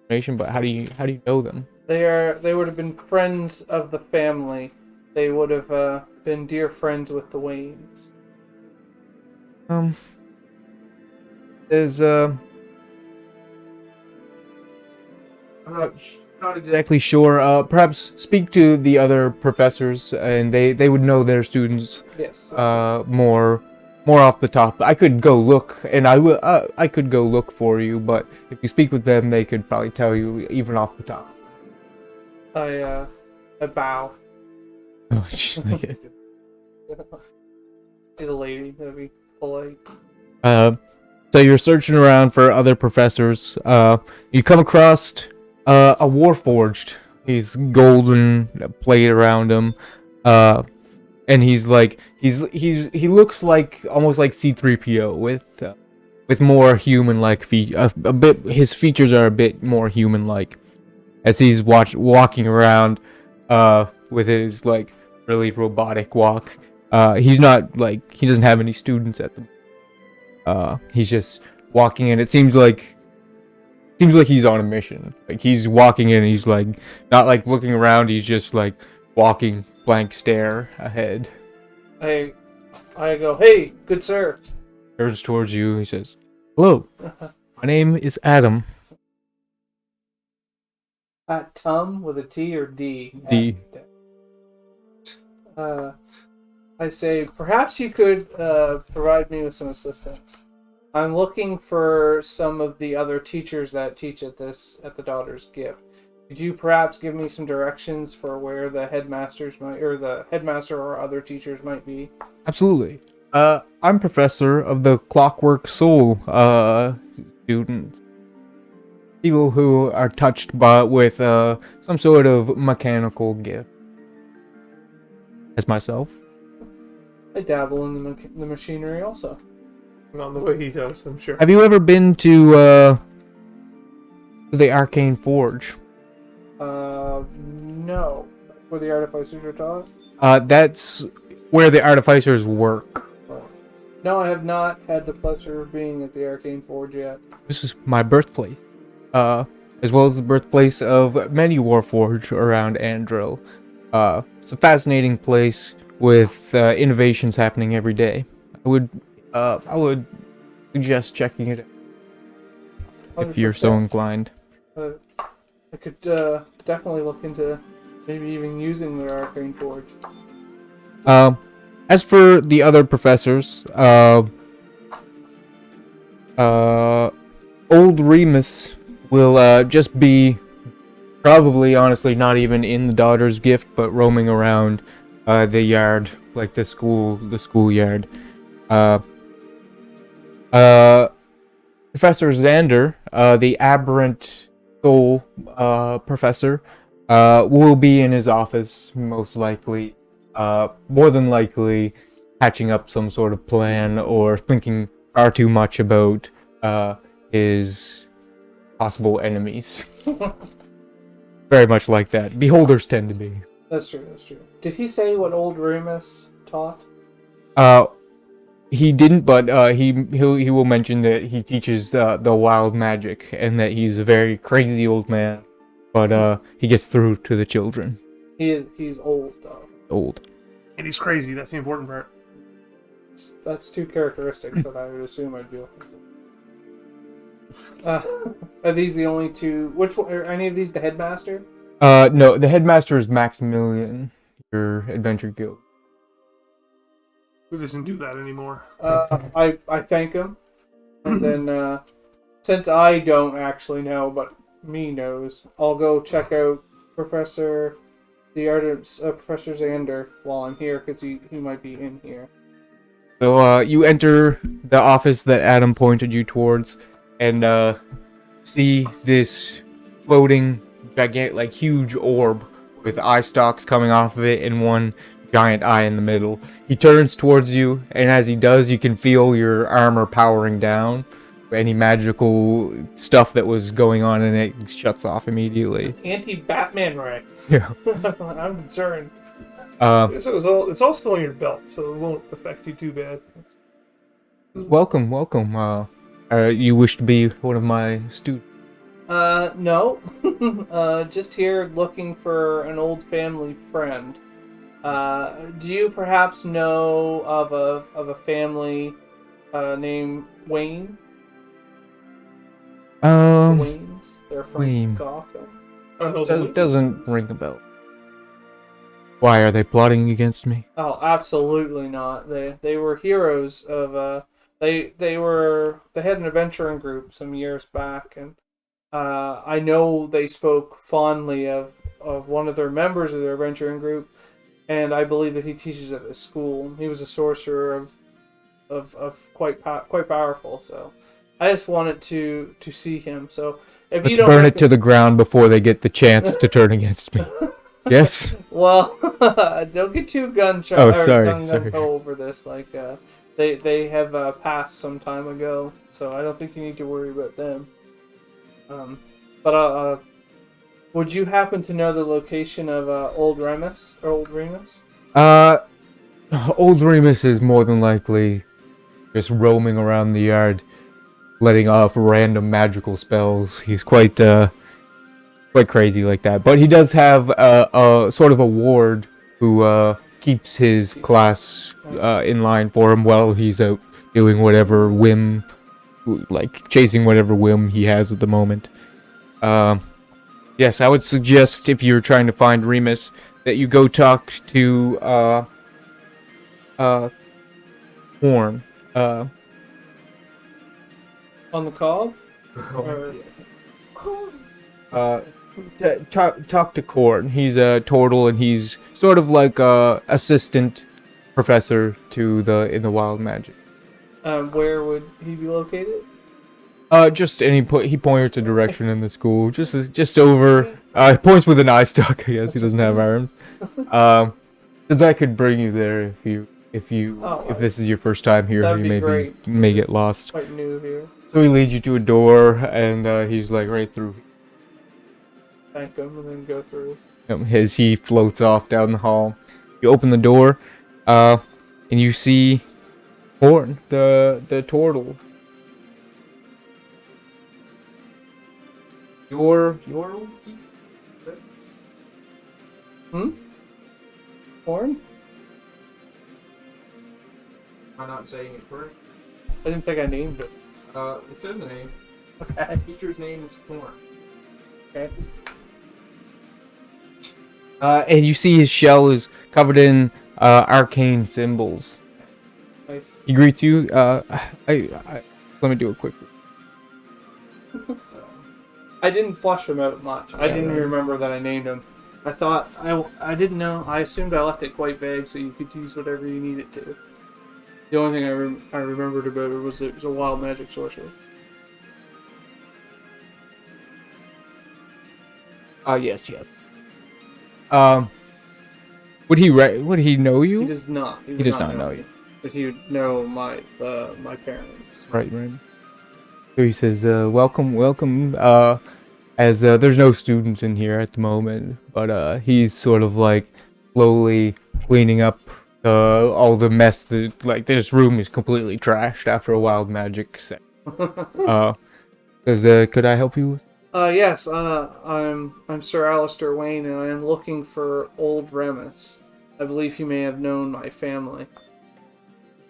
information, but how do you know them? They would have been friends of the family. They would have been dear friends with the Waynes. I'm not exactly sure. Perhaps speak to the other professors, and they would know their students Yes. more more off the top. I could go look, and I will. I could go look for you, but if you speak with them, they could probably tell you even off the top. I bow. Oh, she's like it. She's a lady. That'd be polite. So you're searching around for other professors. You come across a Warforged. He's golden plate around him. And he's like he looks like almost like C-3PO with more human-like a bit. His features are a bit more human-like as he's walking around with his like really robotic walk. He's not like he doesn't have any students at the. He's just walking in. It seems like he's on a mission. Like he's walking in and he's like not like looking around, he's just like walking blank stare ahead. I go, hey, good sir. Turns towards you, he says, "Hello. My name is Adam." At Tum with a T or D? D. I say, perhaps you could provide me with some assistance. I'm looking for some of the other teachers that teach at the Daughter's Gift. Could you perhaps give me some directions for where the headmaster or other teachers might be? Absolutely. I'm professor of the Clockwork Soul students. People who are touched with some sort of mechanical gift. As myself. I dabble in the machinery also. Not the way he does, I'm sure. Have you ever been to the Arcane Forge? No. Where the artificers are taught? That's where the artificers work. No, I have not had the pleasure of being at the Arcane Forge yet. This is my birthplace. As well as the birthplace of many Warforged around Andril. It's a fascinating place with innovations happening every day. I would suggest checking it out if you're so inclined. I could definitely look into maybe even using their Arcane Forge. As for the other professors, old Remus will just be probably, honestly, not even in the Daughter's Gift, but roaming around the yard, like the schoolyard. Professor Xander, the aberrant soul professor, will be in his office, most likely. More than likely, hatching up some sort of plan or thinking far too much about his possible enemies. Very much like that. Beholders tend to be. That's true. Did he say what old Remus taught? He didn't, but he will mention that he teaches the wild magic and that he's a very crazy old man, but he gets through to the children. He's old though. Old. And he's crazy, that's the important part. That's two characteristics that I would assume I'd be looking for. Are these the only two? Which one? Are any of these the headmaster? No, the headmaster is Maximilian, your adventure guild. Who doesn't do that anymore? I thank him, and then since I don't actually know, but me knows, I'll go check out Professor Xander while I'm here, because he might be in here. So you enter the office that Adam pointed you towards, and see this floating, gigantic, like huge orb with eye stalks coming off of it and one giant eye in the middle. He turns towards you, and as he does, you can feel your armor powering down. Any magical stuff that was going on in it shuts off immediately. Anti-Batman ray. Yeah. I'm concerned. It's all still in your belt, so it won't affect you too bad. Welcome. You wish to be one of my students? No. Just here looking for an old family friend. Do you perhaps know of a family named Wayne? Waynes? They're from Wayne. Gotham. Doesn't ring a bell. Why are they plotting against me? Oh, absolutely not. They were heroes of they had an adventuring group some years back, and I know they spoke fondly of one of their members of their adventuring group, and I believe that he teaches at this school. He was a sorcerer of quite powerful. So I just wanted to see him. So if Let's you don't burn it to the ground before they get the chance to turn against me. Yes? well, don't get too gun-shy Oh, or sorry, gun-ho over this. Like they have passed some time ago, so I don't think you need to worry about them. But would you happen to know the location of Old Remus or Old Remus? Old Remus is more than likely just roaming around the yard, letting off random magical spells. He's quite crazy like that. But he does have a sort of a ward who keeps his class in line for him while he's out doing whatever whim, like chasing whatever whim he has at the moment. Yes, I would suggest if you're trying to find Remus that you go talk to Horn. On the cob? It's cool. Talk to Corn. He's a turtle, and he's sort of like a assistant professor to in the wild magic. Where would he be located? Just and he points a direction in the school, just over. He points with an eye stalk. I guess he doesn't have arms. Because I could bring you there if this is your first time here. That'd You be may great. may get lost. Quite new here. So he leads you to a door, and he's like right through. Thank him and then go through. As he floats off down the hall, you open the door, and you see Horn, the turtle. Your Horn? I'm not saying it correct. I didn't think I named it. It's in the name. Okay. Teacher's name is Horn. Okay. And you see his shell is covered in arcane symbols. Nice. He greets you. Let me do a quick. I didn't flush him out much. I didn't remember that I named him. I thought I didn't know. I assumed I left it quite vague, so you could use whatever you needed to. The only thing I remembered about it was a wild magic sorcerer. Yes. Would he know you? He does not. He does not know you. But he would know my parents. Right. So he says, welcome. As there's no students in here at the moment, but he's sort of like slowly cleaning up all the mess that, like, this room is completely trashed after a wild magic set. Could I help you with? Yes. I'm Sir Alistair Wayne, and I am looking for Old Remus. I believe he may have known my family.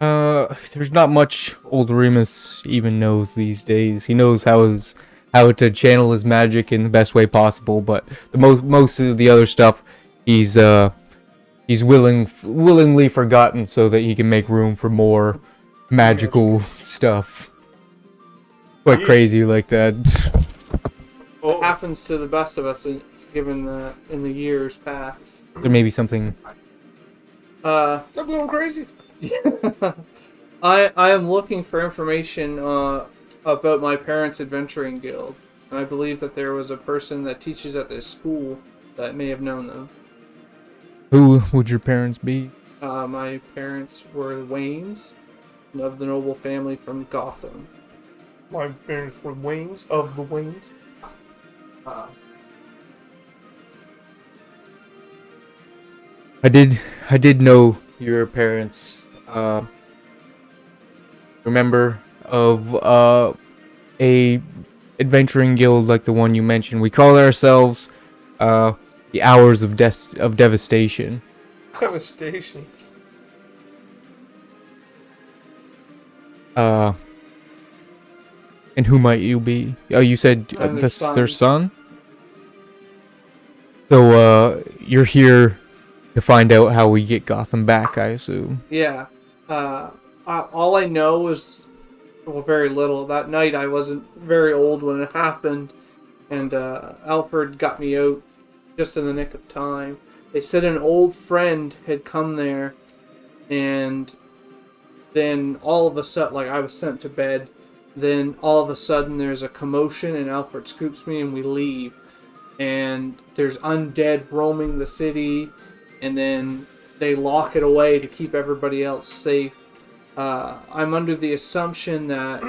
There's not much old Remus even knows these days. He knows how to channel his magic in the best way possible, but most of the other stuff he's willingly forgotten so that he can make room for more magical stuff. Quite crazy like that. It happens to the best of us, given in the years past. There may be something. I'm going crazy. I am looking for information about my parents' adventuring guild, and I believe that there was a person that teaches at this school that may have known them. Who would your parents be? My parents were Waynes, of the noble family from Gotham. My parents were Waynes of the Waynes. I did know your parents. Remember of a adventuring guild like the one you mentioned. We call ourselves the Hours of Devastation. Devastation. And who might you be? Oh, you said that's their son? So, you're here to find out how we get Gotham back, I assume. Yeah. All I know is, well, very little. That night I wasn't very old when it happened, and Alfred got me out just in the nick of time. They said an old friend had come there, and then all of a sudden, like, I was sent to bed. Then all of a sudden there's a commotion, and Alfred scoops me and we leave. And there's undead roaming the city, and then they lock it away to keep everybody else safe. I'm under the assumption that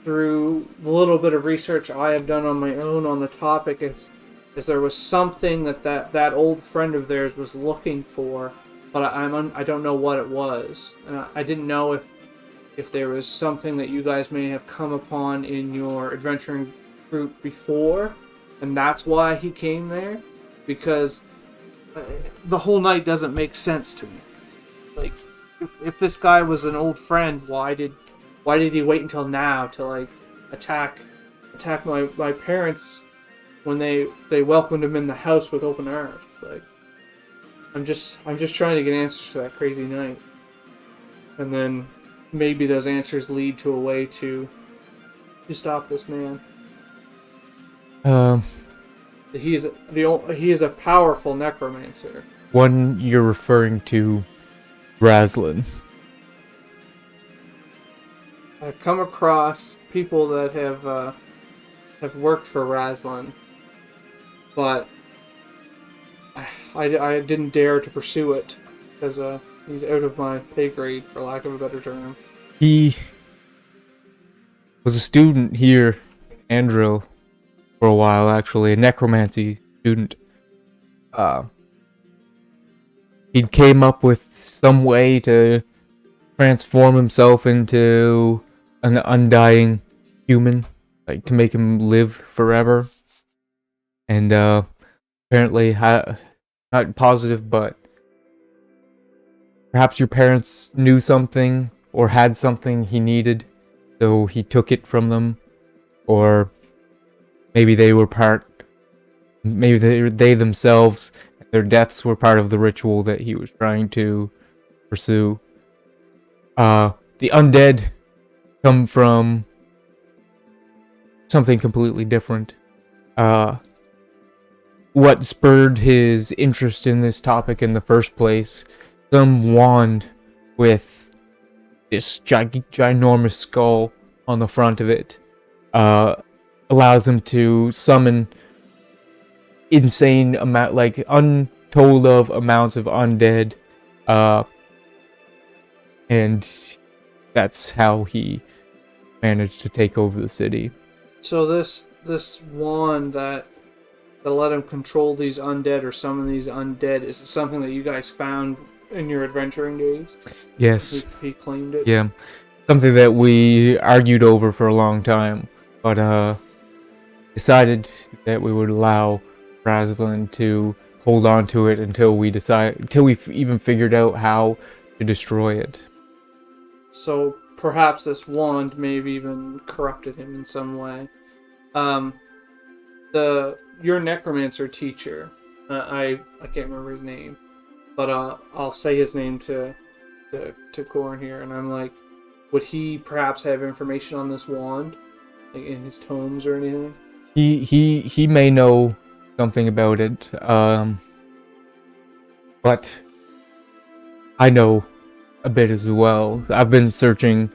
through the little bit of research I have done on my own on the topic is there was something that old friend of theirs was looking for, but I don't know what it was. I didn't know if there was something that you guys may have come upon in your adventuring group before, and that's why he came there, because the whole night doesn't make sense to me. Like, if this guy was an old friend, why did he wait until now to, like, attack my parents when they welcomed him in the house with open arms? Like, I'm just trying to get answers to that crazy night, and then maybe those answers lead to a way to stop this man. He is a powerful necromancer. One you're referring to, Raslin. I've come across people that have worked for Raslin, but I didn't dare to pursue it because he's out of my pay grade, for lack of a better term. He was a student here in Andril for a while, actually, a necromancy student. He came up with some way to transform himself into an undying human, like to make him live forever. And apparently, not positive, but perhaps your parents knew something or had something he needed, so he took it from them, or maybe they were maybe they themselves, their deaths were part of the ritual that he was trying to pursue. The undead come from something completely different. What spurred his interest in this topic in the first place, some wand with this ginormous skull on the front of it, allows him to summon insane amount, like untold of amounts of undead, and that's how he managed to take over the city. So this wand that let him control these undead or summon these undead, is it something that you guys found in your adventuring days? Yes. He claimed it? Yeah. Something that we argued over for a long time, but decided that we would allow Raslin to hold on to it until we even figured out how to destroy it. So perhaps this wand may have even corrupted him in some way. Your necromancer teacher, I can't remember his name, but I'll say his name to Corn here, and I'm like, would he perhaps have information on this wand, like in his tomes or anything? He may know something about it, but I know a bit as well. I've been searching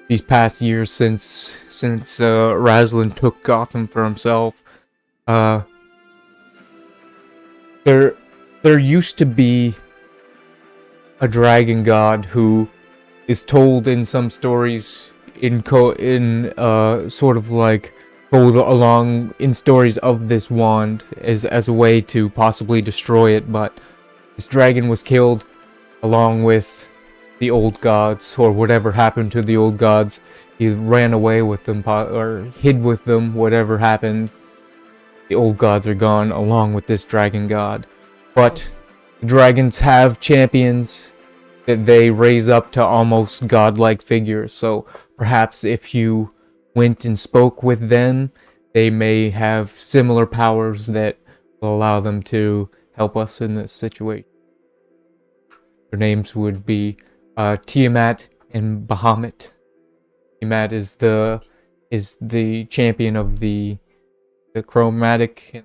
these past years since Raslin took Gotham for himself. There used to be a dragon god who is told in some stories sort of like told along in stories of this wand as a way to possibly destroy it, but this dragon was killed along with the old gods, or whatever happened to the old gods. He ran away with them, or hid with them, whatever happened. The old gods are gone along with this dragon god. But dragons have champions that they raise up to almost godlike figures, so perhaps if you went and spoke with them, they may have similar powers that will allow them to help us in this situation. Their names would be Tiamat and Bahamut. Tiamat is the champion of the chromatic.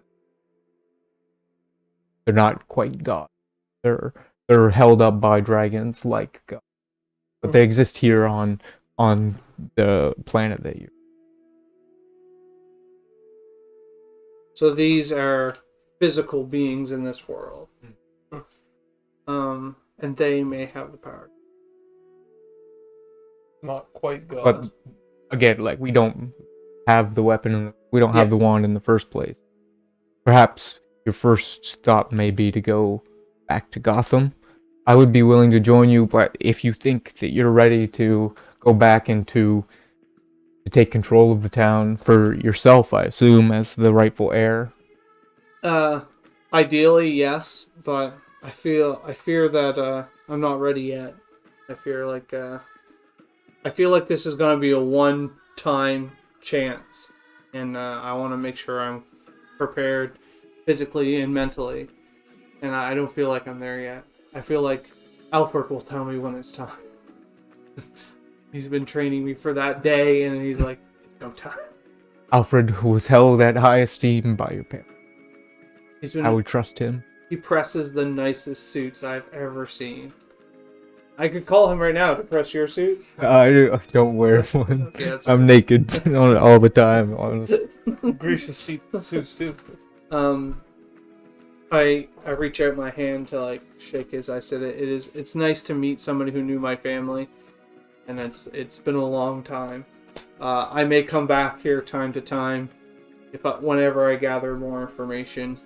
They're not quite gods. They're held up by dragons like gods. But they exist here on the planet that you're. So these are physical beings in this world. And they may have the power. Not quite God. But again, like, we don't have the weapon and we don't have the Yes. wand in the first place. Perhaps your first stop may be to go back to Gotham. I would be willing to join you, but if you think that you're ready to go back and to take control of the town for yourself, I assume, as the rightful heir. Ideally, yes, but I fear that I'm not ready yet. I feel like this is going to be a one-time chance, and I want to make sure I'm prepared physically and mentally. And I don't feel like I'm there yet. I feel like Alfred will tell me when it's time. He's been training me for that day, and he's like, "It's no time." Alfred was held at high esteem by your parents. He's been. I would trust him. He presses the nicest suits I've ever seen. I could call him right now to press your suit. I don't wear one. Okay, that's I'm naked all the time. Grease's suits too. I reach out my hand to like shake his. I said it's nice to meet somebody who knew my family, and it's been a long time. I may come back here time to time, whenever I gather more information.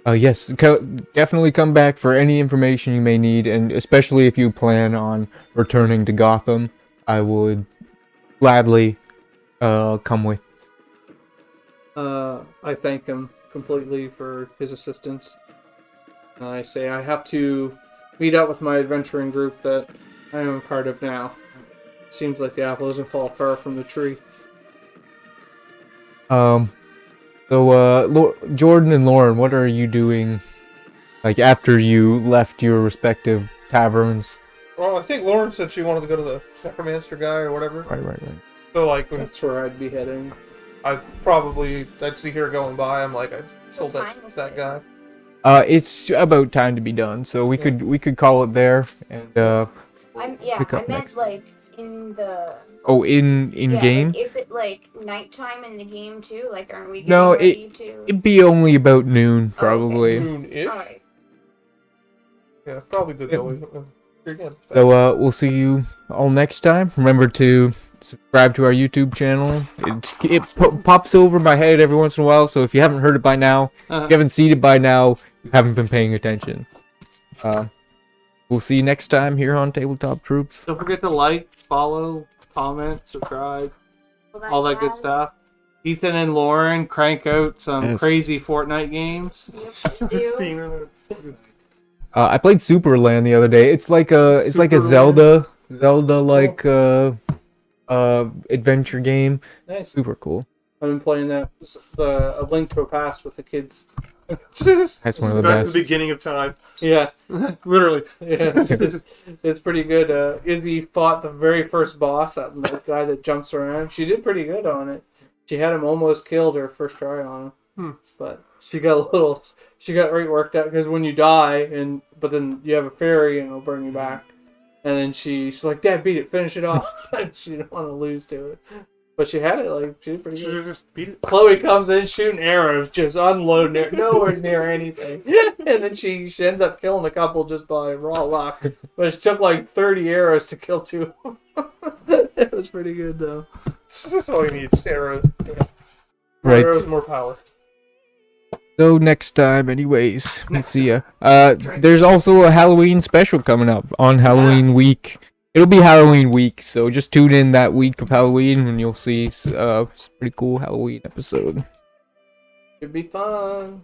Yes, definitely come back for any information you may need, and especially if you plan on returning to Gotham, I would gladly come with. I thank him completely for his assistance. And I say I have to meet up with my adventuring group that I am a part of now. It seems like the apple doesn't fall far from the tree. So, Jordan and Lauren, what are you doing, like, after you left your respective taverns? Well, I think Lauren said she wanted to go to the necromancer guy or whatever. Right. So, like, That's where I'd be heading. I'd see her going by. I'm like, I sold time is that it? guy. It's about time to be done, so we could call it there, and pick I up meant next. like in the in game. Like, is it like nighttime in the game too? Like, aren't we getting No, ready to? It'd be only about noon, probably. Noon-ish. Alright. Yeah, probably good Yep. though. Here again. So we'll see you all next time. Remember to subscribe to our YouTube channel. It pops over my head every once in a while, so if you haven't heard it by now, if you haven't seen it by now, you haven't been paying attention. We'll see you next time here on Tabletop Troops. Don't forget to like, follow, comment, subscribe, all that good stuff. Ethan and Lauren crank out some crazy Fortnite games. Do. I played Superland the other day. It's like a Zelda like adventure game. Nice. Super cool. I've been playing that. A Link to a Past with the kids. That's one of the Back at best. the beginning of time. Yeah, Literally. yeah, it's pretty good. Izzy fought the very first boss, that guy that jumps around. She did pretty good on it. She had him almost killed her first try on him, but she got right worked out because when you die but then you have a fairy and it'll bring you back, and then she's like, "Dad, beat it, finish it off." She didn't want to lose to it, but she had it. Like, she did pretty Should good. have just beat it. Chloe comes in shooting arrows, just unloading it, nowhere near anything. And then she ends up killing a couple just by raw luck. But it took like 30 arrows to kill two. It was pretty good though. That's all you need. Just arrows. More Right. arrows, more power. So next time, anyways, we'll see ya. There's also a Halloween special coming up on Halloween week. It'll be Halloween week, so just tune in that week of Halloween and you'll see a pretty cool Halloween episode. Should be fun.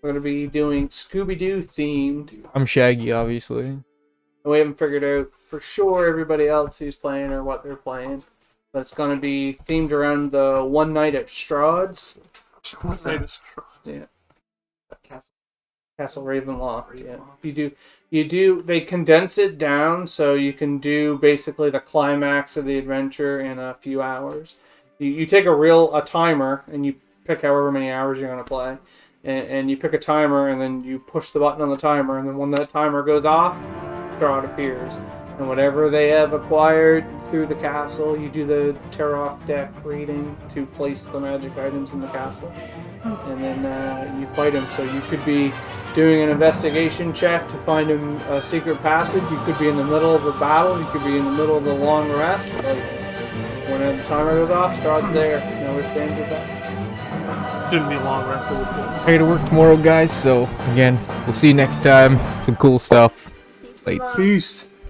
We're gonna be doing Scooby-Doo themed. I'm Shaggy, obviously. And we haven't figured out for sure everybody else who's playing or what they're playing. But it's gonna be themed around the One Night at Strahd's. One night is Yeah. Castle Ravenloft. Yeah, you do. They condense it down so you can do basically the climax of the adventure in a few hours. You take a timer and you pick however many hours you're going to play, and you pick a timer and then you push the button on the timer, and then when that timer goes off, Strahd appears. And whatever they have acquired through the castle, you do the Tarok deck reading to place the magic items in the castle. And then you fight him. So you could be doing an investigation check to find him a secret passage. You could be in the middle of a battle. You could be in the middle of a long rest. Like, when the timer goes off, Strahd's there. No ifs, ands, or buts. Shouldn't be a long rest. It was good. I gotta work tomorrow, guys. So again, we'll see you next time. Some cool stuff. Peace Late. and love. Peace.